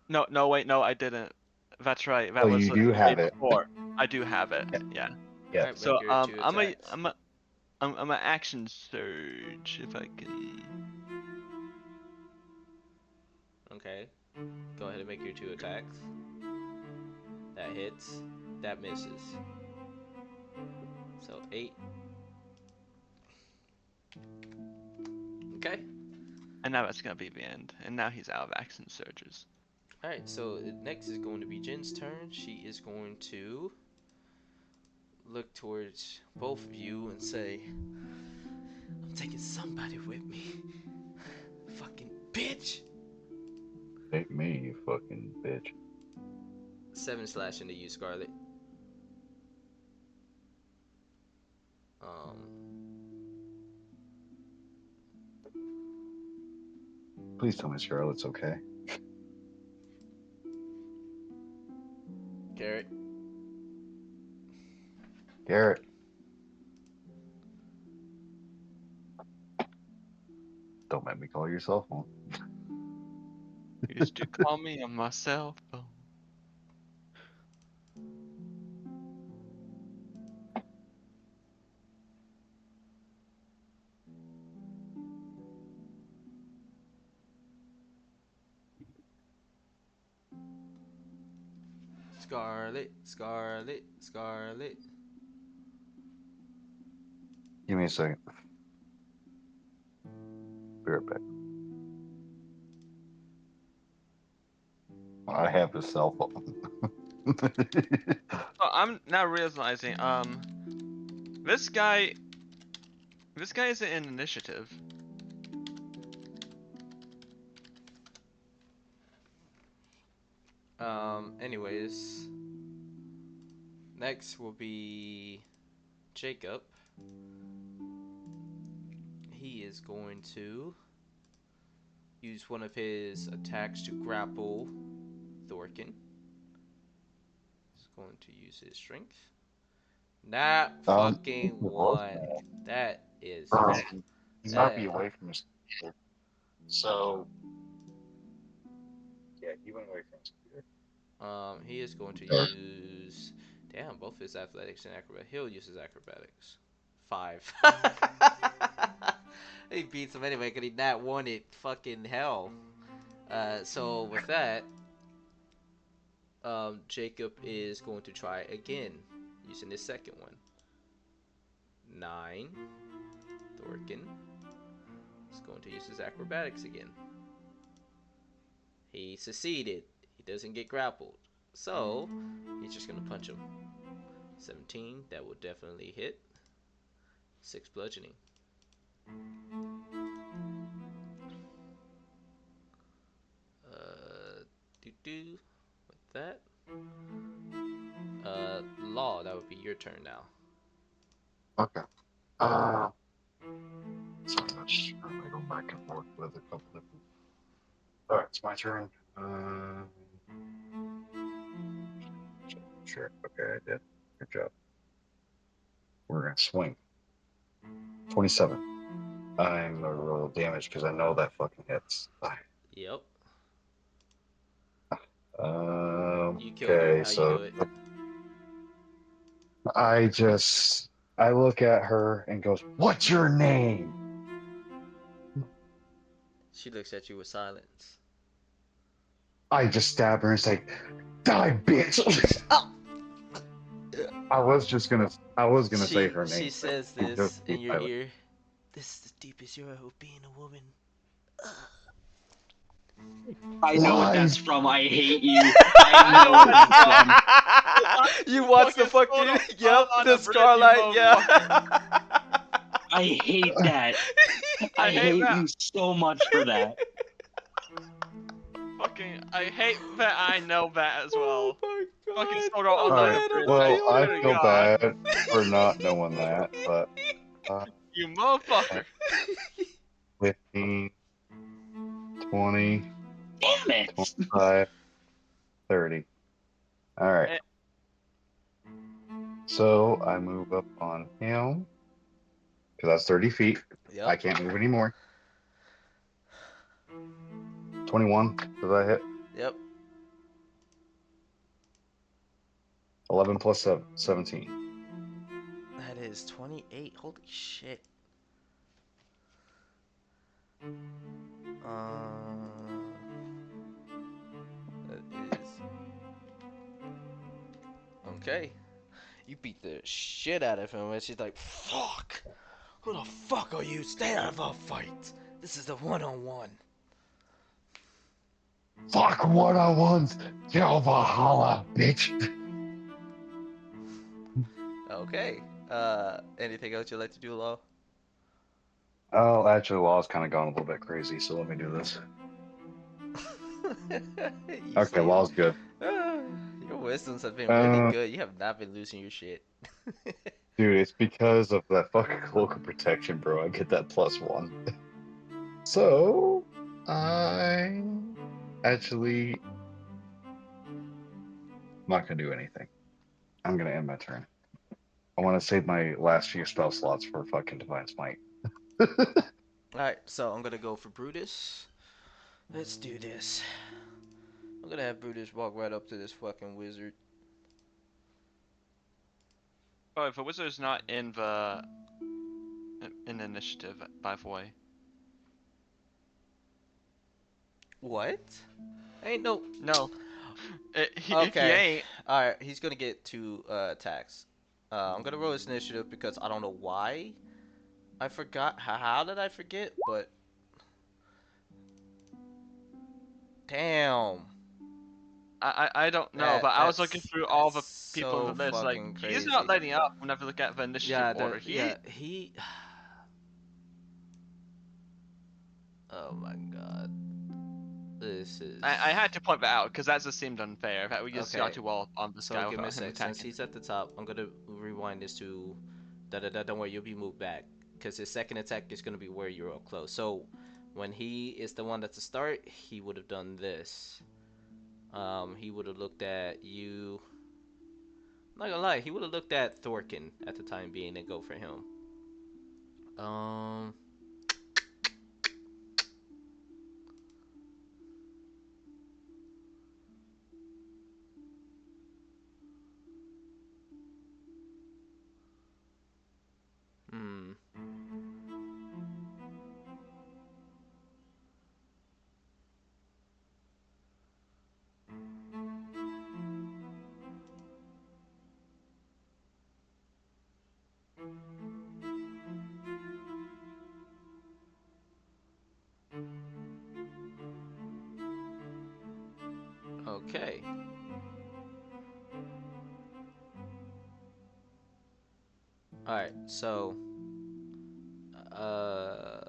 No, wait, no, I didn't. That's right. That Oh, was you the do day have it. before. I do have it. Yeah. Yeah. Yeah. Alright, So make your 2 I'm attacks. a action surge if I can. Okay. Go ahead and make your 2 attacks. That hits. That misses. So 8. Okay. And now that's gonna be the end. And now he's out of action surges. Alright, so next is going to be Jin's turn. She is going to look towards both of you and say, I'm taking somebody with me. Fucking bitch! Take me, you fucking bitch. 7 slash into you, Scarlet. Please tell me Scarlet's okay. Garrett. Garrett. Don't make me call your cell phone. You used to call me on my cell phone. Scarlet, Scarlet, Scarlet. Give me a second. Be right back. I have the cell phone. Oh, I'm now realizing, this guy isn't in initiative. Anyways. Next will be Jacob. He is going to use one of his attacks to grapple Thorkin. He's going to use his strength. Not fucking one. That is. He might be away from his computer. So, yeah, he went away from his computer. He is going to use. Damn, both his athletics and acrobatics. He'll use his acrobatics. 5. He beats him anyway because he not won it. Fucking hell. So with that, Jacob is going to try again using his second one. 9. Thorkin is going to use his acrobatics again. He succeeded. He doesn't get grappled. So, he's just going to punch him. 17, that will definitely hit. 6 bludgeoning. With that. Law, that would be your turn now. Okay. So I'm just trying to go back and forth with a couple different. Alright, it's my turn. Sure. Okay, I did. Good job. We're gonna swing. 27. I'm gonna roll damage because I know that fucking hits. Yep. You killed her. Okay, How so you do it? I look at her and goes, "What's your name?" She looks at you with silence. I just stab her and say, "Die, bitch!" I was gonna say her name. She says this in your ear. This is the deepest you're ever being a woman. I know what Why? that's from. I hate you. I know what that's from. You watch the fucking yep, the Scarlet, yeah. I hate that. I hate that. you so much for that. Fucking, I hate that I know that as well. Oh my Fucking god. Sodor Oh, Alright, Online Bridge, well, I swear to feel God. bad for not knowing that, but You motherfucker. 15, 20, Damn it. 25, 30. Alright. So I move up on him. Because that's 30 feet. Yep. I can't move anymore. 21. Does that hit? Yep. 11 plus 7. 17. That is 28. Holy shit. That is okay. You beat the shit out of him, and she's like, "Fuck! Who the fuck are you? Stay out of our fight. This is the one-on-one. Fuck one-on-ones. Kill Valhalla, bitch. Okay. Anything else you'd like to do, Law? Oh, actually, Law's kind of gone a little bit crazy, so let me do this. You Okay, see? Law's good. Your wisdoms have been really Uh, good. You have not been losing your shit. Dude, it's because of that fucking cloak of protection, bro. I get that +1. So, I actually not gonna do anything. I'm gonna end my turn. I want to save my last few spell slots for fucking Divine Smite. Alright, so I'm gonna go for Brutus. Let's do this. I'm gonna have Brutus walk right up to this fucking wizard. Oh, if a wizard's not in initiative, by the way. What? Ain't no. No. If he Okay. ain't, Alright, he's gonna get 2 attacks. I'm gonna roll his initiative because I don't know why. I forgot. How did I forget? But. Damn. I don't know, but I was looking through all the That's people in so the list. Like, fucking he's crazy. not letting up whenever we look at the initiative order. He. Oh my god. This is. I had to point that out because that just seemed unfair. In fact, we just got Okay. too well on this So guy give me a without him sec. Since attacking. he's at the top, I'm gonna rewind this to. Don't worry, you'll be moved back. Because his second attack is gonna be where you're up close. So when he is the one at the start, he would have done this. He would have looked at you. I'm not gonna lie, he would have looked at Thorkin at the time being and go for him. Um. Hmm. Okay. Alright, so the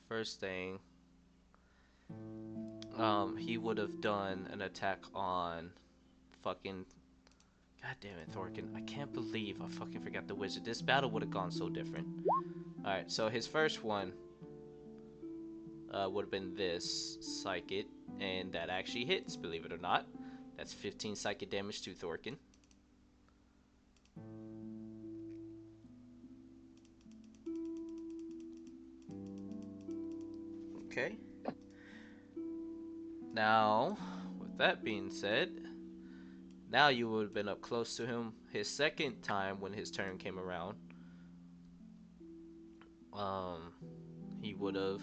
first thing he would have done an attack on fucking God damn it, Thorkin. I can't believe I fucking forgot the wizard. This battle would have gone so different. Alright, so his first one would have been this psychic, and that actually hits, believe it or not. That's 15 psychic damage to Thorkin. Okay. Now, with that being said, now you would have been up close to him his second time when his turn came around. He would have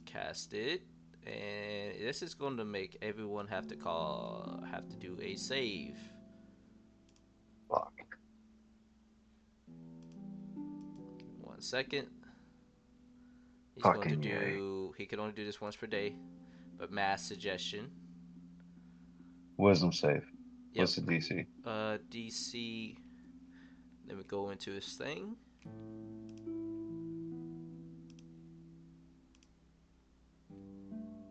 cast it, and this is going to make everyone have to do a save. Fuck. 1 second. He's Fucking going to yay. do. He can only do this once per day, but mass suggestion. Wisdom save. Yep. What's the DC? DC. Let me go into his thing.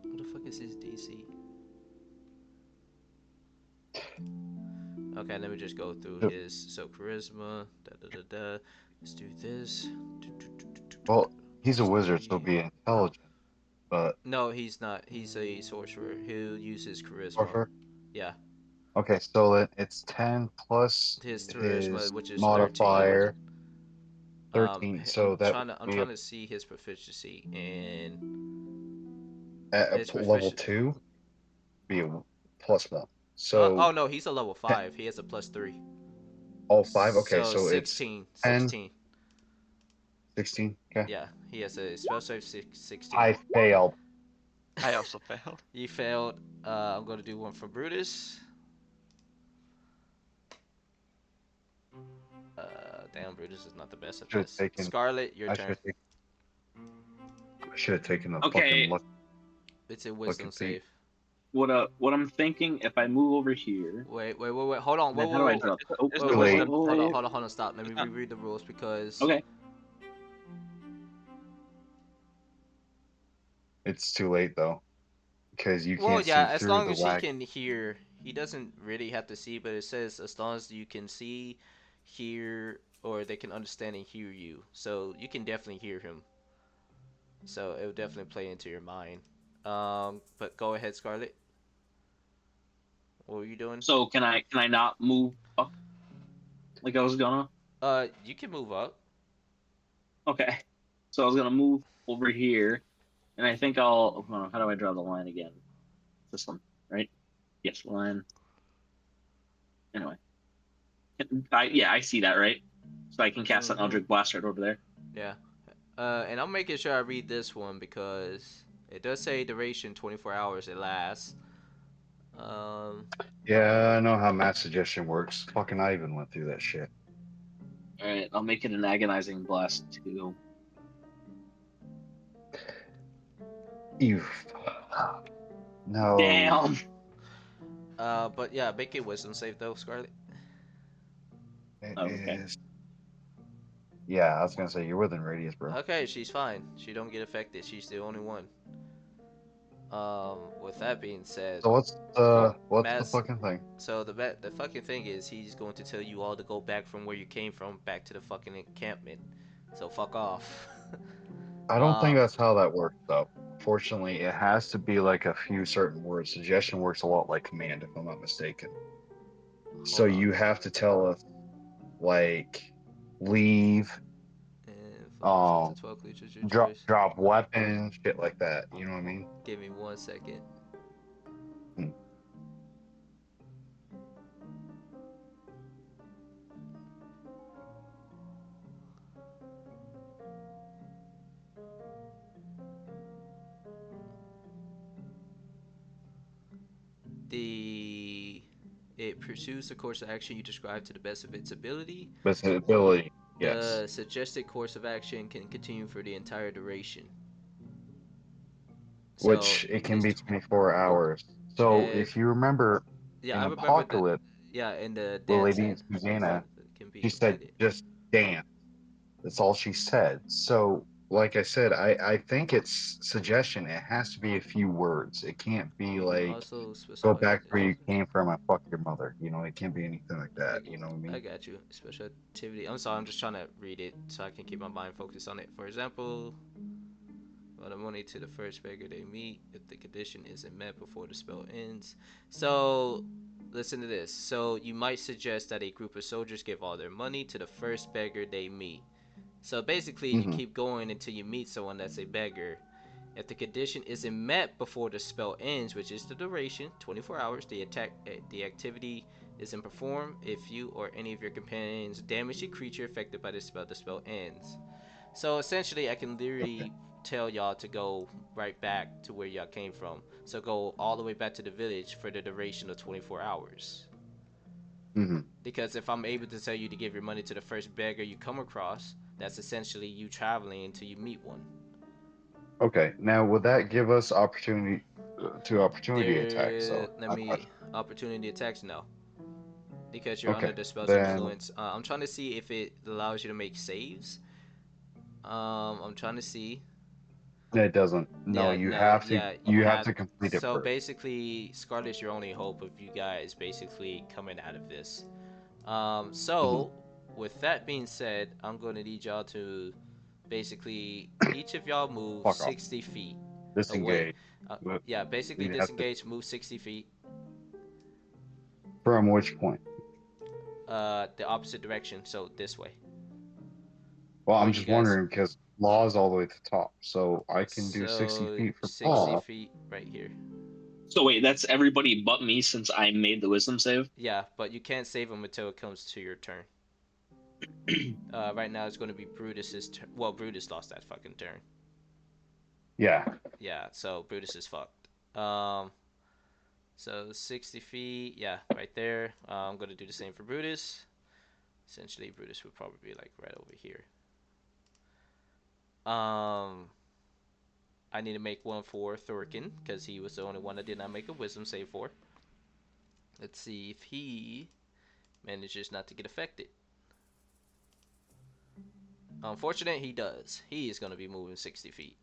What the fuck is his DC? Okay, let me just go through Yep. his. So charisma. Let's do this. Well, he's a wizard, so be intelligent. But No, he's not. He's a sorcerer. He'll use his charisma. sorcerer. Yeah, Okay, so it's 10 plus his charisma, his which is 13. modifier. 13. So that I'm would be trying to see his proficiency in at his level profici- 2, be a +1. oh So no, he's a level 5. He has a +3. all 5. Okay, So so it's 16. 10, 16. 16. Okay. Yeah, he has a spell save 16. I failed. I also failed. You failed. I'm gonna do one for Brutus. Damn, Brutus is not the best at Should've this. taken- Scarlet, your I turn. should have taken the Okay. fucking look. It's a wisdom at feet. save. What I'm thinking, if I move over here, Wait. Hold on. then how do I Whoa. drop? Oh, It's Wait, the wait, wisdom. hold on, stop. Let me Ah. reread the rules because Okay. It's too late though, because you well, can't yeah, see as through long the as he wagon. can hear, he doesn't really have to see, but it says as long as you can see, hear, or they can understand and hear you. So you can definitely hear him. So it will definitely play into your mind. But go ahead, Scarlet. What were you doing? So can I not move up like I was gonna? You can move up. Okay. So I was gonna move over here, and I think I'll. Hold on, how do I draw the line again? This one, right? Yes, line. Anyway, I see that, right? So I can cast an Mhm. Eldritch Blast right over there. Yeah. And I'm making sure I read this one because it does say duration 24 hours it lasts. Um, Yeah, I know how mass suggestion works. Fucking I even went through that shit. All right, I'll make it an Agonizing Blast too. You. No. Damn. but yeah, make it wisdom save though, Scarlet. It Okay. is. Yeah, I was gonna say you're within radius, bro. Okay, she's fine. She don't get affected. She's the only one. With that being said, So what's the Mass. fucking thing? So the fucking thing is he's going to tell you all to go back from where you came from back to the fucking encampment. So fuck off. I don't think um, that's how that works though. Fortunately, it has to be like a few certain words. Suggestion works a lot like command, if I'm not mistaken. So hold on. you have to tell us like leave, And focus up to 12 creatures your choice. drop weapons, shit like that. You know what I mean? Give me 1 second. Hmm. It pursues the course of action you describe to the best of its ability. But the ability, yes. The suggested course of action can continue for the entire duration. So Which it can it's be 24 hours. So if if you remember yeah, in I remember that. Apocalypse, Yeah, in the the dance lady scene, Susanna, it can be she said completed. just dance. That's all she said. So, like I said, I think it's suggestion. It has to be a few words. It can't be You can like also go specify back where conditions. you came from and fuck your mother. You know, it can't be anything like that. I, You know what I I mean? got you. Special activity. I'm sorry, I'm just trying to read it so I can keep my mind focused on it. For example, the money to the first beggar they meet if the condition isn't met before the spell ends. So, listen to this. So, you might suggest that a group of soldiers give all their money to the first beggar they meet. So, basically, you Hmm. keep going until you meet someone that's a beggar. If the condition isn't met before the spell ends, which is the duration, 24 hours, the activity isn't performed. If you or any of your companions damage a creature affected by the spell ends. So essentially, I can literally tell y'all to go right back to where y'all came from. So go all the way back to the village for the duration of 24 hours. Hmm. Because if I'm able to tell you to give your money to the first beggar you come across, that's essentially you traveling until you meet one. Okay. Now, would that give us opportunity to opportunity attack? So, Let me opportunity attacks no, because you're under okay. the spell's Then influence. I'm trying to see if it allows you to make saves. I'm trying to see. it doesn't. No, Yeah, you no, have to. yeah, you You have have. to complete it So first. basically, Scarlet's your only hope of you guys basically coming out of this. Hmm. With that being said, I'm going to need y'all to basically each of y'all move Fuck off. 60 feet away. Disengage. But Yeah, basically you have to. disengage, move 60 feet, From which point? the opposite direction, so this way. Well, Where I'm you just guys. wondering because law is all the way to the top, so I can do 60 So feet from 60 Paul. feet right here. So wait, that's everybody but me since I made the wisdom save. Yeah, but you can't save them until it comes to your turn. Right now it's going to be Brutus's turn. Well, Brutus lost that fucking turn. Yeah. Yeah, so Brutus is fucked. So 60 feet, yeah, right there. I'm going to do the same for Brutus. Essentially, Brutus would probably be like right over here. Um, I need to make one for Thorkin because he was the only one I did not make a wisdom save for. Let's see if he manages not to get affected. Unfortunate, he does. He is going to be moving 60 feet.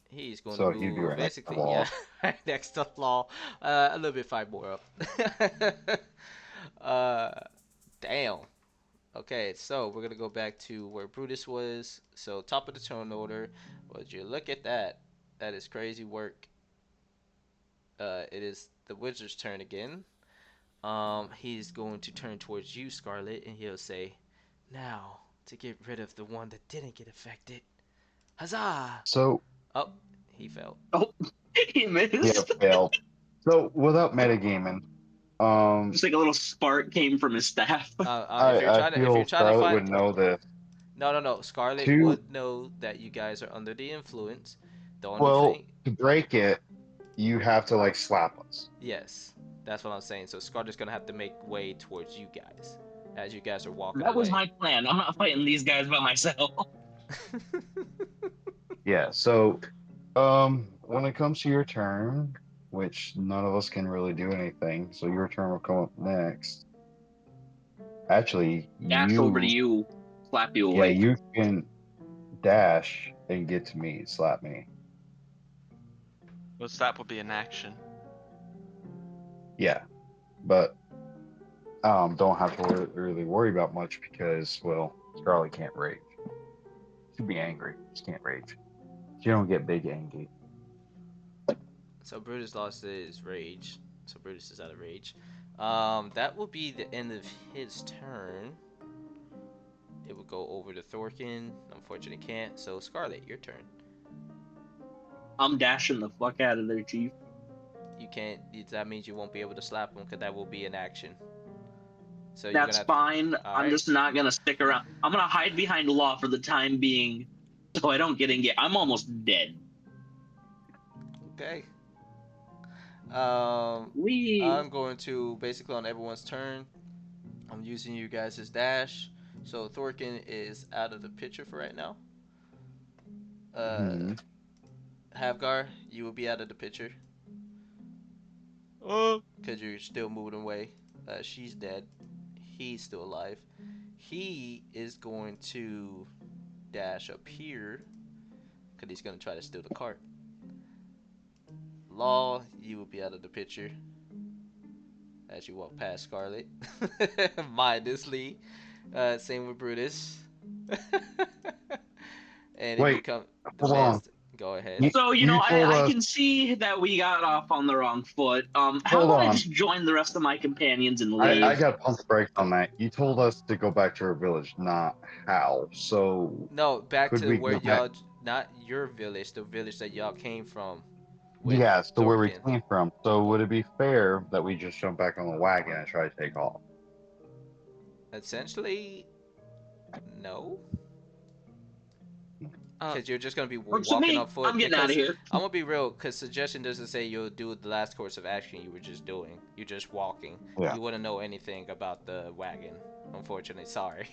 He's going So to he'd be move right next to basically, Law. yeah, right next to Law. A little bit 5 more up. Damn. Okay, so we're gonna go back to where Brutus was. So top of the turn order. Would you look at that? That is crazy work. It is the wizard's turn again. He's going to turn towards you, Scarlet, and he'll say, "Now to get rid of the one that didn't get affected. Huzzah!" So Oh, he fell. Oh, he missed. yeah, failed. So without metagaming, Just like a little spark came from his staff. If you're I trying to, if you're feel trying to Scarlet find, would know this. no. Scarlet Two, would know that you guys are under the influence. The only well, thing, to break it, you have to like slap us. yes, that's what I'm saying. So Scarlet's gonna have to make way towards you guys as you guys are walking That was away. my plan. I'm not fighting these guys by myself. Yeah. So, when it comes to your turn, which none of us can really do anything, so your turn will come up next. Actually, Dash over to you, slap you yeah, away. you can dash and get to me, slap me. Well, slap would be an action. Yeah, but don't have to really worry about much because, well, Scarlet can't rage. She'll be angry. She can't rage. She don't get big angry. So Brutus lost his rage. So Brutus is out of rage. That will be the end of his turn. It will go over to Thorkin. Unfortunately, can't. So Scarlet, your turn. I'm dashing the fuck out of there, Chief. You can't. That means you won't be able to slap him because that will be an action. So you're That's gonna have fine. I'm Alright. just not gonna stick around. I'm gonna hide behind Law for the time being, so I don't get engaged. I'm almost dead. Okay. We. I'm going to basically on everyone's turn. I'm using you guys as dash. So Thorkin is out of the picture for right now. Mhm. Havgar, you will be out of the picture Oh, because you're still moving away. She's dead. He's still alive. He is going to dash up here because he's going to try to steal the cart. Law, you will be out of the picture as you walk past Scarlet. Mindlessly. Same with Brutus. And if you Wait, come, the hold on. last, go ahead. You- So you told I us- can see that we got off on the wrong foot. How Hold about I on. just join the rest of my companions and leave? I got pump the brakes on that. You told us to go back to our village, not how. So No, back could to we where go back? y'all, not your village, the village that y'all came from. With Yeah, so where we Thorkin. came from. So would it be fair that we just jump back on the wagon and try to take off? Essentially, no. Uh, Because you're just going to be Works for walking me. on foot. I'm getting out of Because here. I'm going to be real, because suggestion doesn't say you'll do the last course of action you were just doing. You're just walking. Yeah. You wouldn't know anything about the wagon. Unfortunately, sorry.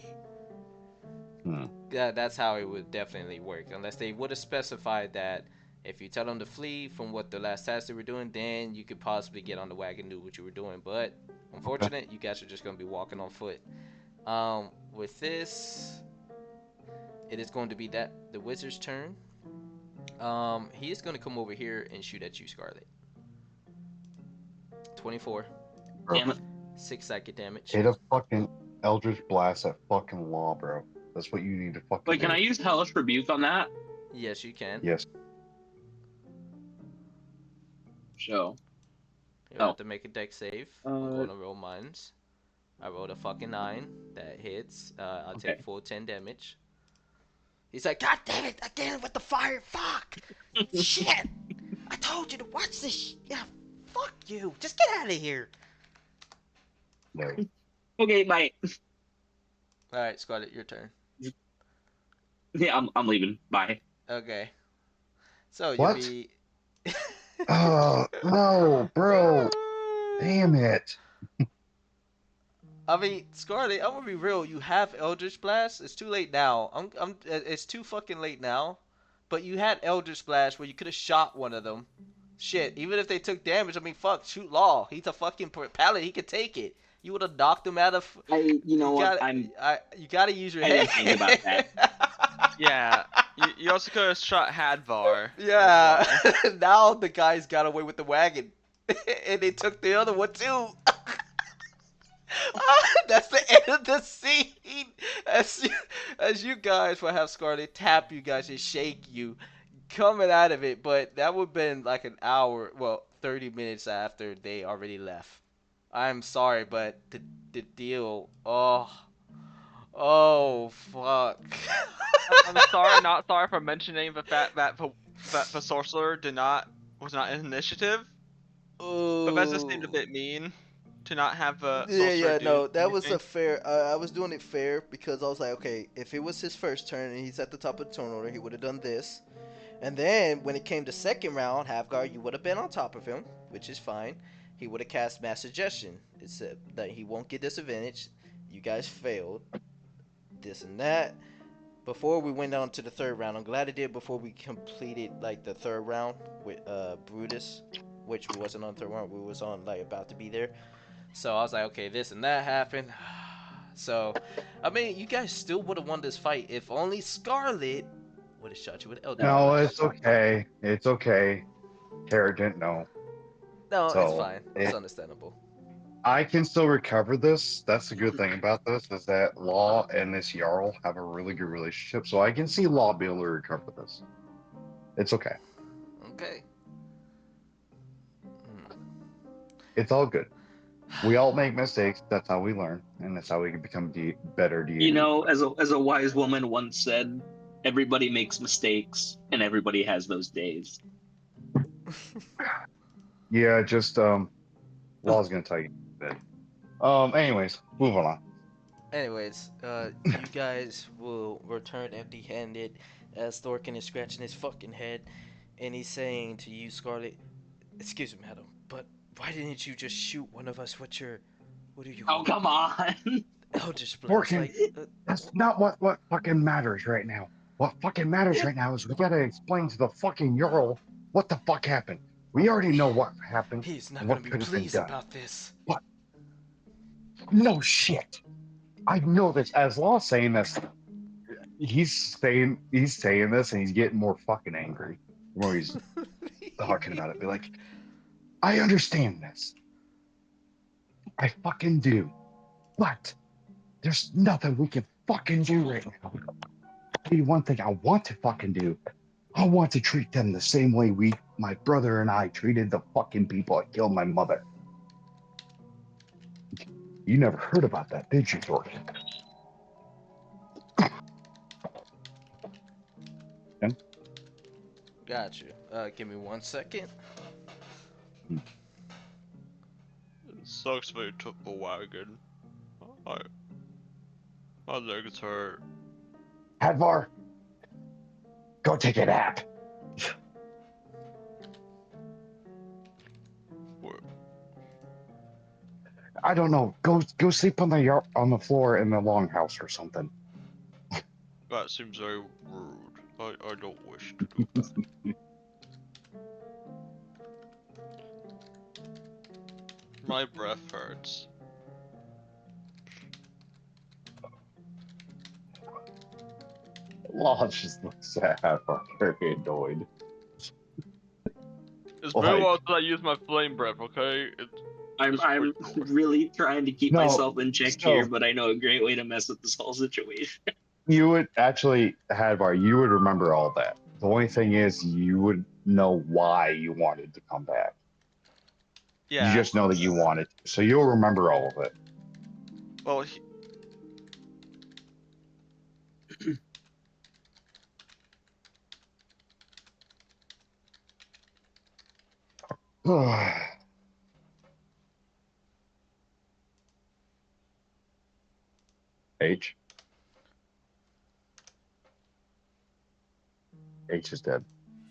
Hmm. Yeah, that's how it would definitely work. Unless they would have specified that if you tell them to flee from what the last task they were doing, then you could possibly get on the wagon, do what you were doing. But unfortunate, you guys are just going to be walking on foot. With this, it is going to be the wizard's turn. He is going to come over here and shoot at you, Scarlet. 24. Damn it. 6 psychic damage. Hit a fucking Eldritch Blast at fucking Law, bro. That's what you need to fucking Wait, can do. I use Hellish Rebuke on that? Yes, you can. Yes. Show. You'll have to make a deck save. I'm Uh, going to roll mines. I rolled a fucking 9. That hits. I'll Okay. take full 10 damage. He's like, God damn it, again with the fire. Fuck. Shit. I told you to watch this. Yeah, fuck you. Just get out of here. No. Okay, bye. Alright, Scarlet, your turn. Yeah, I'm leaving. Bye. Okay. So What? you'll be. Oh no, bro! Damn it! I mean, Scarlet, I'm gonna be real. You have Eldritch Blast. It's too late now. It's too fucking late now but you had Eldritch Blast where you could have shot one of them. Shit, even if they took damage, I mean, fuck, shoot Law. He's a fucking paladin. He could take it. You would have knocked him out of. You know what? You gotta use your I head. didn't think about that. Yeah. You also could have shot Hadvar. Yeah. as well. Now the guys got away with the wagon, and they took the other one too. That's the end of the scene. As you guys will have Scarlet tap you guys and shake you, coming out of it. But that would have been like an hour, well, 30 minutes after they already left. I'm sorry, but the deal. Oh, fuck. I'm sorry, not sorry for mentioning the fact that the sorcerer was not in initiative. But that just seemed a bit mean to not have the sorcerer do No, that was anything. a fair. I was doing it fair because I was like, okay, if it was his first turn and he's at the top of the turn order, he would have done this. And then when it came to second round, Halfguard, you would have been on top of him, which is fine. He would have cast Mass Suggestion. It said that he won't get disadvantage. You guys failed. This and that. Before we went on to the third round, I'm glad I did before we completed like the third round with Brutus, which we wasn't on the third round. We was on like about to be there. So I was like, okay, this and that happened. So, I mean, you guys still would have won this fight if only Scarlet would have shot you with Eldritch No, Blast. it's okay. It's okay. Tara didn't know. No, it's So, fine. It's understandable. I can still recover this. That's the good thing about this is that Law and this Jarl have a really good relationship. So I can see Law be able to recover this. It's okay. Okay. It's all good. We all make mistakes. That's how we learn, and that's how we can become better deities. You know, as a wise woman once said, everybody makes mistakes, and everybody has those days. Yeah, just Law's gonna tell you that. Anyways, moving on. Anyways, you guys will return empty-handed as Thorkin is scratching his fucking head, and he's saying to you, Scarlet, "Excuse me, madam, but why didn't you just shoot one of us with your, what do you Oh, come on! Eldritch Blast?" Thorkin, Like, that's not what fucking matters right now. What fucking matters right now is we gotta explain to the fucking Jarl what the fuck happened. We already know what happened. he's not and gonna what be could have been pleased done. about this. No shit. I know this. As Law saying this, he's saying this, and he's getting more fucking angry when he's talking about it. Be like, I understand this. I fucking do. But there's nothing we can fucking do right now. I'll tell you one thing I want to fucking do. I want to treat them the same way my brother and I treated the fucking people that killed my mother. You never heard about that, did you, Thorkin? Got you. Give me 1 second. It sucks they took the wagon. My legs hurt. Hadvar, go take a nap. What? I don't know. Go sleep on the floor in the longhouse or something. That seems very rude. I don't wish to do that. My breath hurts. Law just looks at Hadvar very annoyed. It's Like- been a while since I used my flame breath, okay? I'm really trying to keep No, myself in check so- here, but I know a great way to mess with this whole situation. You would actually, Hadvar, you would remember all that. The only thing is, you would know why you wanted to come back. Yeah. You just know that you wanted to. So you'll remember all of it. Well, H. H is dead.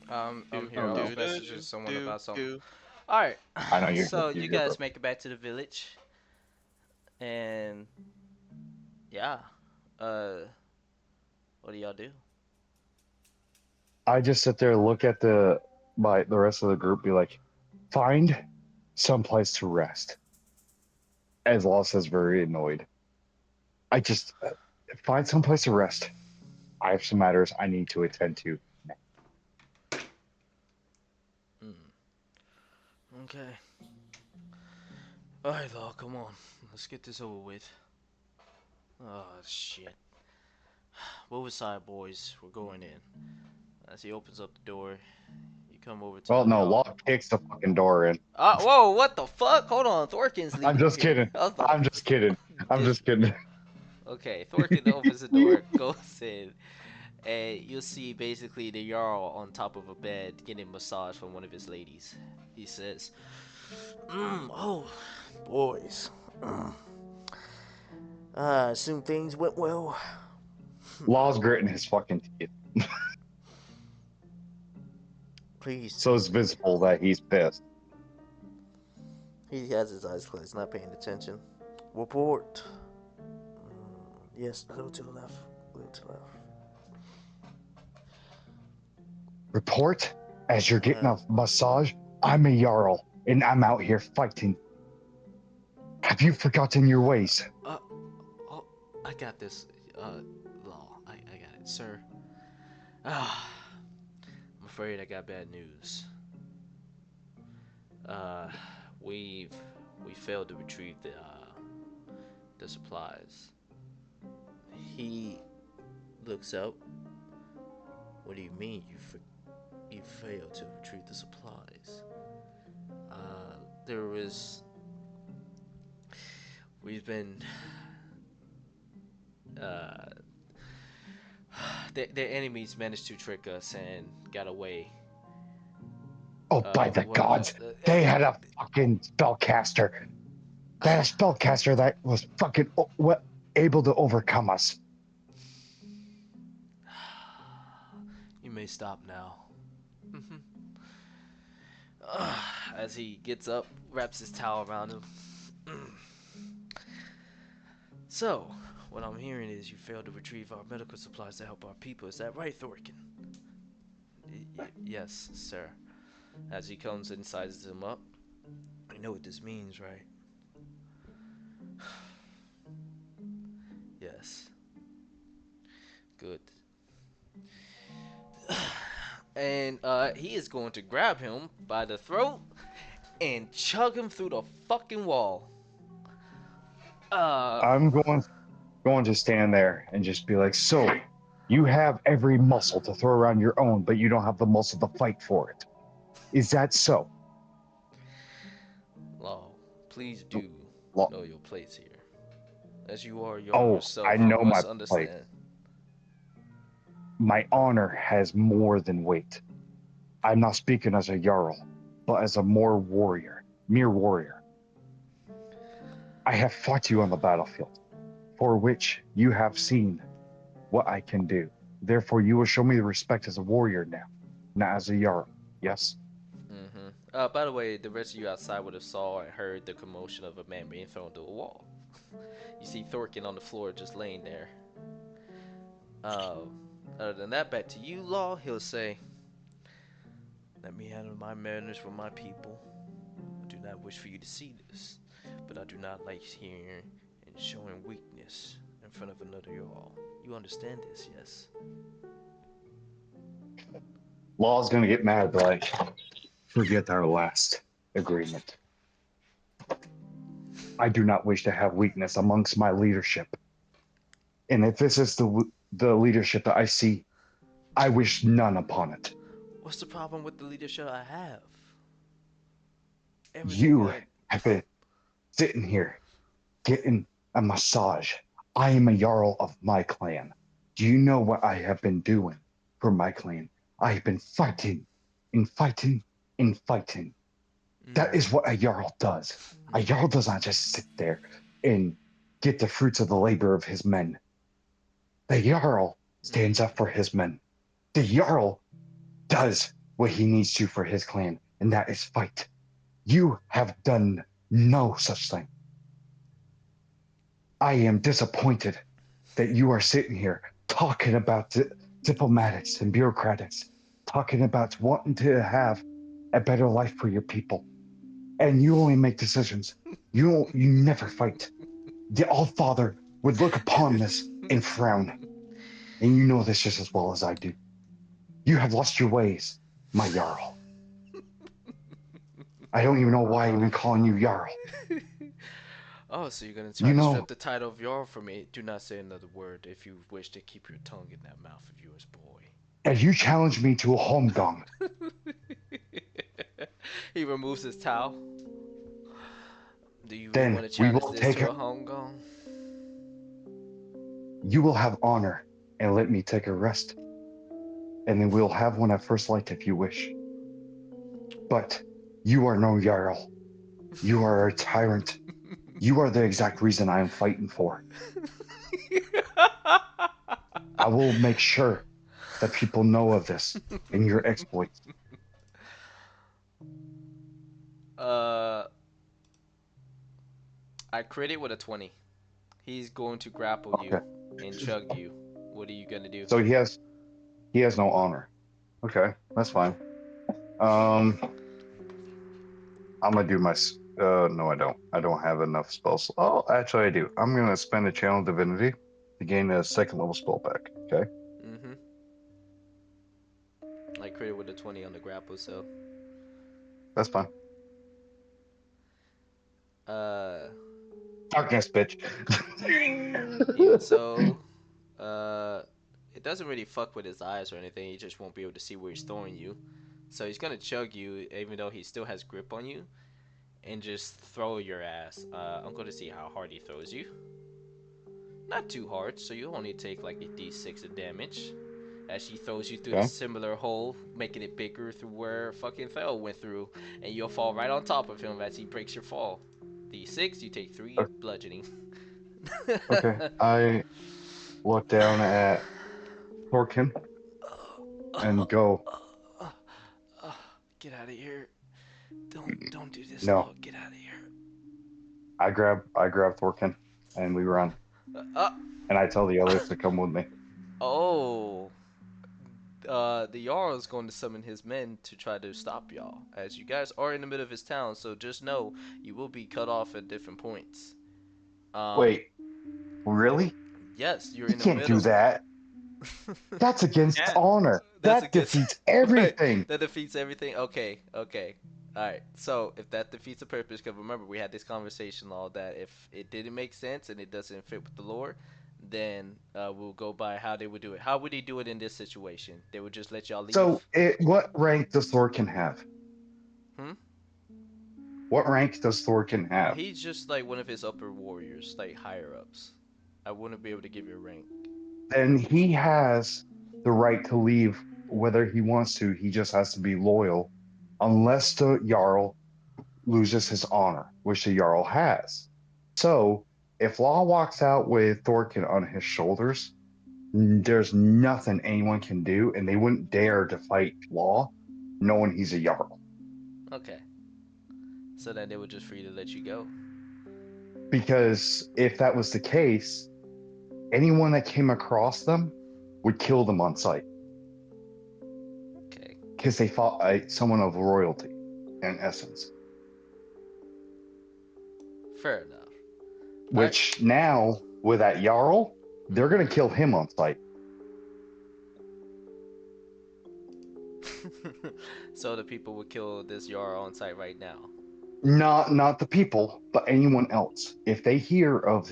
I'm here. Oh, I no. was messaging someone about something. Alright. I know you're So you're you good, guys bro. make it back to the village. And yeah. What do y'all do? I just sit there, look at the rest of the group, be like, find someplace to rest. As Law says, very annoyed. I just find someplace to rest. I have some matters I need to attend to. Okay. Alright, Law, come on. Let's get this over with. Oh, shit. Move aside, boys. We're going in. As he opens up the door, you come over to Well, the no, Law. Law kicks the fucking door in. Whoa, what the fuck? Hold on, Thorkin's leading I'm just here. kidding. I was like, I'm just kidding. I'm just kidding. Okay, Thorkin opens the door, goes in, and you'll see basically the Jarl on top of a bed getting a massage from one of his ladies. He says, oh, boys. I assume things went well. Law's gritting his fucking teeth. Please. So it's visible that he's pissed. He has his eyes closed, not paying attention. Report. Yes, a little to the left. A little to the left. Report? As you're getting a massage? I'm a Jarl, and I'm out here fighting. Have you forgotten your ways? Oh, I got this, Law. I got it, sir. I'm afraid I got bad news. We failed to retrieve the supplies. He looks up. What do you mean you failed to retrieve the supplies? We've been their enemies managed to trick us and got away. Oh, by the gods, they had a fucking spellcaster. They had a spellcaster that was fucking able to overcome us. You may stop now. As he gets up, wraps his towel around him. So, what I'm hearing is you failed to retrieve our medical supplies to help our people. Is that right, Thorkin? Yes, sir. As he comes and sizes him up. You know what this means, right? Yes. Good. And he is going to grab him by the throat and chug him through the fucking wall. I'm going to stand there and just be like, so you have every muscle to throw around your own, but you don't have the muscle to fight for it. Is that so? Law, please do Law. know your place here. As you are yourself, I know you must my understand. place. My honor has more than weight. I'm not speaking as a Jarl, but as a mere warrior. I have fought you on the battlefield, for which you have seen what I can do. Therefore, you will show me the respect as a warrior now, not as a Jarl. Yes? By the way, the rest of you outside would have saw and heard the commotion of a man being thrown to a wall. You see Thorkin on the floor just laying there. Other than that, back to you, Law. He'll say, let me handle my matters for my people. I do not wish for you to see this, but I do not like hearing and showing weakness in front of another Jarl. You understand this, yes? Law's gonna get mad, like, forget our last agreement. I do not wish to have weakness amongst my leadership. And if this is the leadership that I see, I wish none upon it. What's the problem with the leadership I have? You have been sitting here getting a massage. I am a Jarl of my clan. Do you know what I have been doing for my clan? I have been fighting and fighting and fighting. That is what a Jarl does. A Jarl does not just sit there and get the fruits of the labor of his men. The Jarl stands up for his men. The Jarl does what he needs to for his clan, and that is fight. You have done no such thing. I am disappointed that you are sitting here talking about diplomatics and bureaucratics talking about wanting to have a better life for your people. And you only make decisions. You never fight. The Allfather would look upon this and frown. And you know this just as well as I do. You have lost your ways, my Jarl. I don't even know why I'm even calling you Jarl. Oh, so you're gonna try You to know, strip the title of Jarl from me? Do not say another word if you wish to keep your tongue in that mouth of yours, boy. as you challenge me to a holmgang, He removes his towel. Do you really then want to we challenge will this take to a, a home gong? you will have honor and let me take a rest. And then we'll have one at first light if you wish. But you are no Jarl. You are a tyrant. You are the exact reason I am fighting for. I will make sure that people know of this and your exploits. I crit it with a 20. He's going to grapple you Okay. and chug you. What are you gonna do? So he has no honor. Okay, that's fine. I'm gonna do my no, I don't. I don't have enough spells. Oh, actually I do. I'm gonna spend a channel divinity to gain a second level spell back. Okay. Mm-hmm. I crit it with a 20 on the grapple, so That's fine. uh Darkness, bitch. even so, it doesn't really fuck with his eyes or anything. He just won't be able to see where he's throwing you. So he's gonna chug you, even though he still has grip on you, and just throw your ass. I'm going to see how hard he throws you. Not too hard, so you only take like a d6 of damage. As he throws you through the Okay. similar hole, making it bigger through where fucking Fel went through, and you'll fall right on top of him as he breaks your fall. D6, you take 3 bludgeoning. Okay. I look down at Thorkin and go, Get out of here! Don't do this, no. Lord. Get out of here! I grab Thorkin and we run. And I tell the others to come with me. Oh. The Jarl is going to summon his men to try to stop y'all, as you guys are in the middle of his town. So just know you will be cut off at different points. Wait, really? Yes, you're You in the can't do middle. that. That's against Yeah. honor. That's That against- defeats Right, everything. that defeats everything. Okay. Alright, so if that defeats the purpose, because remember we had this conversation all that if it didn't make sense and it doesn't fit with the lore, then we'll go by how they would do it. How would he do it in this situation? They would just let y'all leave? So, what rank does Thorkin have? Hmm? What rank does Thorkin have? He's just like one of his upper warriors, like higher ups. I wouldn't be able to give you a rank. Then he has the right to leave whether he wants to. He just has to be loyal, unless the Jarl loses his honor, which the Jarl has. So, if Law walks out with Thorkin on his shoulders, there's nothing anyone can do, and they wouldn't dare to fight Law, knowing he's a Jarl. Okay. So then they were just free to let you go. Because if that was the case, anyone that came across them would kill them on sight. Okay. Because they fought someone of royalty, in essence. Fair enough. Which now, with that Jarl, they're going to kill him on sight. So the people would kill this Jarl on site right now. Not the people, but anyone else. If they hear of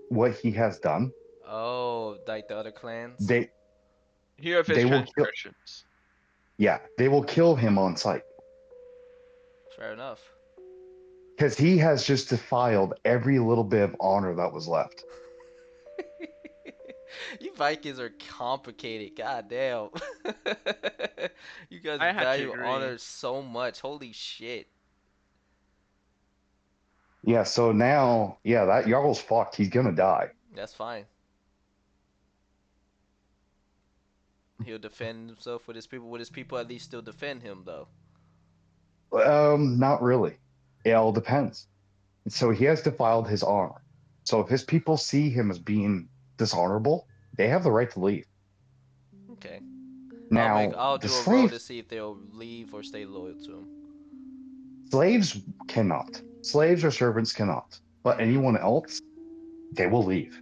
what he has done, Oh, like the other clans? they Hear of his They will kill- transgressions. they will kill him on sight. Fair enough. Because he has just defiled every little bit of honor that was left. You Vikings are complicated. God damn. You guys I had to value agree. honor so much. Holy shit. Yeah, so now, that Jarl's fucked. He's gonna die. That's fine. He'll defend himself with his people. Would his people at least still defend him, though? Not really. It all depends. So he has defiled his honor. So if his people see him as being dishonorable, they have the right to leave. Okay. Now, I'll the do a roll to slaves see if they'll leave or stay loyal to him. slaves cannot. Slaves or servants cannot. But Mhm. anyone else, they will leave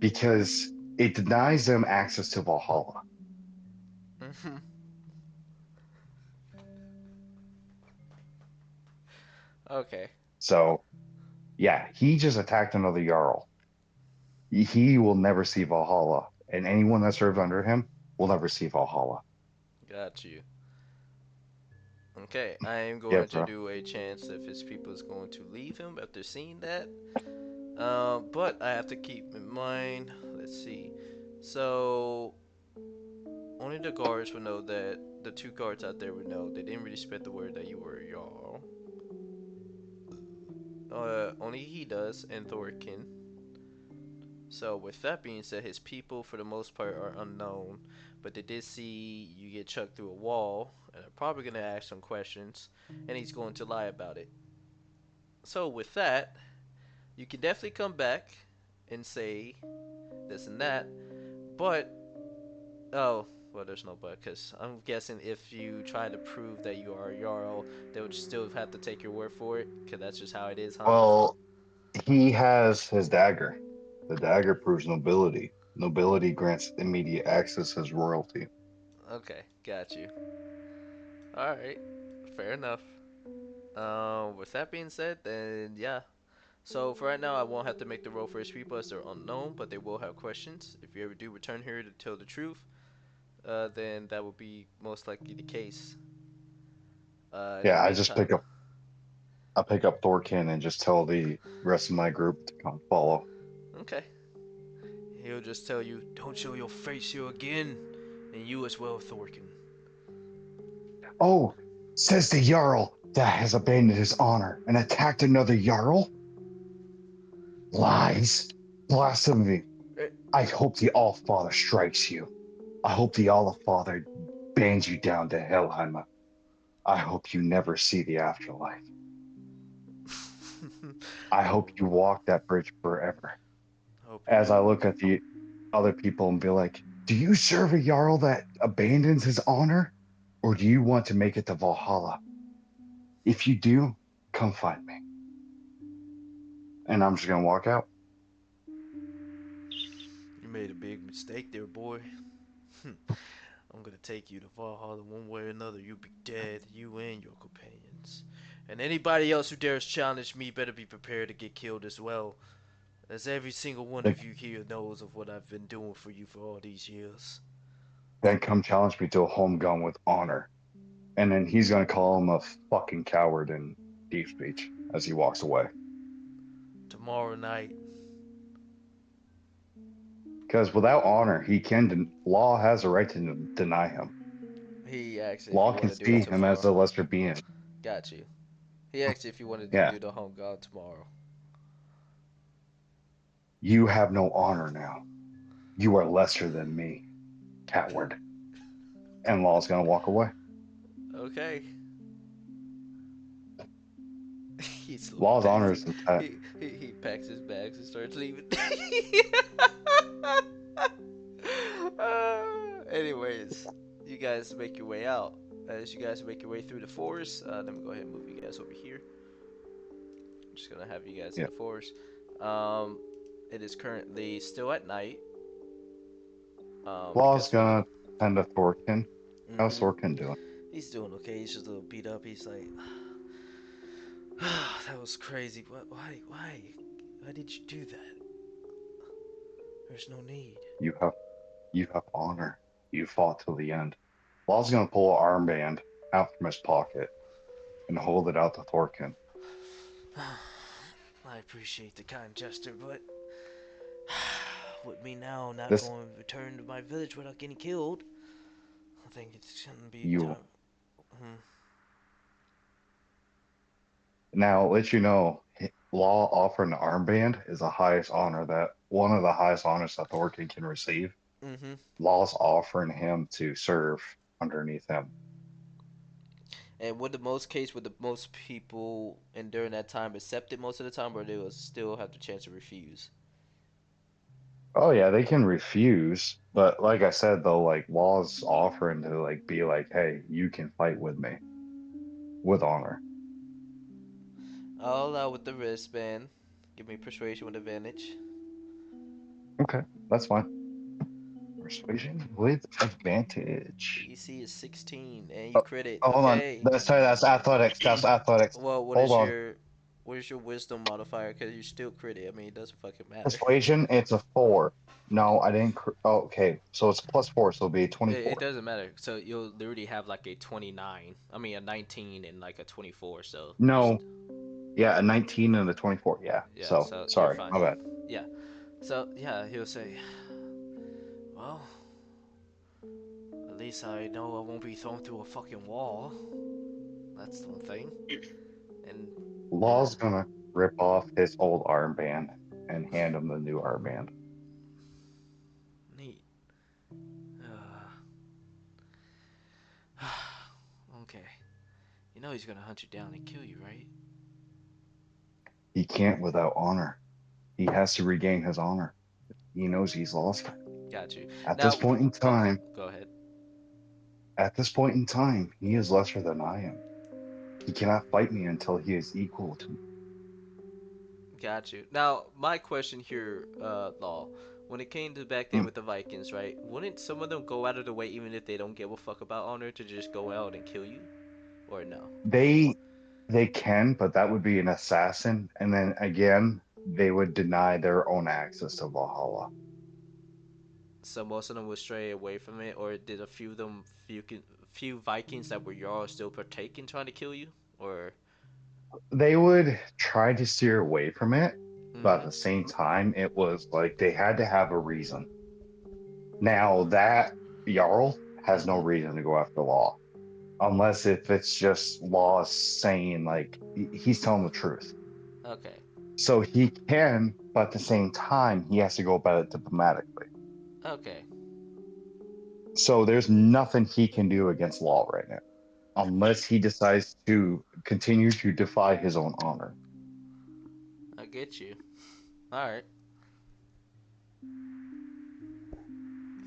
because it denies them access to Valhalla. Mhm. Okay. So, yeah, he just attacked another Jarl. He will never see Valhalla, and anyone that served under him will never see Valhalla. Got you. Okay, I am Yeah, going to bro. do a chance if his people is going to leave him after seeing that. But I have to keep in mind. Let's see. So only the guards will know that the two guards out there would know. They didn't really spread the word that you were a Jarl. Only he does, and Thorkin. So with that being said, his people for the most part are unknown, but they did see you get chucked through a wall, and are probably gonna ask some questions, and he's going to lie about it. So with that, you can definitely come back and say this and that, but oh, well, there's no but, because I'm guessing if you try to prove that you are a Jarl, they would still have to take your word for it, because that's just how it is, huh? Well, he has his dagger. The dagger proves nobility. Nobility grants immediate access as royalty. Okay, got you. Alright, fair enough. With that being said, then yeah. So for right now, I won't have to make the roll for his people as they're unknown, but they will have questions. If you ever do return here to tell the truth, then that will be most likely the case. In the Yeah, meantime, I pick up Thorkin and just tell the rest of my group to come follow. okay. He'll just tell you, don't show your face here again, and you as well, Thorkin. Oh, says the Jarl that has abandoned his honor and attacked another Jarl? Lies. Blasphemy. Eh, I hope the Allfather strikes you. I hope the Allfather bans you down to Helheim. I hope you never see the afterlife. I hope you walk that bridge forever. Hope you As I do. look at the other people and be like, do you serve a Jarl that abandons his honor? Or do you want to make it to Valhalla? If you do, come find me. And I'm just going to walk out. You made a big mistake there, boy. I'm gonna take you to Valhalla one way or another. You'll be dead, you and your companions. And anybody else who dares challenge me better be prepared to get killed as well. As every single one Then, of you here knows of what I've been doing for you for all these years. then come challenge me to a home gun with honor. And then he's going to call him a fucking coward in deep speech as he walks away. Tomorrow night. Because without honor, law has a right to deny him. He asked if Law you can want to do it see him as tomorrow. a lesser being. Got you. He asked if you wanted to Yeah, do the home god tomorrow. you have no honor now. You are lesser than me, coward. And Law's going to walk away. Okay. He's little Law's packs. honor is intact. He packs his bags and starts leaving. Anyways, you guys make your way out. As you guys make your way through the forest, let me go ahead and move you guys over here. I'm just gonna have you guys in Yeah. the forest. Um, it is currently still at night. Law's Because going to tend to Thorkin. How's mhm, Thorkin doing? he's doing okay. He's just a little beat up. He's like, that was crazy. What? Why did you do that? There's no need. You have you have honor. You fought till the end. Law's going to pull an armband out from his pocket and hold it out to Thorkin. I appreciate the kind gesture, but with me now not This going to return to my village without getting killed, I think it's gonna be you time. Hmm. now let you know. Law offering an armband is the highest honor that one of the highest honors that Thorkin can receive. Mm-hmm. Law's offering him to serve underneath him. And would the most case would the most people and during that time accept it most of the time, or they will still have the chance to refuse? Oh yeah, they can refuse, but like I said though, like Law's offering to like be like, hey, you can fight with me with honor. I'll allow with the wristband. Give me persuasion with advantage. Okay, that's fine. Persuasion with advantage. DC is 16, and you Oh, crit it. oh, hold on. Okay. That's sorry, that's athletics. That's athletics. Well, Hold on. what is your wisdom modifier? Because you still crit it. I mean, it doesn't fucking matter. Persuasion, it's a 4. No, I didn't. Oh, okay, so it's +4, so it'll be It 24. doesn't matter. So you'll literally have like a 29. I mean, a 19 and like a 24. So No, yeah, a 19 and a 24. Yeah. yeah. So So you're sorry, fine. my bad. Yeah. So yeah, he'll say, well, at least I know I won't be thrown through a fucking wall. That's one thing. And Law's gonna rip off his old armband and hand him the new armband. neat. Okay. You know he's gonna hunt you down and kill you, right? He can't without honor. He has to regain his honor. He knows he's lost it. Got you. At Now, this point in time, go ahead. he is lesser than I am. He cannot fight me until he is equal to me. Got you. Now, my question here, Law, when it came to back then Hmm. with the Vikings, right? Wouldn't some of them go out of the way, even if they don't give a fuck about honor, to just go out and kill you, or no? They can, but that would be an assassin, and then again, they would deny their own access to Valhalla. So most of them would stray away from it, or did a few of them, few Vikings that were Jarl still partake in trying to kill you, or? They would try to steer away from it, but at Mm-hmm. the same time, it was like they had to have a reason. Now that Jarl has no Mm-hmm. reason to go after Law, unless if it's just Law saying like he's telling the truth. Okay. So he can, but at the same time, he has to go about it diplomatically. Okay. So there's nothing he can do against Law right now, unless he decides to continue to defy his own honor. I get you. All right.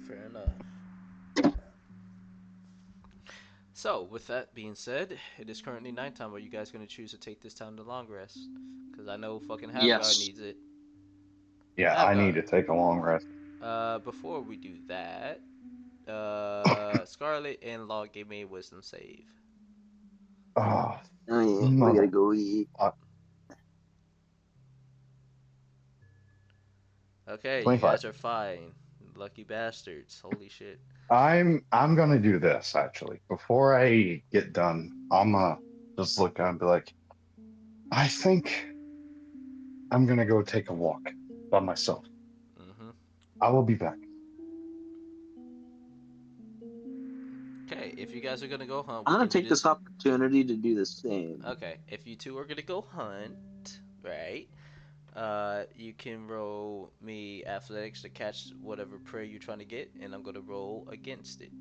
Fair enough. So, with that being said, it is currently nighttime. Are you guys going to choose to take this time to long rest? Because I know fucking Havgar Yes. needs it. Yeah, I need Havgar, to take a long rest. before we do that, Scarlet and Law give me a wisdom save. Oh, Oh yeah, we mother. gotta go eat. Okay, you 25. guys are fine. Lucky bastards. Holy shit. I'm gonna do this actually. Before I get done, I'm gonna just look down and be like, I think I'm gonna go take a walk by myself. Mm-hmm. I will be back. Okay, if you guys are going to go hunt, I'm we gonna can do take this. this opportunity to do the same. Okay, if you two are going to go hunt, right? You can roll me athletics to catch whatever prey you're trying to get, and I'm gonna roll against it.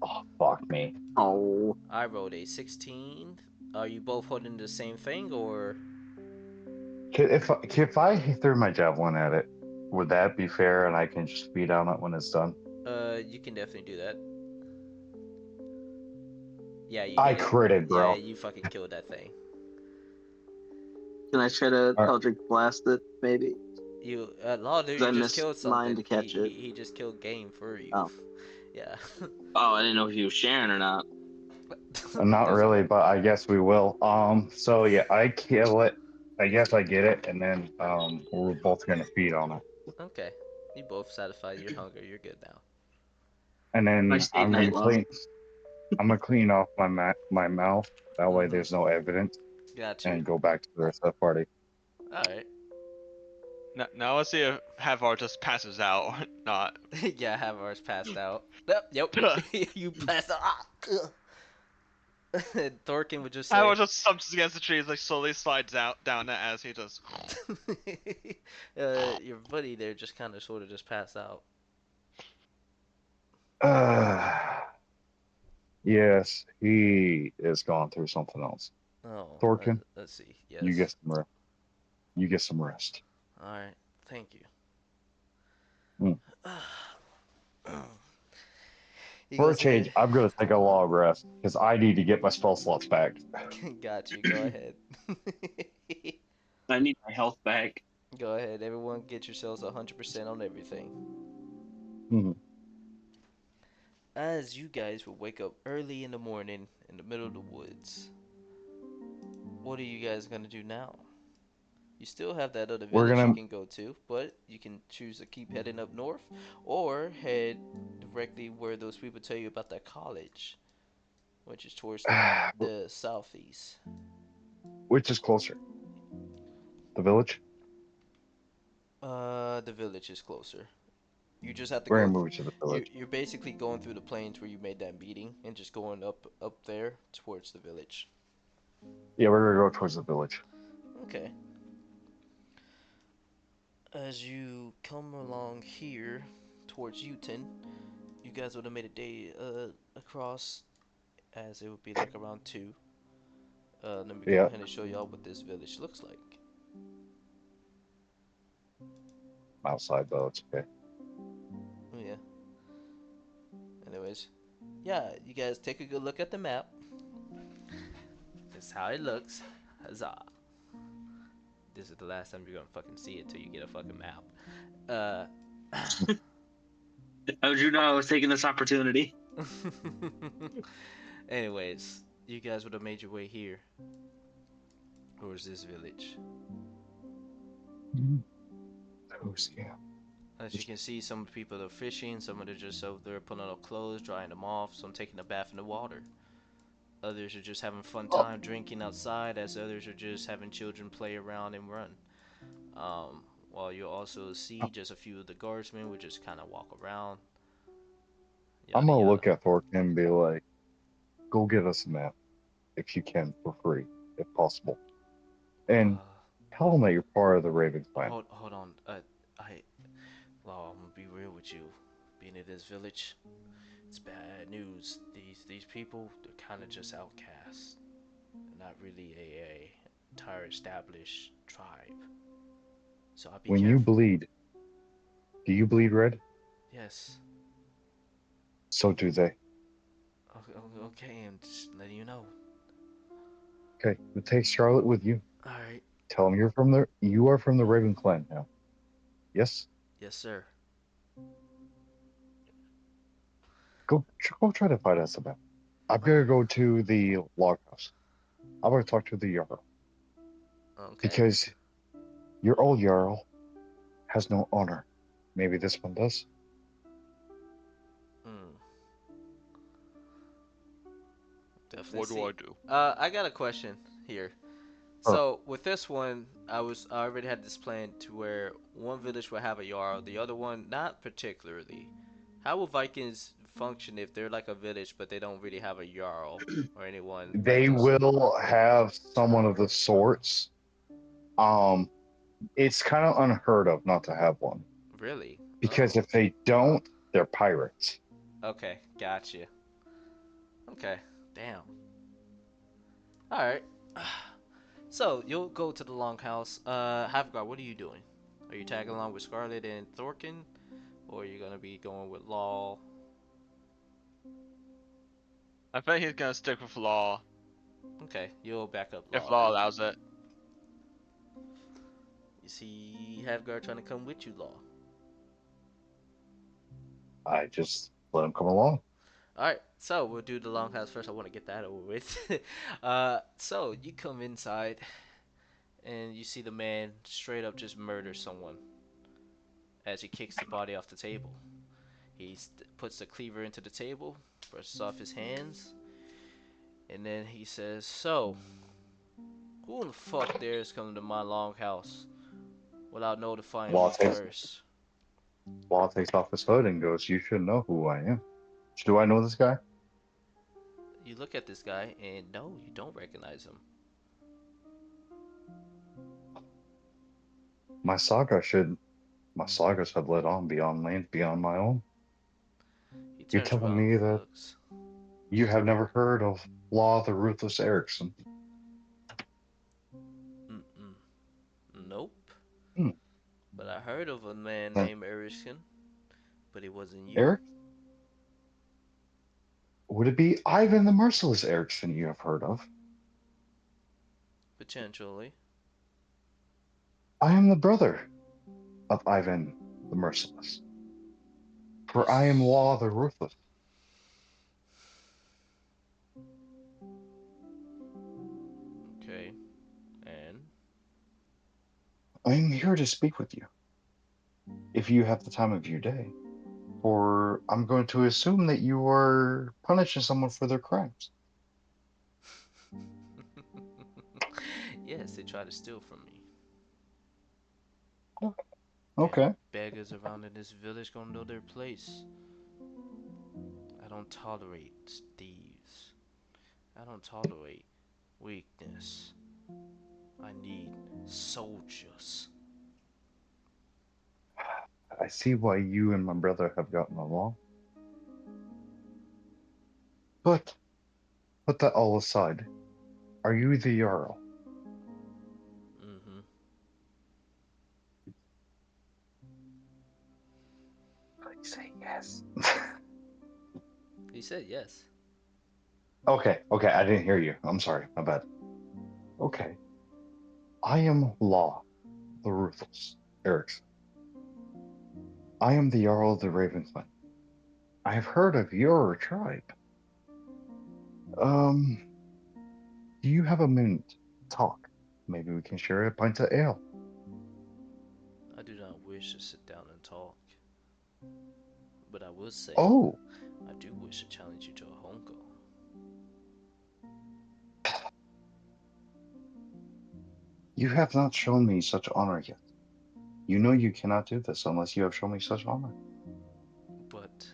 Oh, fuck me. Oh, I rolled a 16. Are you both holding the same thing, or? If I threw my javelin at it, would that be fair and I can just feed on it when it's done? You can definitely do that. Yeah, you I hit it. critted, Yeah, bro. you fucking killed that thing. can I try to All right. Eldritch Blast it, maybe? You, Law, dude, 'Cause you I just missed killed mine something. to catch it. He just killed game for you. Oh. Yeah. Oh, I didn't know if you were sharing or not. Not That's really, cool. but I guess we will. So yeah, I kill it. I guess I get it, and then we're both gonna feed on it. Okay. You both satisfied your hunger. You're good now. And I then stayed night love. I'm gonna clean off my mouth. That way, Mm-hmm. there's no evidence, Got you. and go back to the rest of the party. All right. Now let's see if Havar just passes out or not. Yeah, Havar's passed out. Yep. You passed out. Thorkin would just say, Havar just stumps against the trees, like slowly slides out down it as he just. your buddy there just kind of sort of just passed out. Yes, he is going through something else. Oh, Thorkin, let's see. you Yes. get some rest. You get some rest. All right. Thank you. Mm. He For a goes change, ahead. I'm gonna take a long rest because I need to get my spell slots back. Got you. Go ahead. I need my health back. Go ahead. Everyone, get yourselves 100% on everything. Mhm. As you guys will wake up early in the morning in the middle of the woods, what are you guys gonna do now? You still have that other We're village you gonna. can go to, but you can choose to keep heading up north or head directly where those people tell you about that college, which is towards the southeast. Which is closer? The village? The village is closer. You just have to We're go. gonna move it to the village. You're basically going through the plains where you made that meeting and just going up there towards the village. Yeah, we're gonna go towards the village. Okay. As you come along here towards Uton, you guys would have made a day across, as it would be like around 2. Let me go Yeah. ahead and show y'all what this village looks like. I'm outside though. It's okay. Oh yeah. Anyways, yeah, you guys take a good look at the map. This is how it looks. Huzzah. This is the last time you're gonna fucking see it till you get a fucking map. Uh. How would you know I was taking this opportunity? Anyways, you guys would have made your way here. Or is this village? Oh, scam. As you can see, some people are fishing, some are just over there putting on clothes, drying them off, some taking a bath in the water. Others are just having fun time drinking outside, as others are just having children play around and run. While you also see just a few of the guardsmen would just kind of walk around. I'm Yada gonna yada. look at Thorkin and be like, "Go get us a map if you can for free, if possible, and tell them that you're part of the Raven clan." Hold on. Well, I'm gonna be real with you. Being in this village, it's bad news. These people, they're kind of just outcasts. They're not really a entire established tribe. So I'll be When you careful. bleed, do you bleed red? Yes. So do they. Okay, I'm just letting you know. Okay, then take Charlotte with you. All right. Tell them you are from the Raven clan now. Yes. Yes, sir. Go try to find us a map. I'm gonna go to the log house. I'm gonna talk to the Jarl Okay. because your old Jarl has no honor. Maybe this one does. Hmm. Definitely What do see. I do? I got a question here. Sure. So with this one, I already had this plan to where one village will have a Jarl, the other one not particularly. How will Vikings function if they're like a village but they don't really have a Jarl or anyone like They this? will have someone of the sorts. Um, it's kind of unheard of not to have one Really? because Oh. if they don't, they're pirates. Okay, gotcha. Okay, damn. All right. So you'll go to the longhouse. Havgard, what are you doing? Are you tagging along with Scarlet and Thorkin, or are you gonna be going with Law? I think he's gonna stick with Law Okay, you'll back up if Law Law then. allows it. You see Havgard trying to come with you, Law. I just let them come along. Alright, so we'll do the longhouse first. I want to get that over with. So you come inside and you see the man straight up just murder someone as he kicks the body off the table. He puts the cleaver into the table, brushes off his hands, and then he says, "So, who in the fuck dares come to my longhouse without notifying Law me takes first?" Law takes off his hood and goes, "You should know who I am. Do I know this guy?" You look at this guy, and no, you don't recognize him. My sagas have led on beyond lands beyond my own. He You're turns telling around me and that looks. you have never heard of Law the Ruthless Erickson? Mm-mm. Nope. Hmm. But I heard of a man Then named Erickson, but it wasn't you. Eric, would it be Ivan the Merciless Erickson you have heard of? Potentially. I am the brother of Ivan the Merciless, for I am Law the Ruthless. Okay. And I am here to speak with you, if you have the time of your day, for I'm going to assume that you are punishing someone for their crimes. yes, they tried to steal from me. Okay. And beggars around in this village gonna know their place. I don't tolerate thieves. I don't tolerate weakness. I need soldiers. I see why you and my brother have gotten along. But put that all aside. Are you the Jarl? Mm-hmm. Please say yes. He said yes. Okay, I didn't hear you. I'm sorry, my bad. Okay. I am Law, the Ruthless, Erickson. I am the Jarl of the Ravenclan. I have heard of your tribe. Um, do you have a minute to talk? Maybe we can share a pint of ale. I do not wish to sit down and talk. But I will say, Oh, I do wish to challenge you to a home go. you have not shown me such honor yet. You know you cannot do this unless you have shown me such honor. But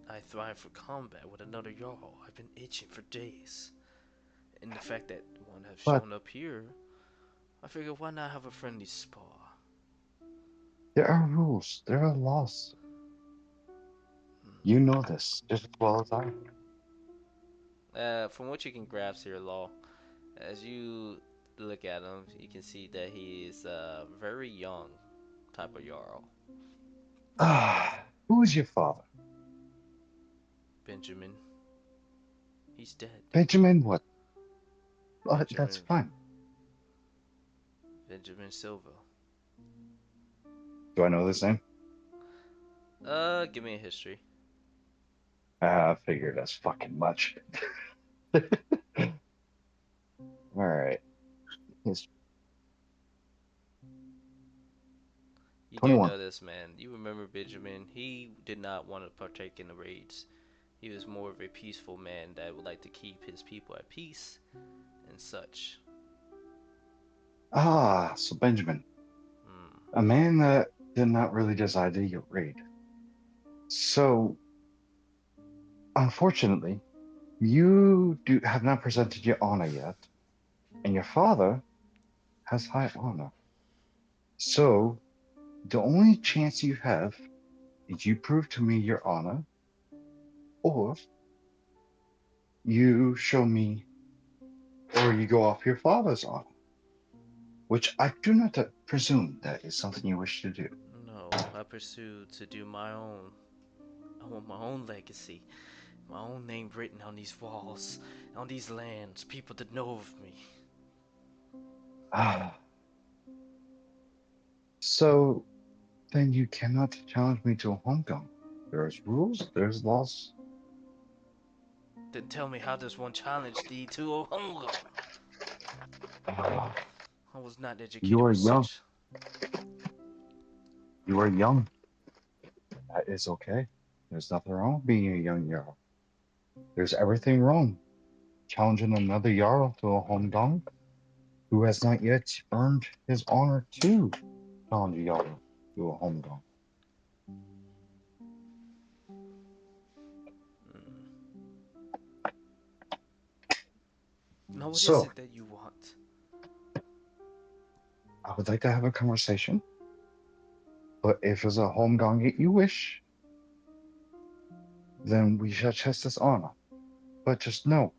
I thrive for combat with another Jarl. I've been itching for days. And the fact that one has But shown up here, I figured why not have a friendly spar? there are rules, there are laws. Hmm. You know this just as well as I. From what you can grasp here, Law, as you look at him, you can see that he is very young type of Jarl. Ah, who is your father? Benjamin. He's dead. Benjamin what? That's Benjamin fine. Benjamin Silva. Do I know this name? Give me a history. I figured as fucking much. All right. He's You do 21. know this, man. You remember Benjamin. He did not want to partake in the raids. He was more of a peaceful man that would like to keep his people at peace and such. Ah, so Benjamin, Hmm. a man that did not really decide to get raid. So, unfortunately, you have not presented your honor yet, and your father has high honor. So, the only chance you have is you prove to me your honor, or you show me, or you go off your father's honor, which I do not presume that is something you wish to do. No, I pursue to do my own. I want my own legacy, my own name written on these walls, on these lands, people to know of me. Ah, so then you cannot challenge me to a homecoming. There's rules, there's laws. Then tell me, how does one challenge thee to a hunger? Ah, I was not you educated are with young. such. You are young. That is okay. There's nothing wrong with being a young Jarl. There's everything wrong challenging another Jarl to a homecoming who has not yet earned his honor to challenge a Jarl to a homecoming. Mm. Now, what is So it that you want? I would like to have a conversation, but if it's a homecoming that you wish, then we shall test this honor. But just know,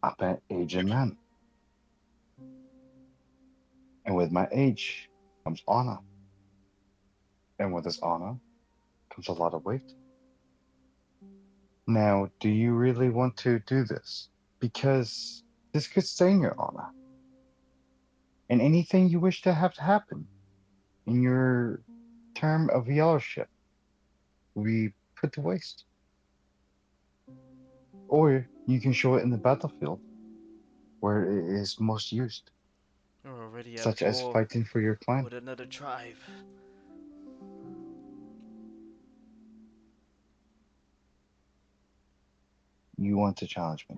I'm an aged man. And with my age, comes honor. And with this honor comes a lot of weight. Now, do you really want to do this? Because this could stain your honor. And anything you wish to have to happen in your term of yellowship will be put to waste. Or you can show it in the battlefield where it is most used, We're already at such as war fighting for your clan. with another tribe. You want to challenge me.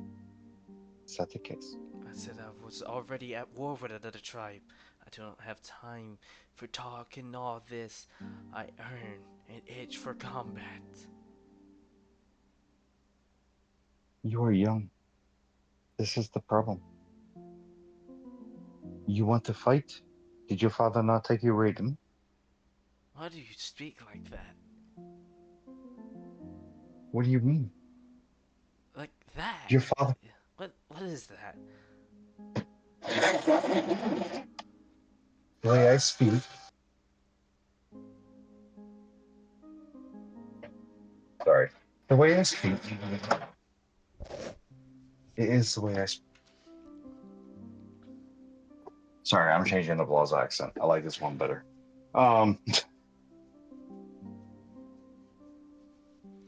Is that the case? I said I was already at war with another tribe. I don't have time for talk and all this. I earn an itch for combat. You are young. This is the problem. You want to fight? Did your father not take you raiding? Why do you speak like that? What do you mean? Like that? Your father. What is that? The way I speak. Sorry. The way I speak. It is the way I speak. Sorry, I'm changing the Blah's accent. I like this one better.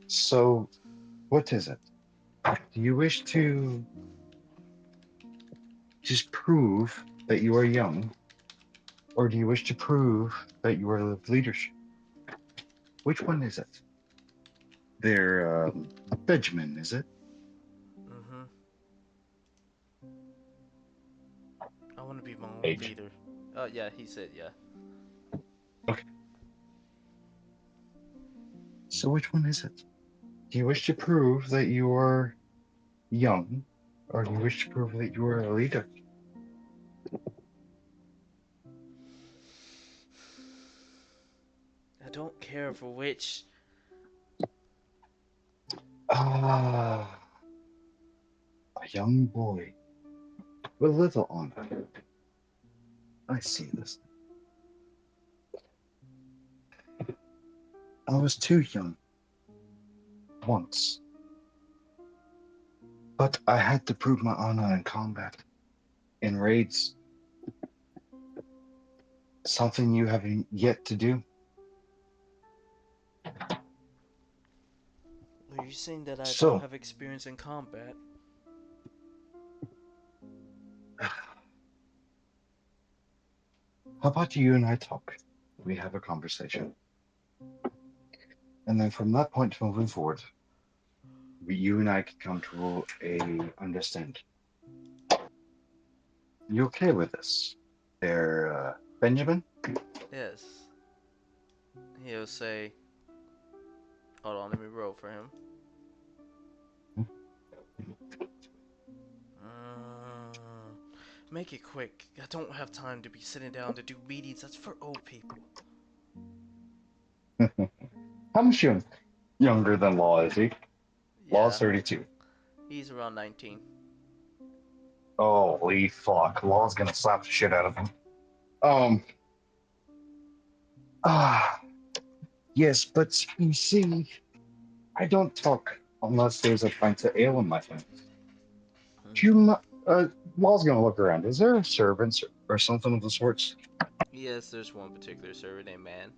So, what is it? Do you wish to just prove that you are young? Or do you wish to prove that you are of leadership? Which one is it? They're Benjamin, is it? Mm-hmm. I want to be my own Age. leader. Yeah, he said yeah. Okay. So which one is it? Do you wish to prove that you are young, or do you wish to prove that you are a leader? I don't care for which. Ah, a young boy with little honor. I see this. I was too young once, but I had to prove my honor in combat, in raids. Something you have yet to do. Are you saying that I don't So, have experience in combat? how about you and I talk? We have a conversation. And then from that point moving forward, you and I can come to a understanding. You okay with this? There, Benjamin? Yes. He'll say, hold on, let me roll for him. Make it quick. I don't have time to be sitting down to do meetings. That's for old people. How much younger than Law is he? Law's Yeah, 32. he's around 19. Holy fuck. Law's gonna slap the shit out of him. Ah, yes, but you see, I don't talk unless there's a pint of ale in my hand. Do you, Law's gonna look around. Is there a servant or something of the sorts? Yes, there's one particular servant named Man.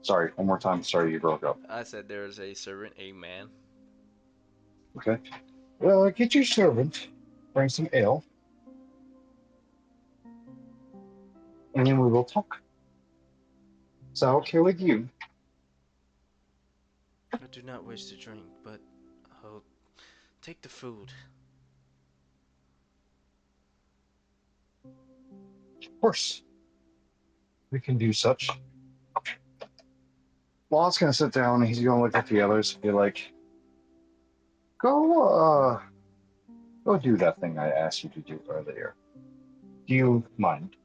Sorry, one more time. Sorry, you broke up. I said there's a servant, a man. Okay. Well, get your servant, bring some ale, and then we will talk. Is that okay with you? I do not wish to drink, but I'll take the food. Of course. We can do such. Law's gonna sit down and he's gonna look at the others and be like, go do that thing I asked you to do earlier. Do you mind?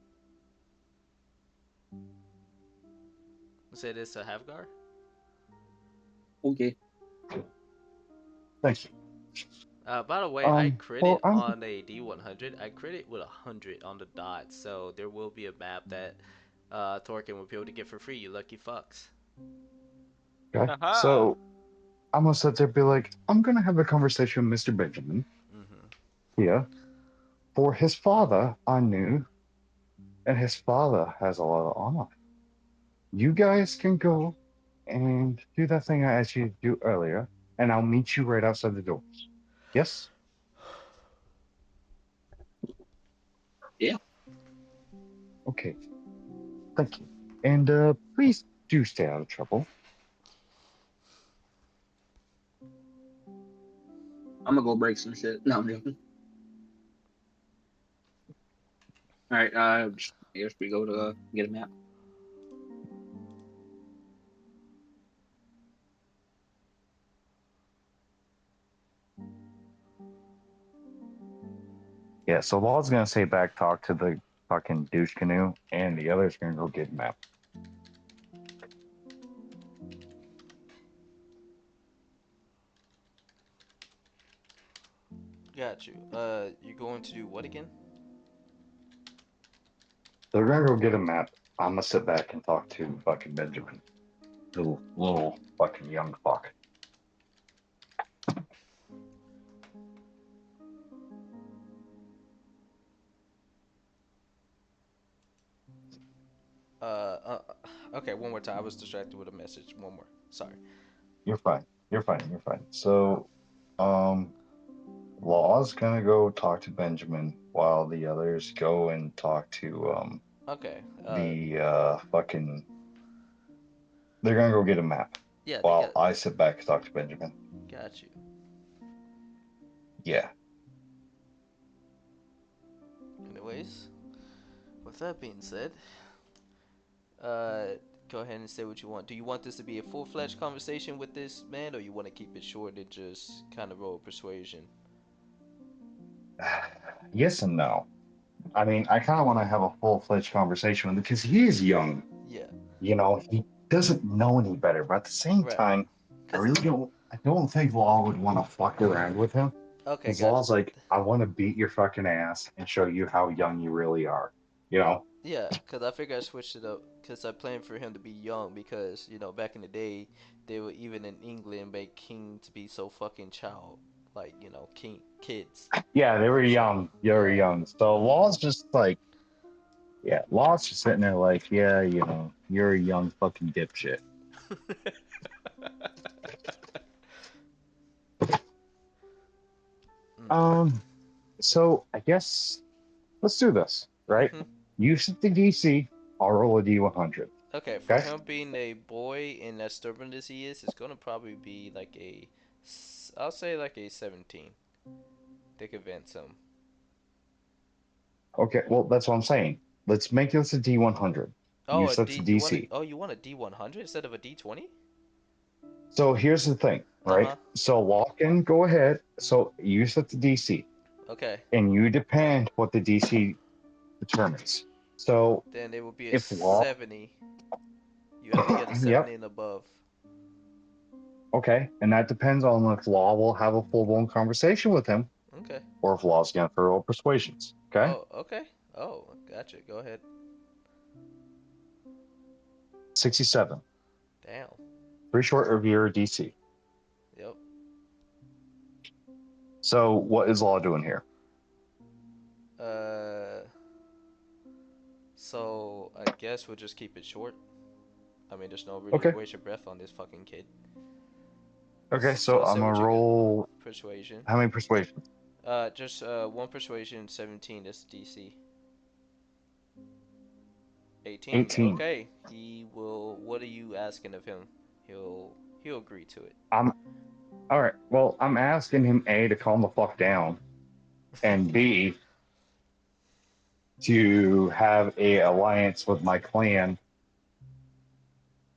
Say this to Havgar? Okay. Thank you. By the way, I Well, critted I'm on a D100. I critted with 100 on the dot, so there will be a map that Thorkin will be able to get for free. You lucky fucks. okay. Haha. So I'm gonna sit there and be like, I'm gonna have a conversation with Mr. Benjamin. Mm-hmm. Yeah. For his father, I knew, and his father has a lot of honor. You guys can go and do that thing I asked you to do earlier, and I'll meet you right outside the doors. Yes? Yeah. Okay. Thank you. And please do stay out of trouble. I'm gonna go break some shit. No, I'm joking. All right. I guess we go to get a map. Yeah, so Law's gonna say back talk to the fucking douche canoe, and the other's gonna go get a map. Got you. You going to do what again? They're gonna go get a map. I'm gonna sit back and talk to fucking Benjamin. Little fucking young fuck. Okay, one more time. I was distracted with a message. One more. Sorry. You're fine. You're fine. You're fine. So, um, Law's gonna go talk to Benjamin while the others go and talk to Okay. the fucking. They're gonna go get a map Yeah, they while got I sit back and talk to Benjamin. got you. Yeah. Anyways, with that being said, uh, go ahead and say what you want. Do you want this to be a full-fledged conversation with this man, or you want to keep it short and just kind of roll persuasion? Yes and no. I mean, I kind of want to have a full-fledged conversation with him because he is young. Yeah. You know, he doesn't know any better. But at the same Right. time, I don't think Law would want to fuck around with him. Okay, Because got Law's like, I want to beat your fucking ass and show you how young you really are. You know? Yeah, because I figured I switched it up because I planned for him to be young because, you know, back in the day, they were even in England make king to be so fucking child. Like, you know, kids. Yeah, they were So, young. They were yeah. young. So Law's just like, yeah, Law's just sitting there like, yeah, you know, you're a young fucking dipshit. Um, so I guess let's do this, right? Hmm. You set the DC, I'll roll a D100. Okay, for Okay? him being a boy and as stubborn as he is, it's gonna probably be like I'll say like a 17. They convince him. Okay, well, that's what I'm saying. Let's make this a D100. Oh, You a set the D. You want it? DC. Oh, you want a D100 instead of a D20? So here's the thing, Uh right? huh. So walk in, go ahead. So you set the DC, Okay. and you depend what the DC determines. So Then it will be a if Law, 70. You have to get a yep, 70 and above. okay, and that depends on if Law will have a full blown conversation with him, Okay. or if Law's going to throw persuasions. Okay, Oh, okay. Oh, gotcha. Go ahead. 67, Damn. pretty short of your DC. Yep. So what is Law doing here? Uh, so I guess we'll just keep it short. I mean, there's no really Okay, waste your breath on this fucking kid. okay, so So say I'm gonna what you got. roll Persuasion. how many persuasions? Just one persuasion, 17. That's DC. 18. 18. Okay. He will. What are you asking of him? He'll he'll agree to it. I'm all right. Well, I'm asking him A to calm the fuck down, and B to have a alliance with my clan.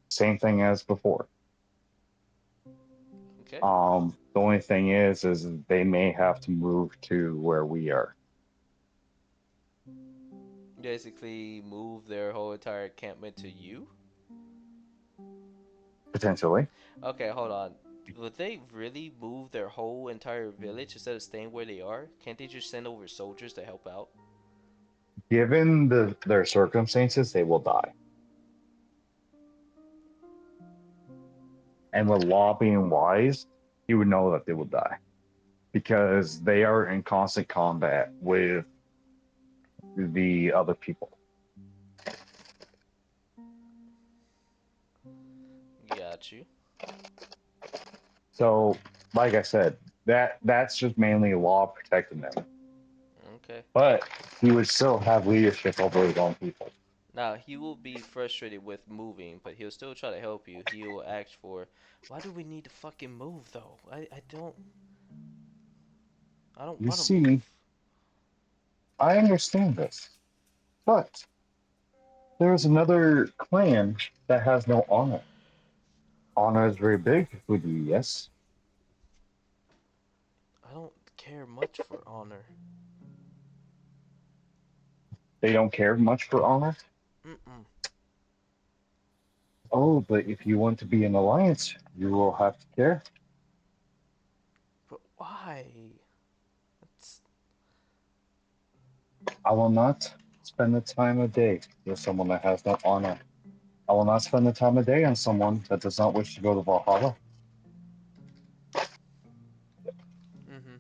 Same thing as before. Okay. The only thing is they may have to move to where we are Basically, move their whole entire encampment to you. potentially. Okay, hold on. would they really move their whole entire village instead of staying where they are? Can't they just send over soldiers to help out? Given their circumstances, they will die. And with law being wise, you would know that they will die because they are in constant combat with the other people. Got you. So, like I said, that's just mainly law protecting them. Okay. But he would still have leadership over his own people. Now, he will be frustrated with moving, but he'll still try to help you. He will ask for, why do we need to fucking move, though? I don't You want to see, move. I understand this, but there is another clan that has no honor. Honor is very big with you, yes? I don't care much for honor. They don't care much for honor. Mm-mm. Oh, but if you want to be in alliance, you will have to care. But why? It's, I will not spend the time of day with someone that has no honor. I will not spend the time of day on someone that does not wish to go to Valhalla. mm-hmm.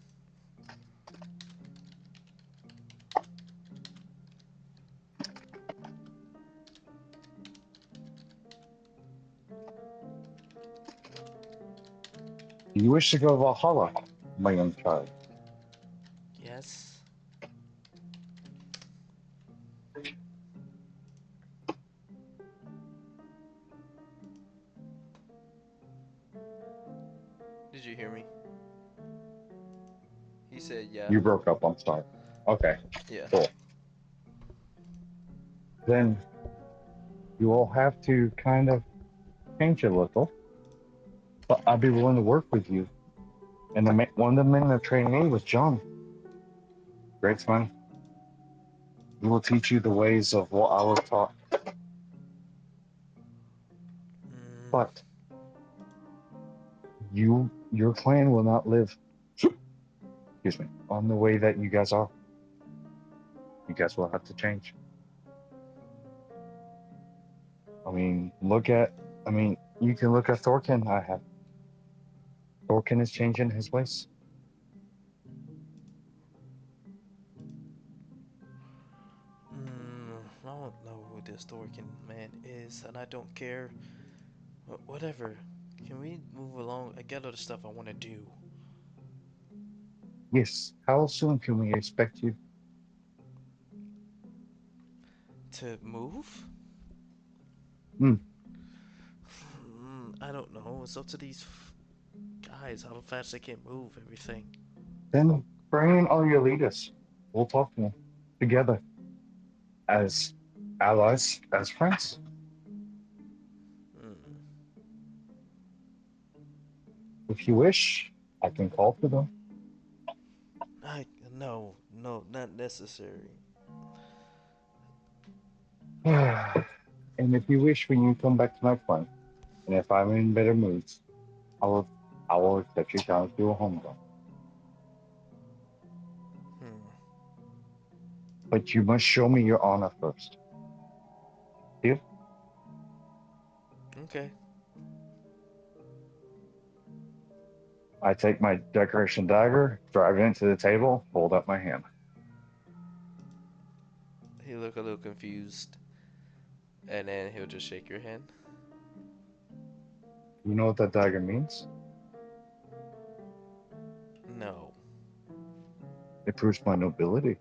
Do you wish to go to Valhalla, my young child? Yes. Did you hear me? He said, yeah. You broke up, I'm sorry. Okay, Yeah. cool. Then you will have to kind of change a little, but I'd be willing to work with you. And one of the men that trained me was John. Great man. He will teach you the ways of what I was taught. Mm, But your clan will not live, excuse me, on the way that you guys are. You guys will have to change. I mean, you can look at Thorkin. Thorkin is changing his ways. I don't know who this Dorkin man is, and I don't care. Whatever. Can we move along? I got other stuff I want to do. Yes. How soon can we expect you? To move? Hmm. I don't know. It's up to these guys how fast they can move everything. Then bring in all your leaders. We'll talk to them together as allies, as friends. Hmm. If you wish, I can call for them. No, not necessary. And if you wish, when you come back to my clan, and if I'm in better moods, I will, I will accept you down to a homegrown. Hmm. But you must show me your honor first. Deal? Okay. I take my decoration dagger, drive it into the table, hold up my hand. He look a little confused, and then he'll just shake your hand. You know what that dagger means? No. It proves my nobility.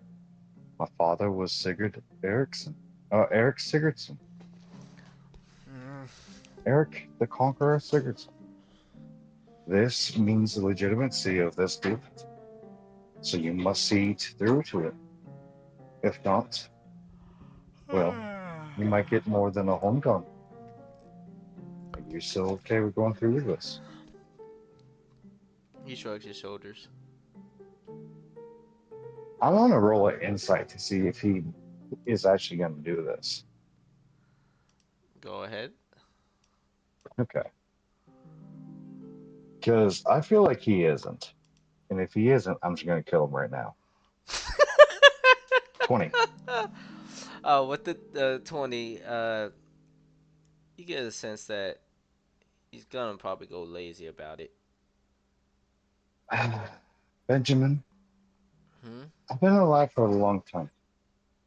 My father was Sigurd Eriksson. Eric Sigurdsson. Mm. Eric the Conqueror Sigurdsson. This means the legitimacy of this gift. So you must see through to it. If not, well, you might get more than a homecoming. Are you still okay with going through with this? He shrugs his shoulders. I want to roll an insight to see if he is actually going to do this. Go ahead. Okay. Because I feel like he isn't. And if he isn't, I'm just going to kill him right now. 20. With the 20, you get a sense that he's gonna probably go lazy about it. Benjamin, Hmm? I've been alive for a long time.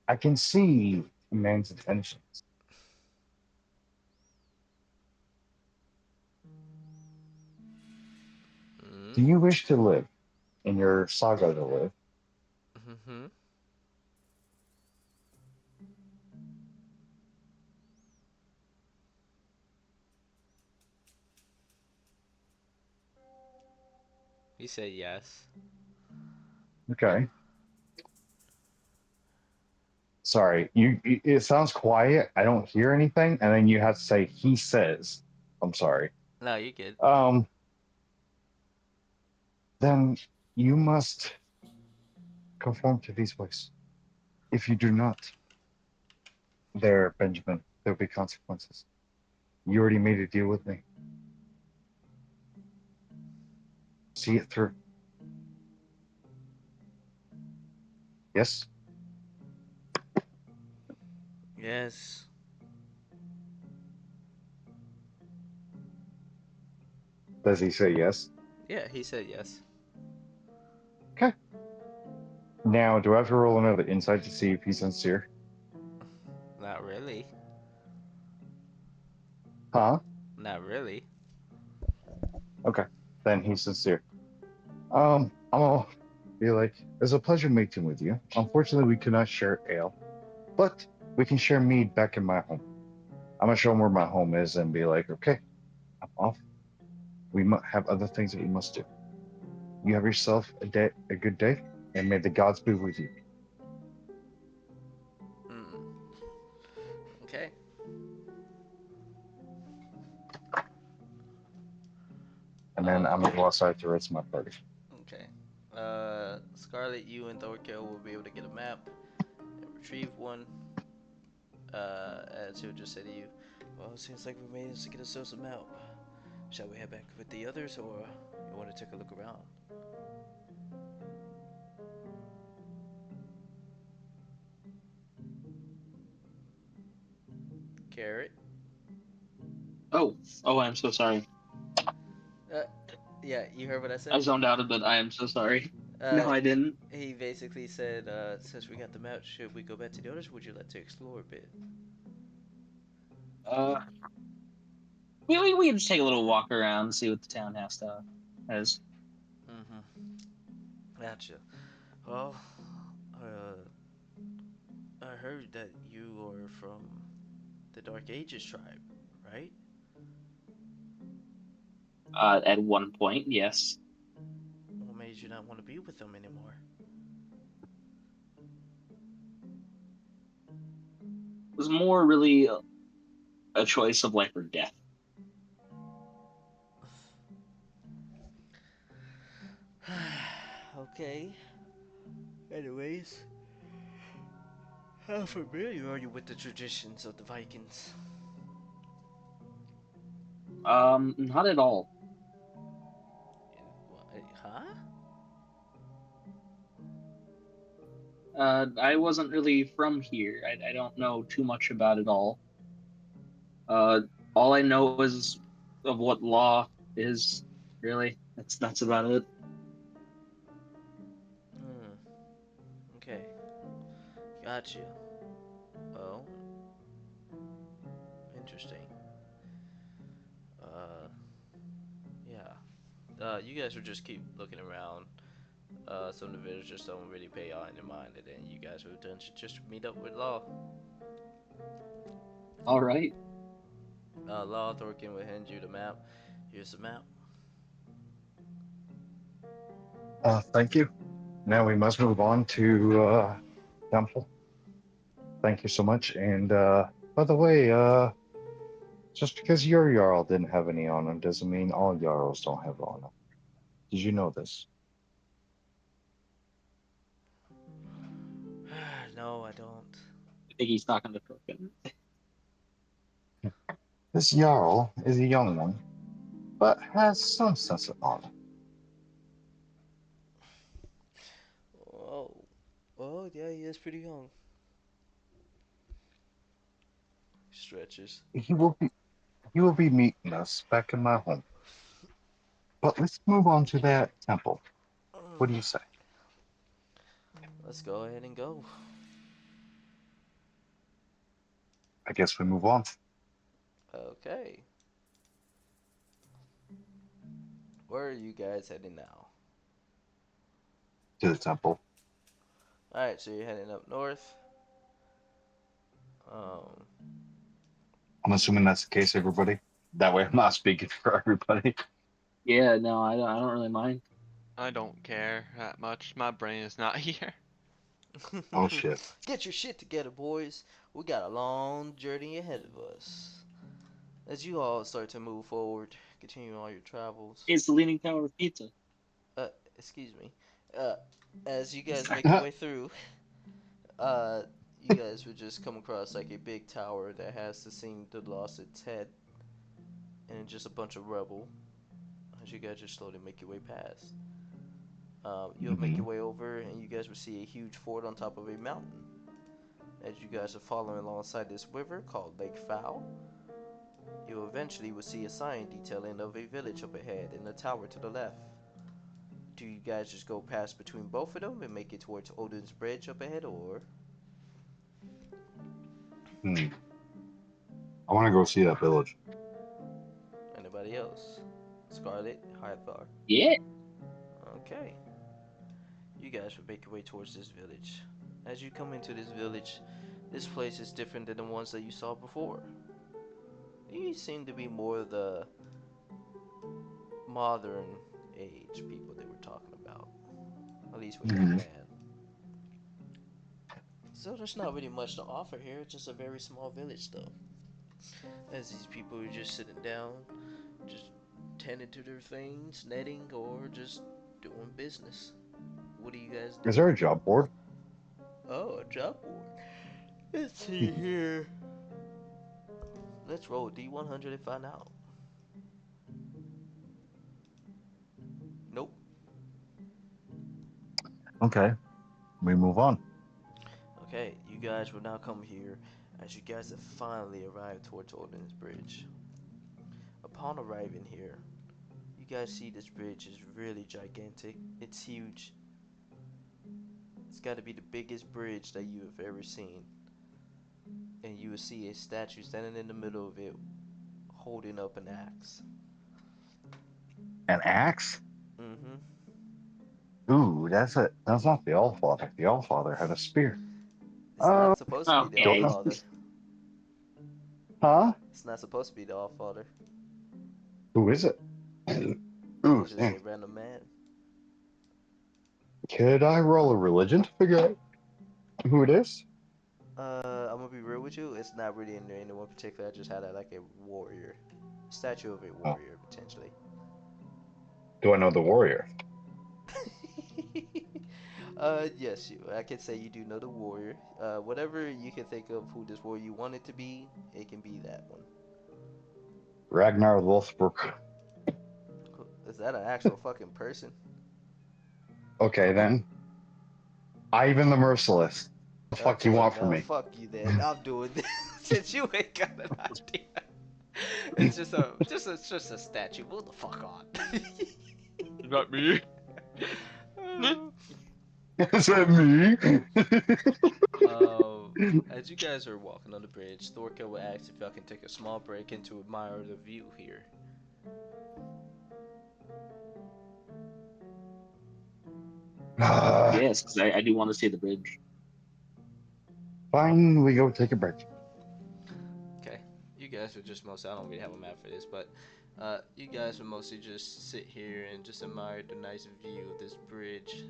I can see a man's intentions. Hmm? Do you wish to live in your saga to live? Hmm? He said yes. Okay. Sorry, it sounds quiet. I don't hear anything, and then you have to say he says. I'm sorry. No, you good. Then you must conform to these ways. If you do not, there, Benjamin, there'll be consequences. You already made a deal with me. See it through. Yes? Yes. Does he say yes? Yeah, he said yes. Okay. Now, do I have to roll another insight to see if he's sincere? Not really. Huh? Not really. Okay. Then he's sincere. I'll be like, it's a pleasure meeting with you. Unfortunately, we cannot share ale, but we can share mead back in my home. I'm gonna show him where my home is and be like, okay, I'm off. We have other things that we must do. You have yourself a good day, and may the gods be with you. Mm. Okay. And then I'm gonna go outside to rest my party. Okay. Scarlet, you and Thorkel will be able to get a map and retrieve one. As he'll just say to you, well, it seems like we managed to get ourselves a map. Shall we head back with the others, or you want to take a look around? Carrot? Oh, I'm so sorry. Uh, yeah, you heard what I I said? zoned out a bit. I am so sorry. No, Uh, I didn't. he basically said, since we got the map, should we go back to the others? Would you like to explore a bit? Uh, we can just take a little walk around and see what the town has. Mm-hmm. Gotcha. Well, I heard that you are from the Dark Ages tribe, right? At one point, yes. What made you not want to be with them anymore? It was more really a choice of life or death. Okay. Anyways, how familiar are you with the traditions of the Vikings? Not at all. Huh? I wasn't really from here. I don't know too much about it all. Uh, all I know is of what law is. Really, that's about it. Hmm. Okay. Gotcha. Well, interesting. Uh, yeah. You guys will just keep looking around. Some of the villagers don't really pay y'all any mind, and then you guys will done should just meet up with Law. All right. Law Thorkin will hand you the map. Here's the map. Thank you. Now we must move on to temple. Thank you so much. And by the way, just because your Jarl didn't have any on him doesn't mean all Jarls don't have on them. Did you know this? No, I don't. I think he's talking to Torkin. This Jarl is a young one, but has some sense of honor. Oh, oh yeah, he is pretty young. Stretches. He will be meeting us back in my home. But let's move on to that temple. What do you say? Let's go ahead and go. I guess we move on Okay. Where are you guys heading now? to the temple. Alright, so you're heading up north. Um, I'm assuming that's the case, everybody. That way, I'm not speaking for everybody. Yeah, no, I don't really mind. I don't care that much. My brain is not here. Oh shit! Get your shit together, boys. We got a long journey ahead of us. As you all start to move forward, continue all your travels. It's the Leaning Tower of Pizza. Uh, excuse me. Uh, as you guys make your way through, uh, you guys would just come across like a big tower that has to seem to lost its head, and just a bunch of rubble. As you guys just slowly make your way past, you'll make your way over, and you guys will see a huge fort on top of a mountain. As you guys are following alongside this river called Lake Fowl, you eventually will see a sign detailing of a village up ahead and a tower to the left. Do you guys just go past between both of them and make it towards Odin's Bridge up ahead, or Hmm. I want to go see that village. anybody else? Scarlet, Hythar. Yeah. Okay. You guys will make your way towards this village. As you come into this village, this place is different than the ones that you saw before. These seem to be more the modern age people they were talking about. At least with that Mhm. man. So there's not really much to offer here, it's just a very small village though. As these people are just sitting down, just tending to their things, netting, or just doing business. What do you guys do? Is there a job board? Oh, a job board. Let's see here. Let's roll D100 and find out. Nope. Okay, we move on. Okay, you guys will now come here as you guys have finally arrived towards Odin's Bridge. Upon arriving here, you guys see this bridge is really gigantic. It's huge. It's got to be the biggest bridge that you have ever seen. And you will see a statue standing in the middle of it holding up an axe. An axe? Mm-hmm. Ooh, that's not the Allfather. The Allfather had a spear. It's not supposed to be the Don't Okay. know. Allfather. Huh? It's not supposed to be the Allfather. Who is it? Ooh, It's just dang. a random man. Could I roll a religion to figure out who it is? I'm gonna be real with you. It's not really in anyone particular. I just had like a warrior, statue of a Oh, warrior potentially. do I know the warrior? Yes, I can say you do know the warrior. Whatever you can think of who this warrior you want it to be, it can be that one. Ragnar Lothbrok. Is that an actual fucking person? Okay, then. Ivan the Merciless. The fuck you Okay, want from no, me? fuck you then. I'm doing this since you ain't got an idea. It's just a statue. Move the fuck on. Is that me? Is that me? As you guys are walking on the bridge, Thorkel will ask if y'all can take a small break and to admire the view here. Yes, because I do want to see the bridge. Fine, we go take a break. Okay, you guys are just mostly, I don't really have a map for this, but you guys will mostly just sit here and just admire the nice view of this bridge.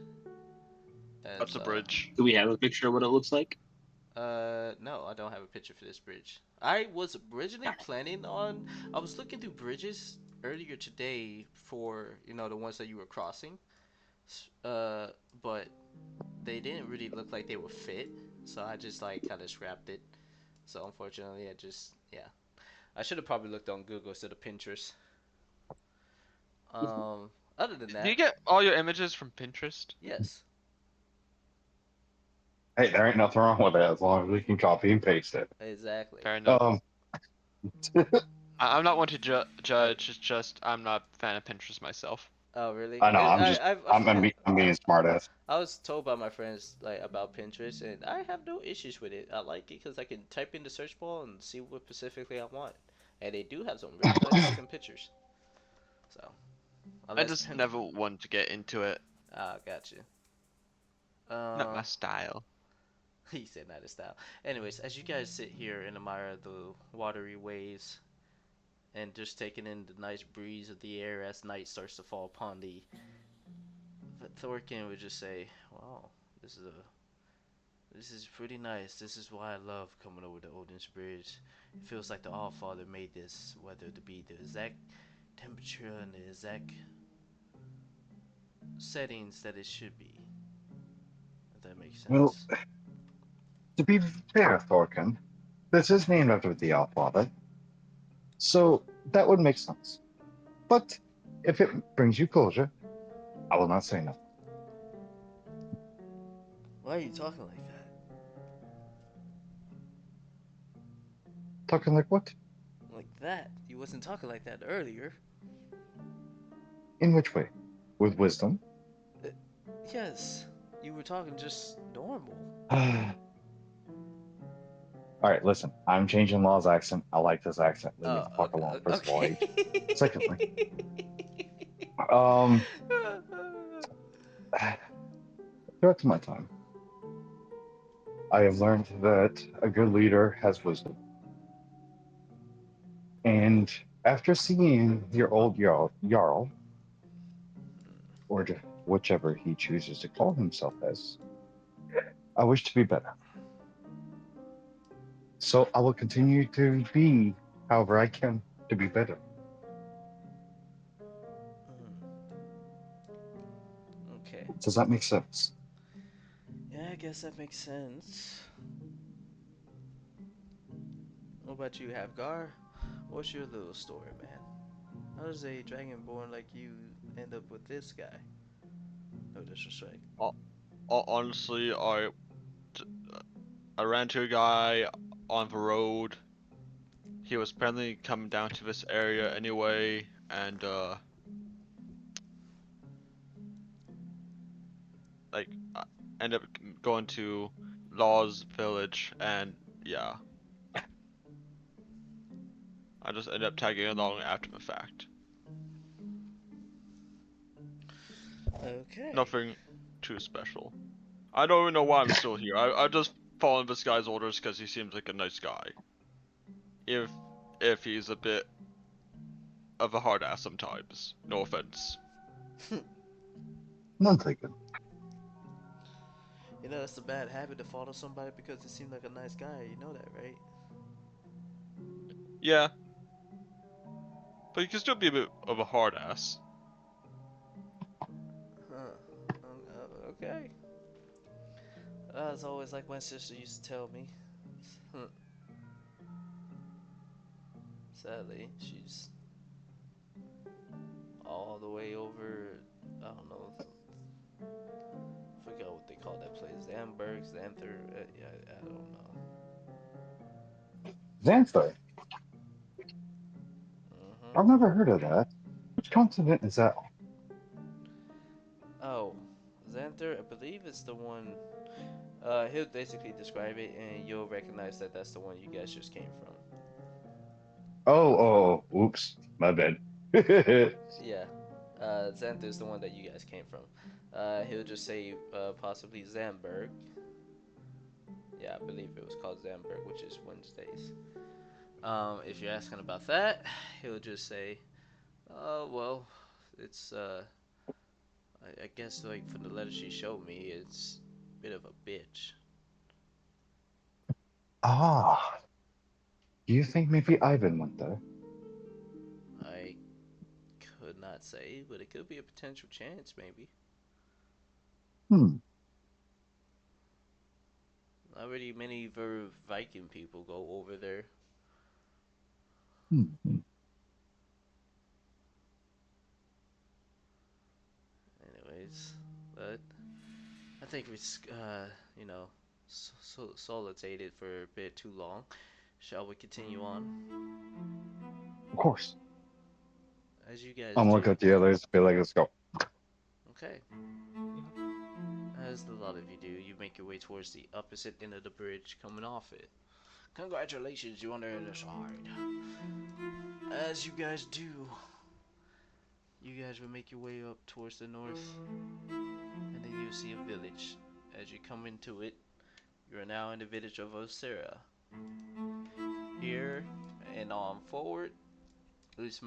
That's a bridge. Do we have a picture of what it looks like? No, I don't have a picture for this bridge. I was originally planning on, I was looking through bridges earlier today for, the ones that you were crossing. But they didn't really look like they would fit, so I just like kind of scrapped it. So unfortunately, yeah. I should have probably looked on Google instead of Pinterest. Other than Do you that, get all your images from Pinterest? yes. Hey, there ain't nothing wrong with that as long as we can copy and paste it. Exactly. Fair enough. Um, I'm not one to judge. It's just I'm not a fan of Pinterest myself. Oh, really? I know. I'm being smart ass. I was told by my friends like about Pinterest, and I have no issues with it. I like it because I can type in the search bar and see what specifically I want, and they do have some really nice looking pictures. So, I unless just never want to get into it. ah, got you. Not my style. He said not his style. Anyways, as you guys sit here and admire the watery waves and just taking in the nice breeze of the air as night starts to fall upon the Thorkin would just say, "Wow, this is pretty nice. This is why I love coming over to Odin's Bridge. It feels like the Allfather made this weather to be the exact temperature and the exact settings that it should be. If that makes Well, sense." to be fair, Thorkin, this is named after the Allfather, so that would make sense. But if it brings you closure, I will not say nothing. Why are you talking like that? Talking like what? Like that? You wasn't talking like that earlier. In which way? With wisdom? Yes, you were talking just normal. All right, listen. I'm changing Law's accent. I like this accent. Leave me the fuck alone. First of all, Okay. secondly, um, throughout my time, I have learned that a good leader has wisdom. And after seeing your old Jarl, or whichever he chooses to call himself as, I wish to be better. So I will continue to be however I can to be better. Okay. Does that make sense? Yeah, I guess that makes sense. What about you, Havgar? What's your little story, man? How does a dragonborn like you end up with this guy? No disrespect. Honestly, I ran to a guy on the road. He was apparently coming down to this area anyway, and like I ended up going to Law's village, and yeah, I just ended up tagging along after the fact. Okay. Nothing too special. I don't even know why I'm still here. I just following this guy's orders because he seems like a nice guy. If he's a bit of a hard ass sometimes. No offense. None taken. You know, it's a bad habit to follow somebody because they seem like a nice guy. You know that, right? Yeah, but you can still be a bit of a hard ass. Huh. Okay. It's always like my sister used to tell me. Sadly, she's all the way over. I don't know. I forgot what they call that place. Zamberg, Xanther. Yeah, I don't know. Xantho. Hmm. I've never heard of that. Which continent is that on? Oh, Xanther. I believe it's the one. He'll basically describe it, and you'll recognize that that's the one you guys just came from. Oops, my bad. Yeah. Xanther is the one that you guys came from. He'll just say possibly Zamberg. Yeah, I believe it was called Zamberg, which is Wednesdays. If you're asking about that, he'll just say, "Oh well, it's I guess like from the letter she showed me, it's a bit of a bitch." Ah, do you think maybe Ivan went there? I could not say, but it could be a potential chance, maybe. Hmm. Already many Viking people go over there. Hmm. minutes, but I think we, you know, solitated for a bit too long. Shall we continue on? Of course. As you guys I'm do. looking at the others. Be like, let's go. Okay. As a lot of you do, you make your way towards the opposite end of the bridge, coming off it. Congratulations, you're on the other side. As you guys do, you guys will make your way up towards the north, and then you'll see a village. As you come into it, you are now in the village of Osira. Here and on forward, is